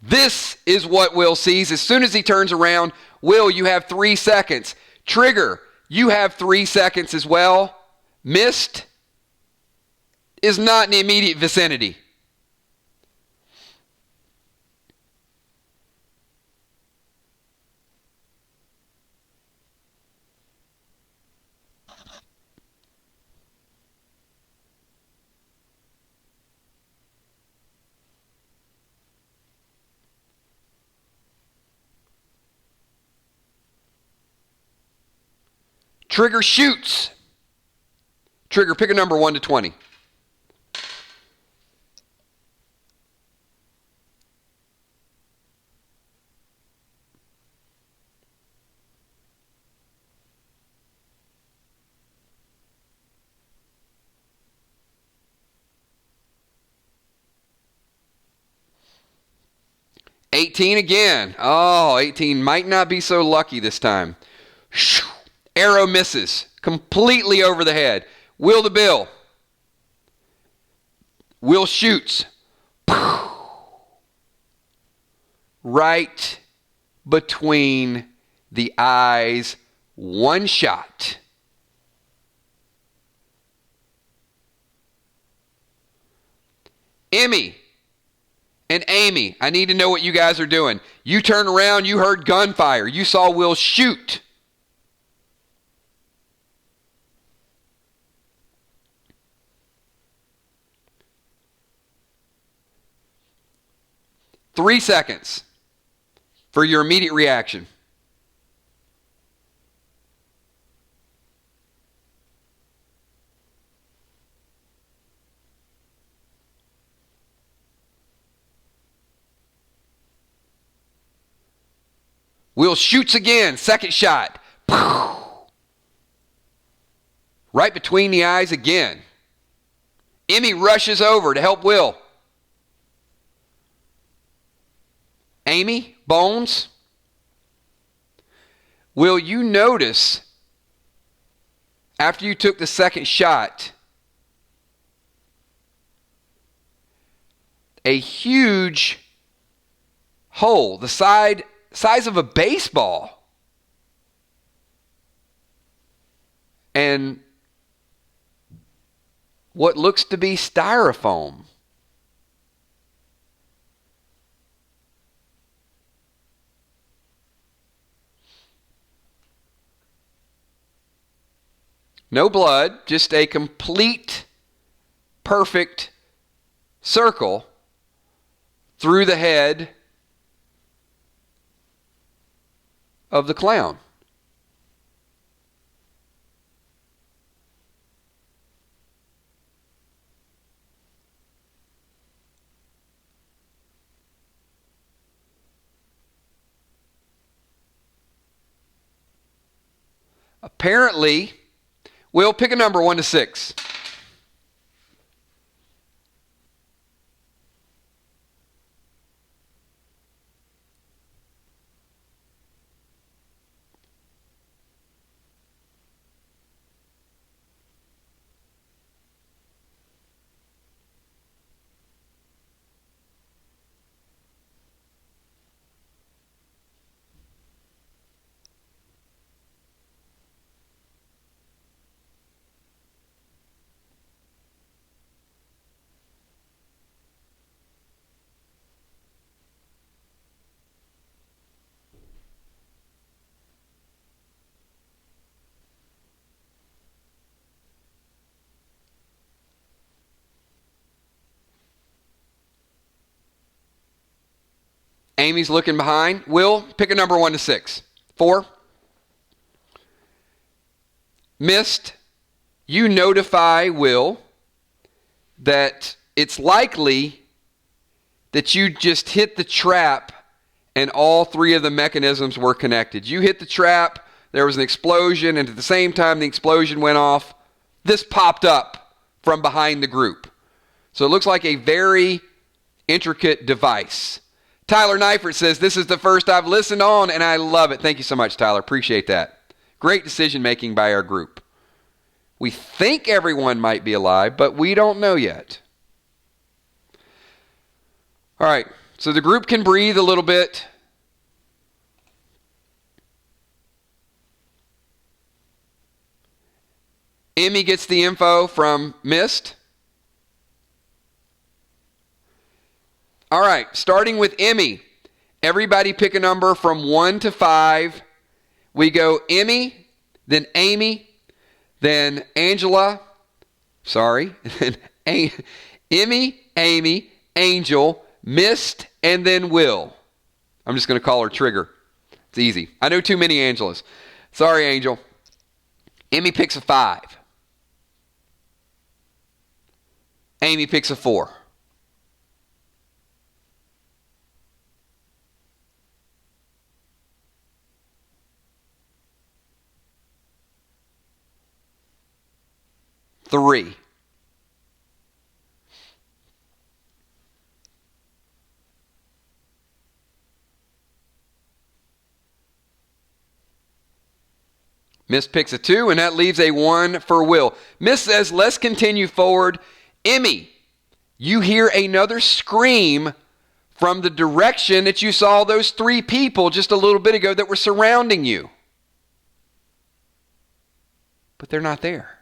Speaker 1: this is what Will sees. As soon as he turns around, Will, you have 3 seconds. Trigger, you have 3 seconds as well. Mist is not in the immediate vicinity. Trigger shoots. Trigger, pick a number 1 to 20. $18 again. Oh, $18 might not be so lucky this time. Arrow misses. Completely over the head. Will to Bill. Will shoots. Right between the eyes. One shot. Emmy and Amy, I need to know what you guys are doing. You turned around, you heard gunfire. You saw Will shoot. Three seconds for your immediate reaction. Will shoots again. Second shot. Right between the eyes again. Emmy rushes over to help Will. Amy, Bones. Will, you notice after you took the second shot, a huge hole, the size of a baseball, and what looks to be styrofoam. No blood, just a complete, perfect circle through the head of the clown. Apparently, we'll pick a number 1 to 6. Amy's looking behind. Will, pick a number 1 to 6. 4. Missed. You notify Will that it's likely that you just hit the trap and all 3 of the mechanisms were connected. You hit the trap, there was an explosion, and at the same time the explosion went off, this popped up from behind the group. So it looks like a very intricate device. Tyler Neifert says, this is the first I've listened on, and I love it. Thank you so much, Tyler. Appreciate that. Great decision-making by our group. We think everyone might be alive, but we don't know yet. All right, so the group can breathe a little bit. Emmy gets the info from Mist. All right, starting with Emmy. Everybody pick a number from 1 to 5. We go Emmy, then Amy, then Angela. Sorry. Emmy, Amy, Angel, Mist, and then Will. I'm just going to call her Trigger. It's easy. I know too many Angelas. Sorry, Angel. Emmy picks a 5. Amy picks a 4. Three. Miss picks a 2, and that leaves a 1 for Will. Miss says, let's continue forward. Emmy, you hear another scream from the direction that you saw those 3 people just a little bit ago that were surrounding you. But they're not there.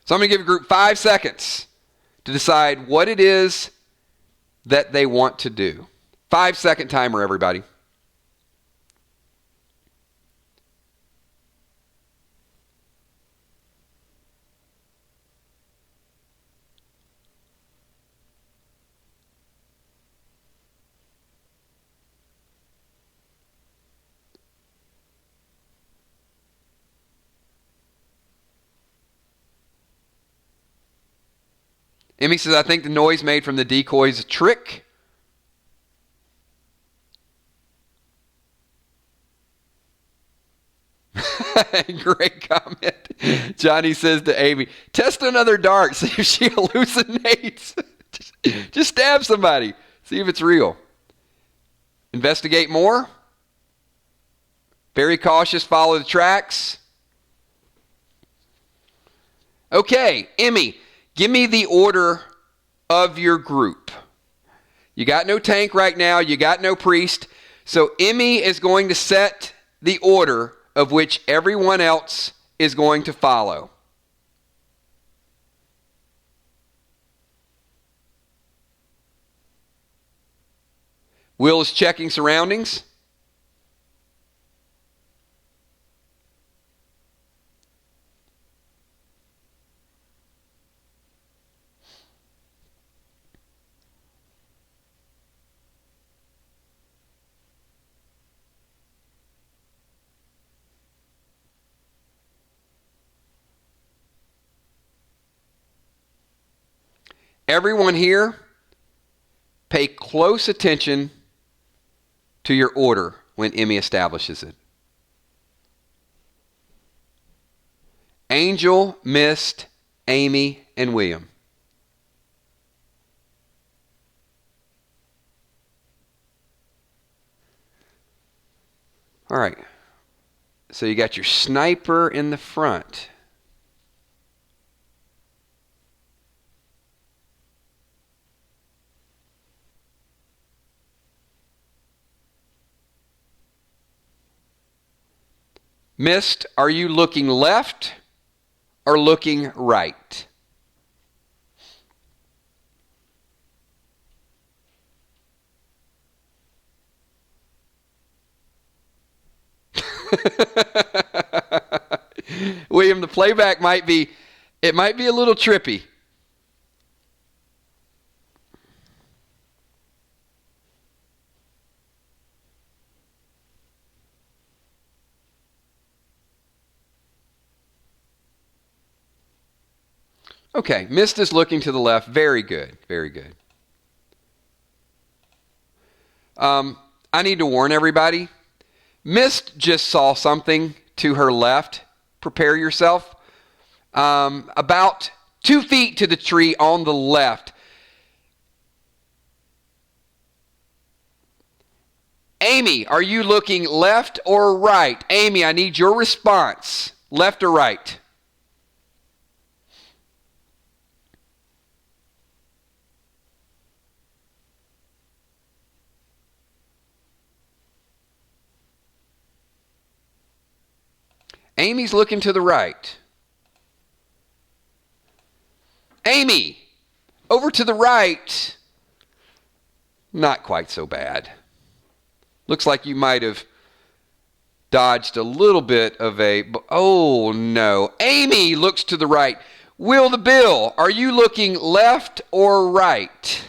Speaker 1: So I'm going to give a group 5 seconds to decide what it is that they want to do. 5-second timer, everybody. Emmy says, I think the noise made from the decoy is a trick. Great comment. Johnny says to Amy, test another dart, see if she hallucinates. just stab somebody, see if it's real. Investigate more. Very cautious, follow the tracks. Okay, Emmy, give me the order of your group. You got no tank right now, you got no priest. So Emmy is going to set the order of which everyone else is going to follow. Will is checking surroundings. Everyone here, pay close attention to your order when Emmy establishes it. Angel, Mist, Amy, and William. All right. So you got your sniper in the front. Mist, are you looking left or looking right? William, the playback might be a little trippy. Okay, Mist is looking to the left. Very good, very good. I need to warn everybody. Mist just saw something to her left. Prepare yourself. About 2 feet to the tree on the left. Amy, are you looking left or right? Amy, I need your response. Left or right? Amy's looking to the right. Amy, over to the right. Not quite so bad. Looks like you might have dodged a little bit of a... Oh, no. Amy looks to the right. Will the Bill, are you looking left or right?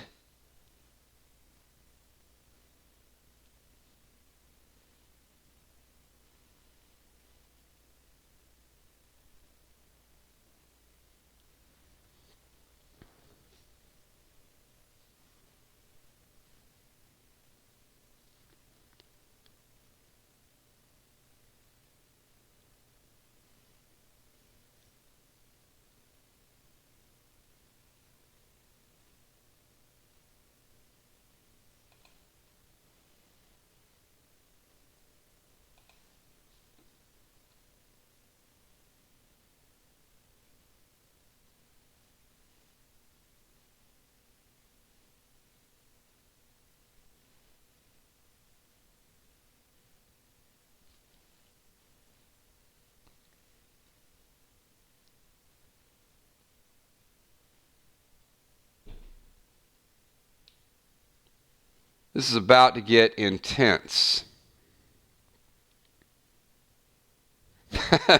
Speaker 1: This is about to get intense.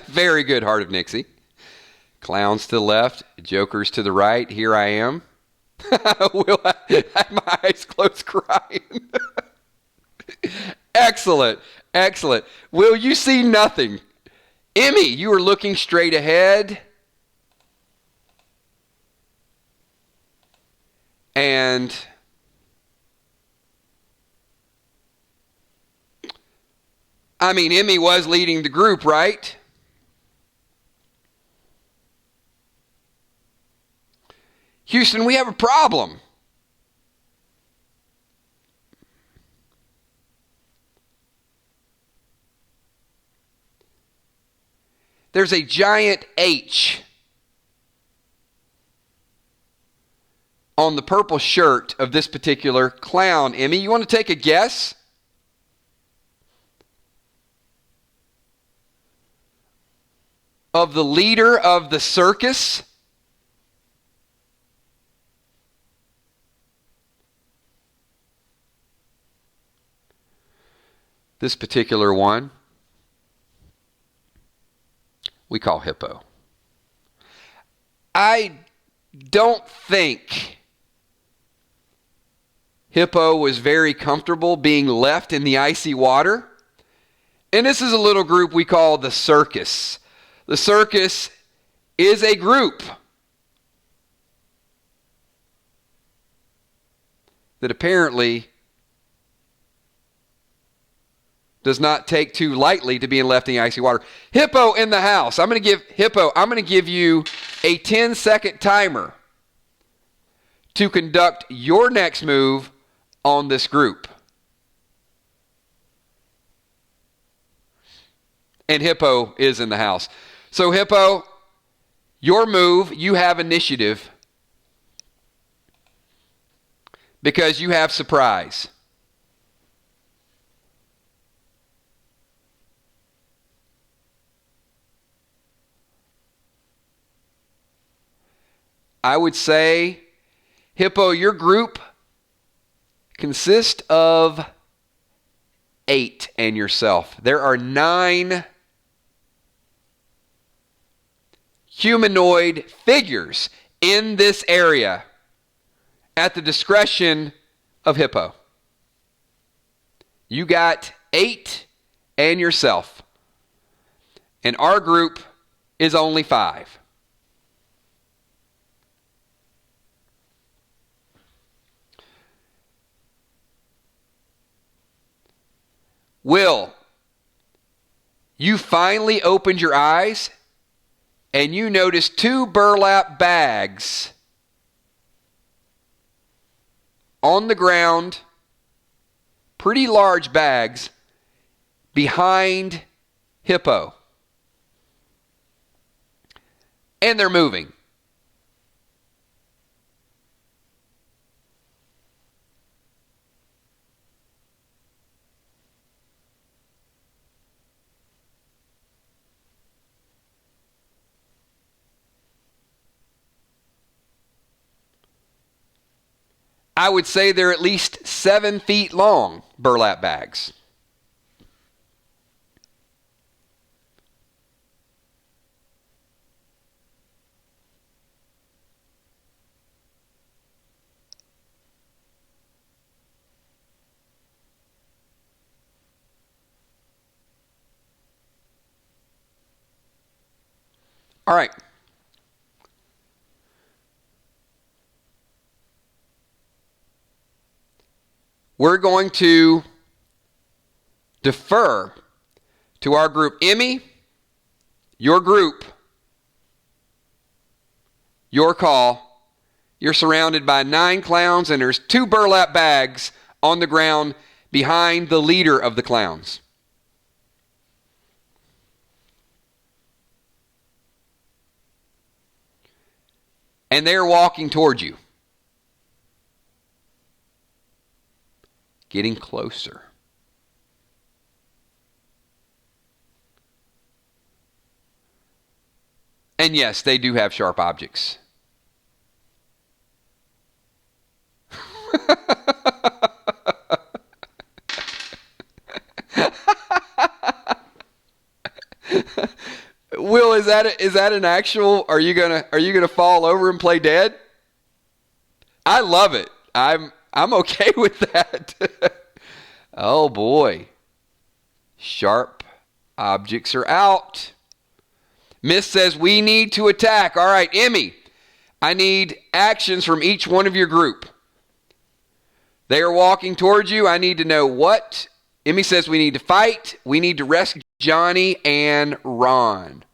Speaker 1: Very good, Heart of Nixie. Clowns to the left, jokers to the right. Here I am. Will I had my eyes closed crying. Excellent, excellent. Will, you see nothing. Emmy, you are looking straight ahead. And I mean, Emmy was leading the group, right? Houston, we have a problem. There's a giant H on the purple shirt of this particular clown. Emmy, you want to take a guess? Of the leader of the circus? This particular one we call Hippo. I don't think Hippo was very comfortable being left in the icy water. And this is a little group we call the circus. The circus is a group that apparently does not take too lightly to being left in the icy water. Hippo in the house. I'm going to give you a 10-second timer to conduct your next move on this group. And Hippo is in the house. So Hippo, your move, you have initiative because you have surprise. I would say, Hippo, your group consists of 8 and yourself. There are 9 humanoid figures in this area at the discretion of Hippo. You got 8 and yourself. And our group is only 5. Will, you finally opened your eyes and you noticed 2 burlap bags on the ground, pretty large bags, behind Hippo. And they're moving. I would say they're at least 7 feet long, burlap bags. All right. We're going to defer to our group. Emmy, your group, your call. You're surrounded by 9 clowns, and there's 2 burlap bags on the ground behind the leader of the clowns. And they're walking towards you. Getting closer. And yes, they do have sharp objects. is that an actual? Are you gonna fall over and play dead? I love it. I'm okay with that. Oh boy. Sharp objects are out. Miss says we need to attack. All right, Emmy, I need actions from each one of your group. They are walking towards you. I need to know what. Emmy says we need to fight. We need to rescue Johnny and Ron.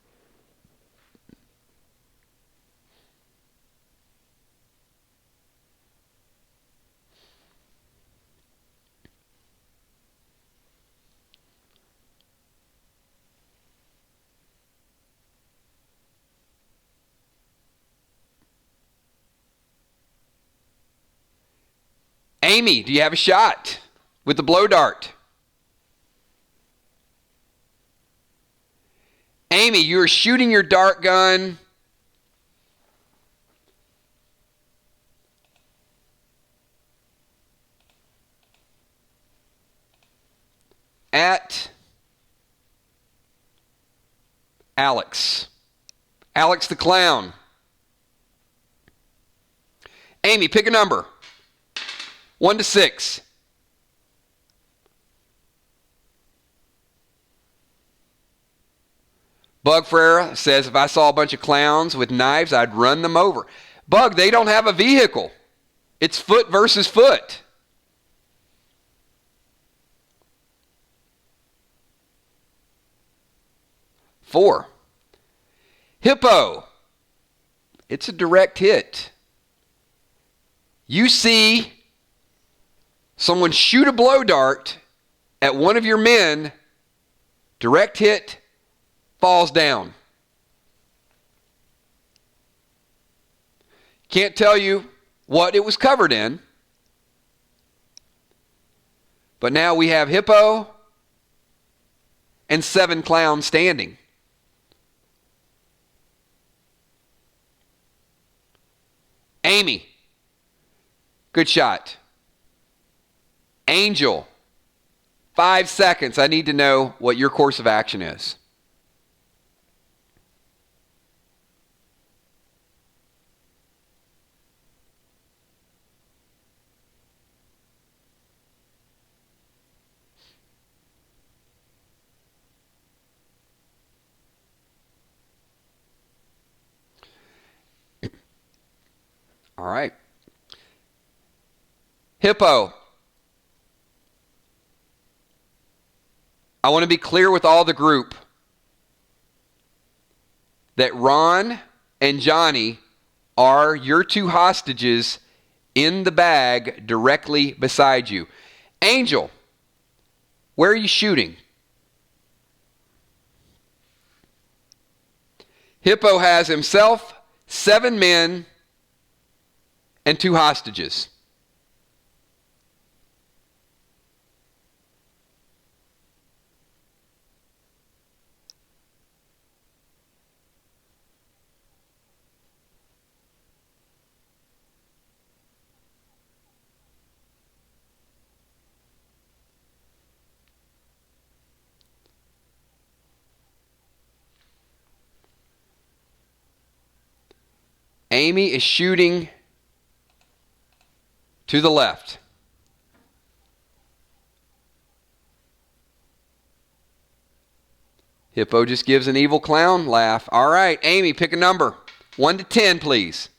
Speaker 1: Amy, do you have a shot with the blow dart? Amy, you are shooting your dart gun at Alex. Alex the clown. Amy, pick a number. 1 to 6. Bug Ferreira says if I saw a bunch of clowns with knives, I'd run them over. Bug, they don't have a vehicle. It's foot versus foot. Four. Hippo. It's a direct hit. You see someone shoot a blow dart at one of your men, direct hit, falls down. Can't tell you what it was covered in, but now we have Hippo and 7 clowns standing. Amy, good shot. Angel, 5 seconds. I need to know what your course of action is. All right. Hippo, I want to be clear with all the group that Ron and Johnny are your 2 hostages in the bag directly beside you. Angel, where are you shooting? Hippo has himself, 7 men, and 2 hostages. Amy is shooting to the left. Hippo just gives an evil clown laugh. All right, Amy, pick a number. 1 to 10, please.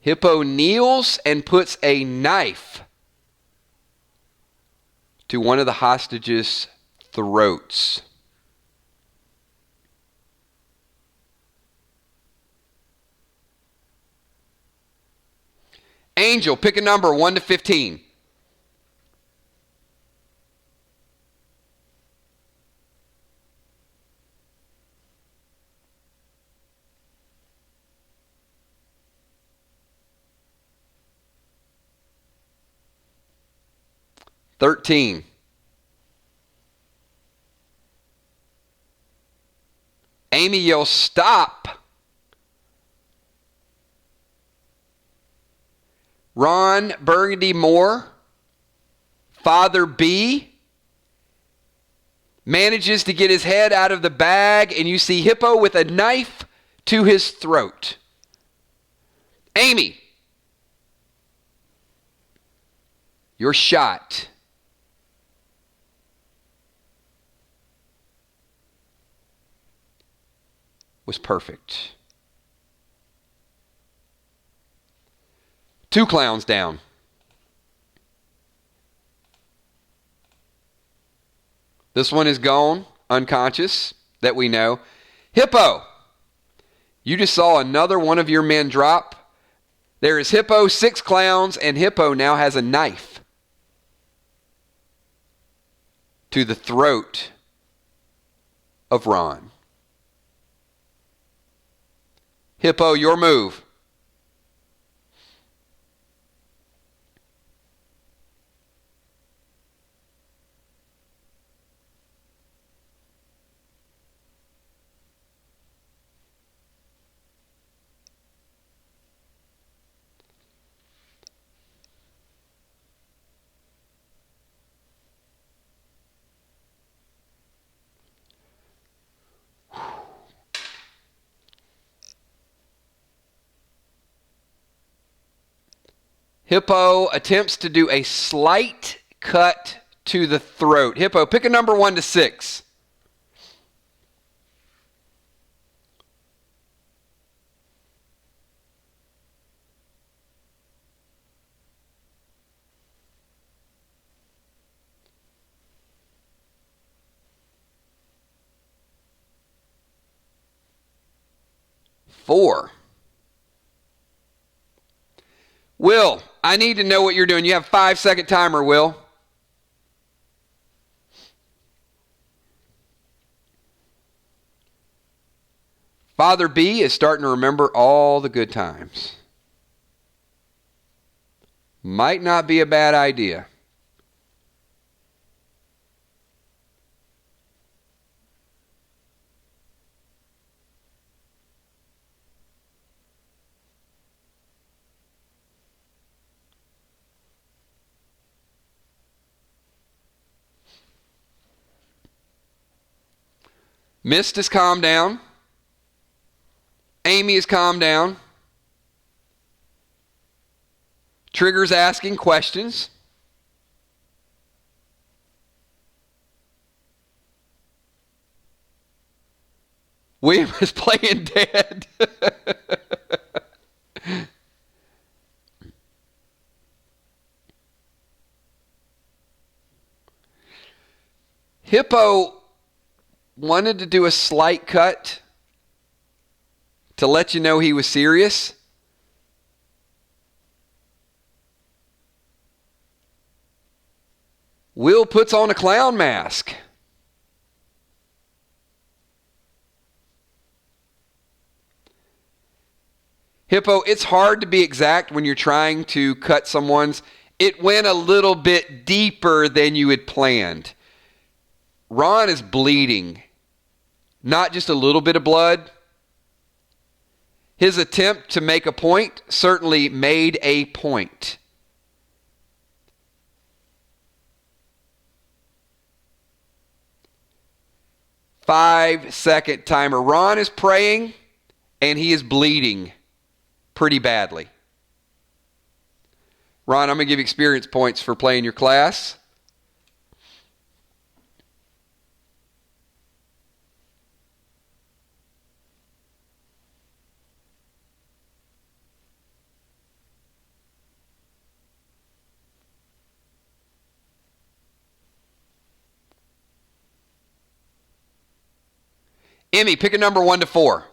Speaker 1: Hippo kneels and puts a knife to one of the hostages' throats. Angel, pick a number, 1 to 15. 13. Amy yells, stop. Ron Burgundy Moore, Father B, manages to get his head out of the bag, and you see Hippo with a knife to his throat. Amy, your shot. Was perfect. 2 clowns down. This one is gone, unconscious, that we know. Hippo, you just saw another one of your men drop. There is Hippo, 6 clowns, and Hippo now has a knife to the throat of Ron. Hippo, your move. Hippo attempts to do a slight cut to the throat. Hippo, pick a number 1 to 6. Four. Will, I need to know what you're doing. You have 5-second timer, Will. Father B is starting to remember all the good times. Might not be a bad idea. Mist has calmed down. Amy has calmed down. Trigger's asking questions. William is playing dead. Hippo wanted to do a slight cut to let you know he was serious. Will puts on a clown mask. Hippo, it's hard to be exact when you're trying to cut someone's. It went a little bit deeper than you had planned. Ron is bleeding. Not just a little bit of blood. His attempt to make a point certainly made a point. Five-second timer. Ron is praying, and he is bleeding pretty badly. Ron, I'm going to give you experience points for playing your class. Emmy, pick a number 1 to 4.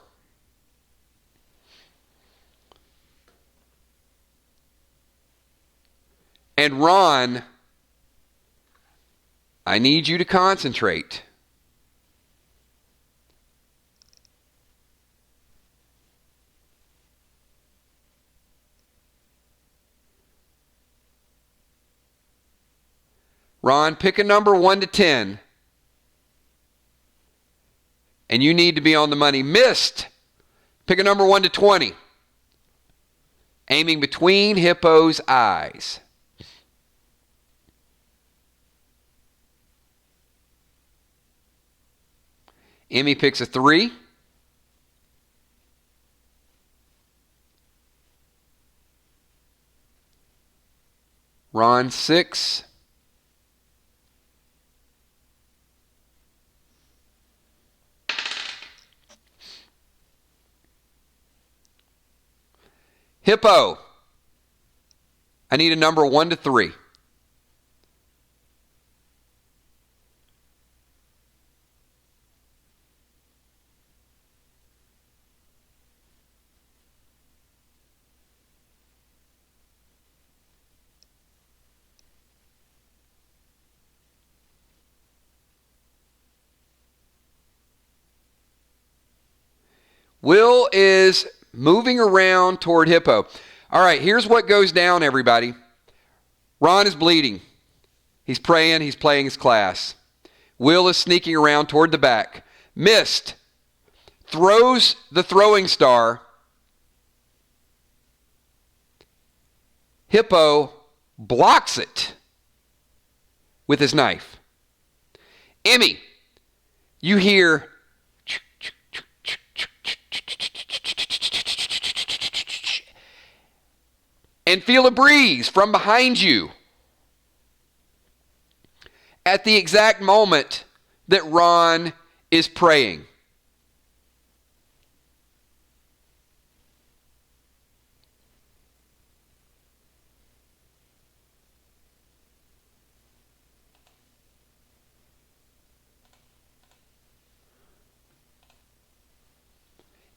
Speaker 1: And Ron, I need you to concentrate. Ron, pick a number 1 to 10. And you need to be on the money. Missed. Pick a number 1 to 20. Aiming between Hippo's eyes. Emmy picks a 3. Ron, 6. Hippo, I need a number 1 to 3. Will is moving around toward Hippo. All right, here's what goes down, everybody. Ron is bleeding. He's praying. He's playing his class. Will is sneaking around toward the back. Missed. Throws the throwing star. Hippo blocks it with his knife. Emmy, you hear and feel a breeze from behind you at the exact moment that Ron is praying.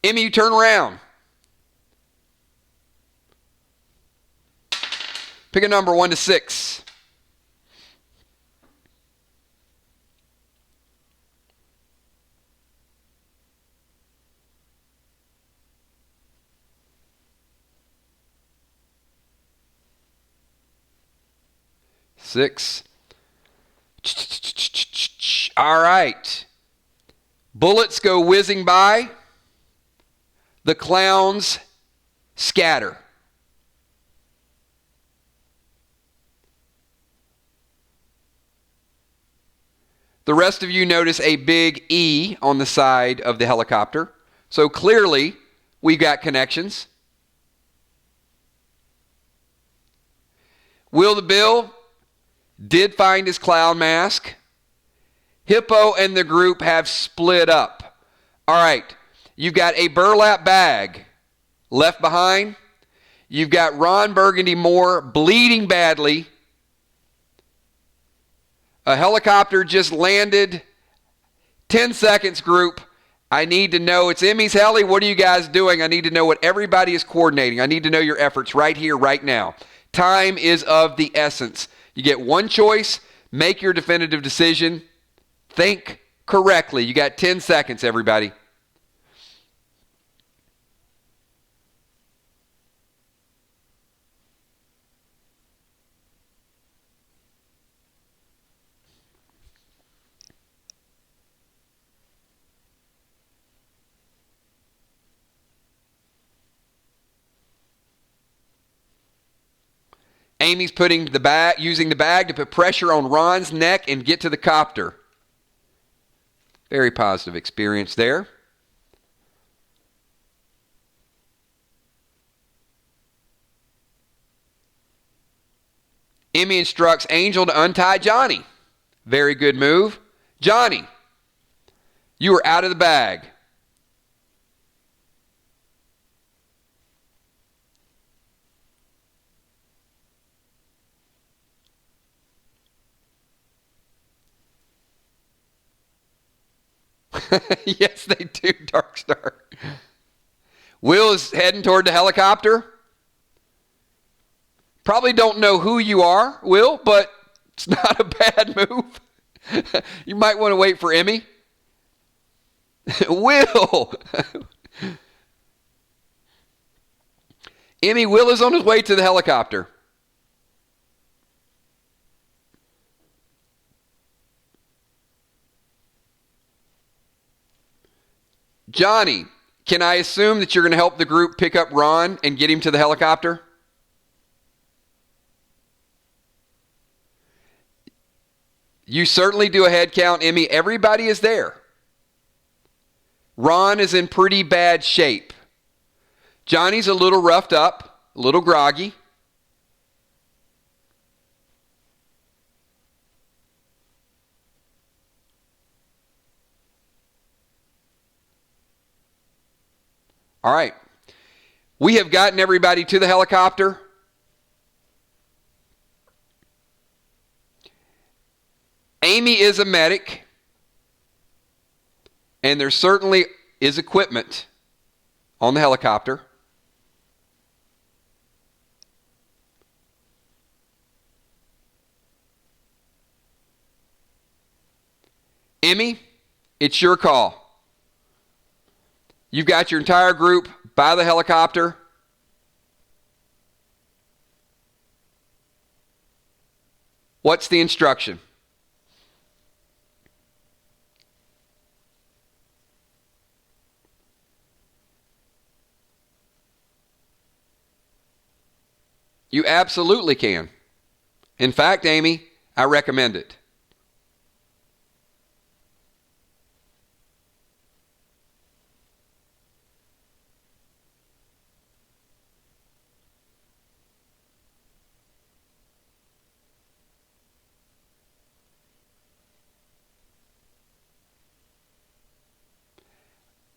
Speaker 1: Emmy, you turn around. Pick a number 1 to 6. Six. All right. Bullets go whizzing by. The clowns scatter. The rest of you notice a big E on the side of the helicopter. So clearly, we've got connections. Will the Bill did find his clown mask. Hippo and the group have split up. All right, you've got a burlap bag left behind. You've got Ron Burgundy Moore bleeding badly. A helicopter just landed. 10 seconds, group. I need to know. It's Emmy's heli. What are you guys doing? I need to know what everybody is coordinating. I need to know your efforts right here, right now. Time is of the essence. You get one choice. Make your definitive decision. Think correctly. You got 10 seconds, everybody. Amy's using the bag to put pressure on Ron's neck and get to the copter. Very positive experience there. Emmy instructs Angel to untie Johnny. Very good move. Johnny, you are out of the bag. Yes, they do, Darkstar. Will is heading toward the helicopter. Probably don't know who you are, Will, but it's not a bad move. You might want to wait for Emmy. Will! Emmy, Will is on his way to the helicopter. Johnny, can I assume that you're going to help the group pick up Ron and get him to the helicopter? You certainly do a head count, Emmy. Everybody is there. Ron is in pretty bad shape. Johnny's a little roughed up, a little groggy. All right. We have gotten everybody to the helicopter. Amy is a medic, and there certainly is equipment on the helicopter. Emmy, it's your call. You've got your entire group by the helicopter. What's the instruction? You absolutely can. In fact, Amy, I recommend it.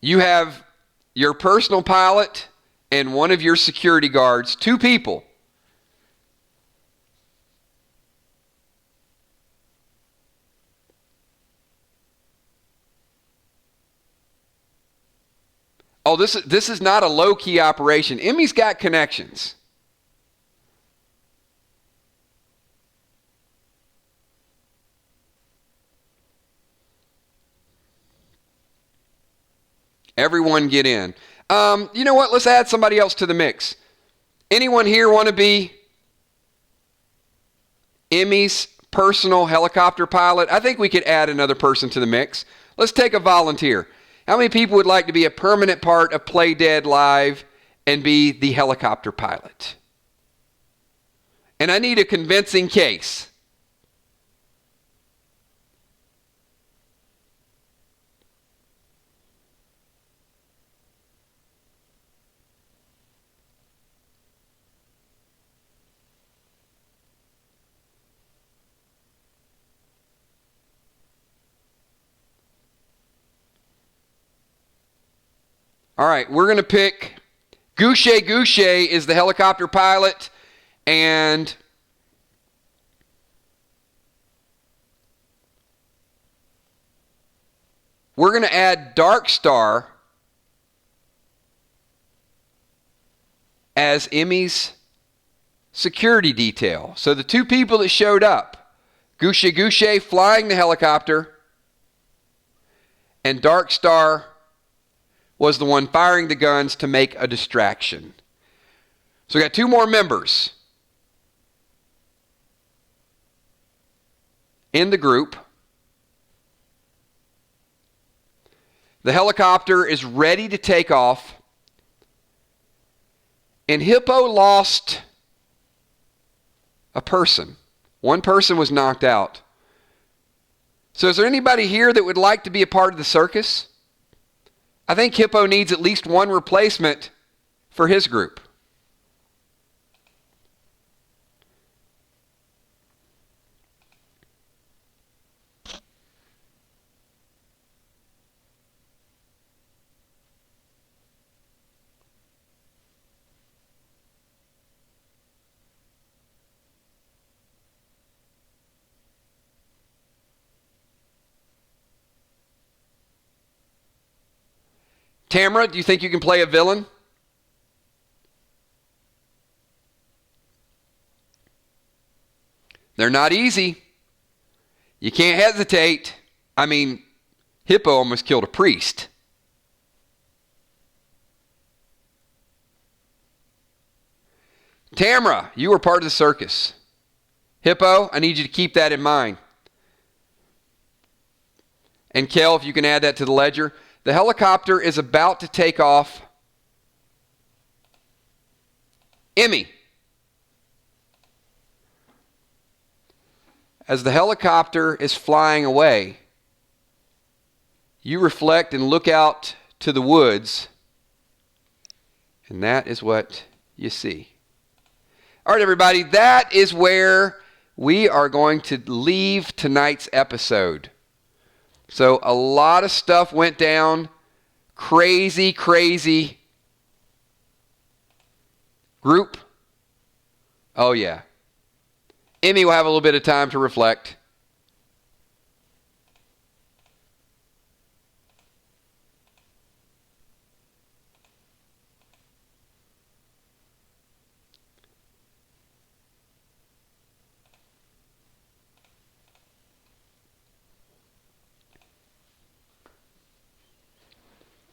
Speaker 1: You have your personal pilot and one of your security guards, 2 people. Oh, this is not a low-key operation. Emmy's got connections. Everyone get in. You know what? Let's add somebody else to the mix. Anyone here want to be Emmy's personal helicopter pilot? I think we could add another person to the mix. Let's take a volunteer. How many people would like to be a permanent part of Play Dead Live and be the helicopter pilot? And I need a convincing case. All right, we're going to pick Goucher. Goucher is the helicopter pilot, and we're going to add Dark Star as Emmy's security detail. So the 2 people that showed up, Goucher Goucher flying the helicopter, and Dark Star was the one firing the guns to make a distraction. So we got 2 more members in the group. The helicopter is ready to take off, and Hippo lost a person. 1 person was knocked out. So is there anybody here that would like to be a part of the circus? I think Hippo needs at least 1 replacement for his group. Tamara, do you think you can play a villain? They're not easy. You can't hesitate. I mean, Hippo almost killed a priest. Tamara, you were part of the circus. Hippo, I need you to keep that in mind. And Kel, if you can add that to the ledger. The helicopter is about to take off. Emmy. As the helicopter is flying away, you reflect and look out to the woods, and that is what you see. All right, everybody, that is where we are going to leave tonight's episode. So a lot of stuff went down. Crazy, crazy group. Oh, yeah. Emmy will have a little bit of time to reflect.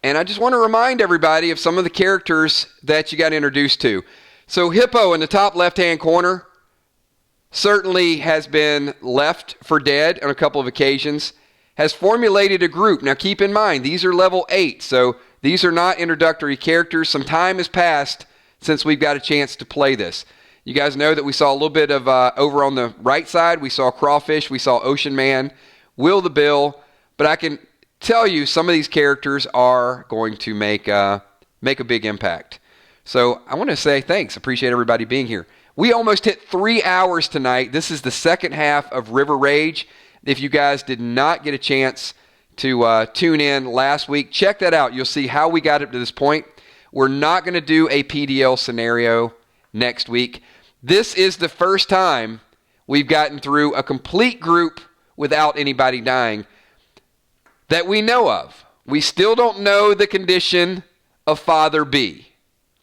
Speaker 1: And I just want to remind everybody of some of the characters that you got introduced to. So Hippo in the top left-hand corner certainly has been left for dead on a couple of occasions, has formulated a group. Now keep in mind, these are level 8, so these are not introductory characters. Some time has passed since we've got a chance to play this. You guys know that we saw a little bit of, over on the right side, we saw Crawfish, we saw Ocean Man, Will the Bill, but I can tell you some of these characters are going to make a big impact. So I want to say thanks. Appreciate everybody being here. We almost hit 3 hours tonight. This is the second half of River Rage. If you guys did not get a chance to tune in last week, check that out. You'll see how we got up to this point. We're not going to do a PDL scenario next week. This is the first time we've gotten through a complete group without anybody dying that we know of. We still don't know the condition of Father B.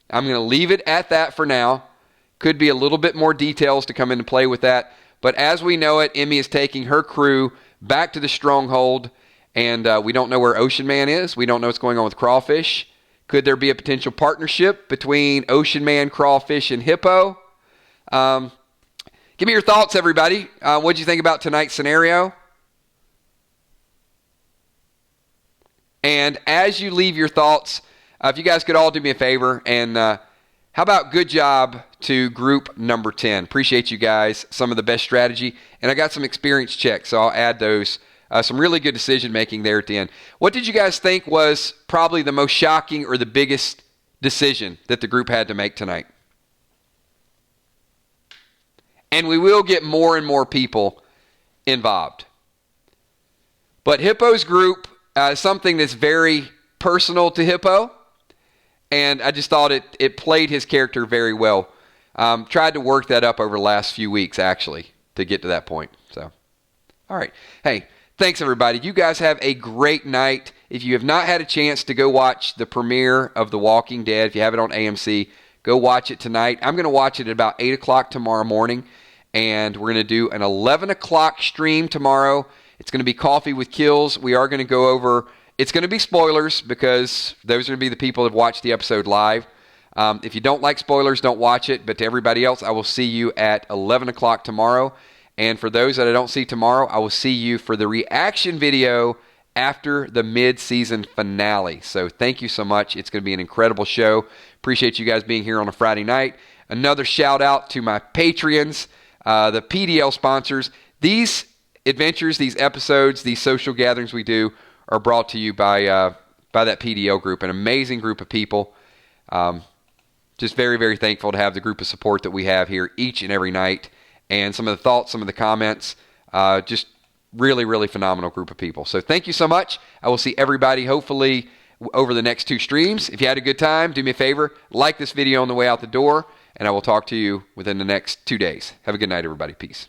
Speaker 1: I'm going to leave it at that for now. Could be a little bit more details to come into play with that. But as we know it, Emmy is taking her crew back to the stronghold, and we don't know where Ocean Man is. We don't know what's going on with Crawfish. Could there be a potential partnership between Ocean Man, Crawfish, and Hippo? Give me your thoughts, everybody. What did you think about tonight's scenario? And as you leave your thoughts, if you guys could all do me a favor, and how about good job to group number 10. Appreciate you guys. Some of the best strategy. And I got some experience checks, so I'll add those. Some really good decision making there at the end. What did you guys think was probably the most shocking or the biggest decision that the group had to make tonight? And we will get more and more people involved. But Hippo's group, something that's very personal to Hippo, and I just thought it played his character very well. Tried to work that up over the last few weeks, actually, to get to that point. So, all right. Hey, thanks, everybody. You guys have a great night. If you have not had a chance to go watch the premiere of The Walking Dead, if you have it on AMC, go watch it tonight. I'm going to watch it at about 8 o'clock tomorrow morning, and we're going to do an 11 o'clock stream tomorrow. It's going to be Coffee with Kills. We are going to go over, it's going to be spoilers because those are going to be the people that have watched the episode live. If you don't like spoilers, don't watch it. But to everybody else, I will see you at 11 o'clock tomorrow. And for those that I don't see tomorrow, I will see you for the reaction video after the mid-season finale. So thank you so much. It's going to be an incredible show. Appreciate you guys being here on a Friday night. Another shout out to my Patreons, the PDL sponsors. These adventures, these episodes, these social gatherings we do are brought to you by that PDL group, an amazing group of people. Just very, very thankful to have the group of support that we have here each and every night. And some of the thoughts, some of the comments, just really, really phenomenal group of people. So thank you so much. I will see everybody hopefully over the next 2 streams. If you had a good time, do me a favor, like this video on the way out the door, and I will talk to you within the next 2 days. Have a good night, everybody. Peace.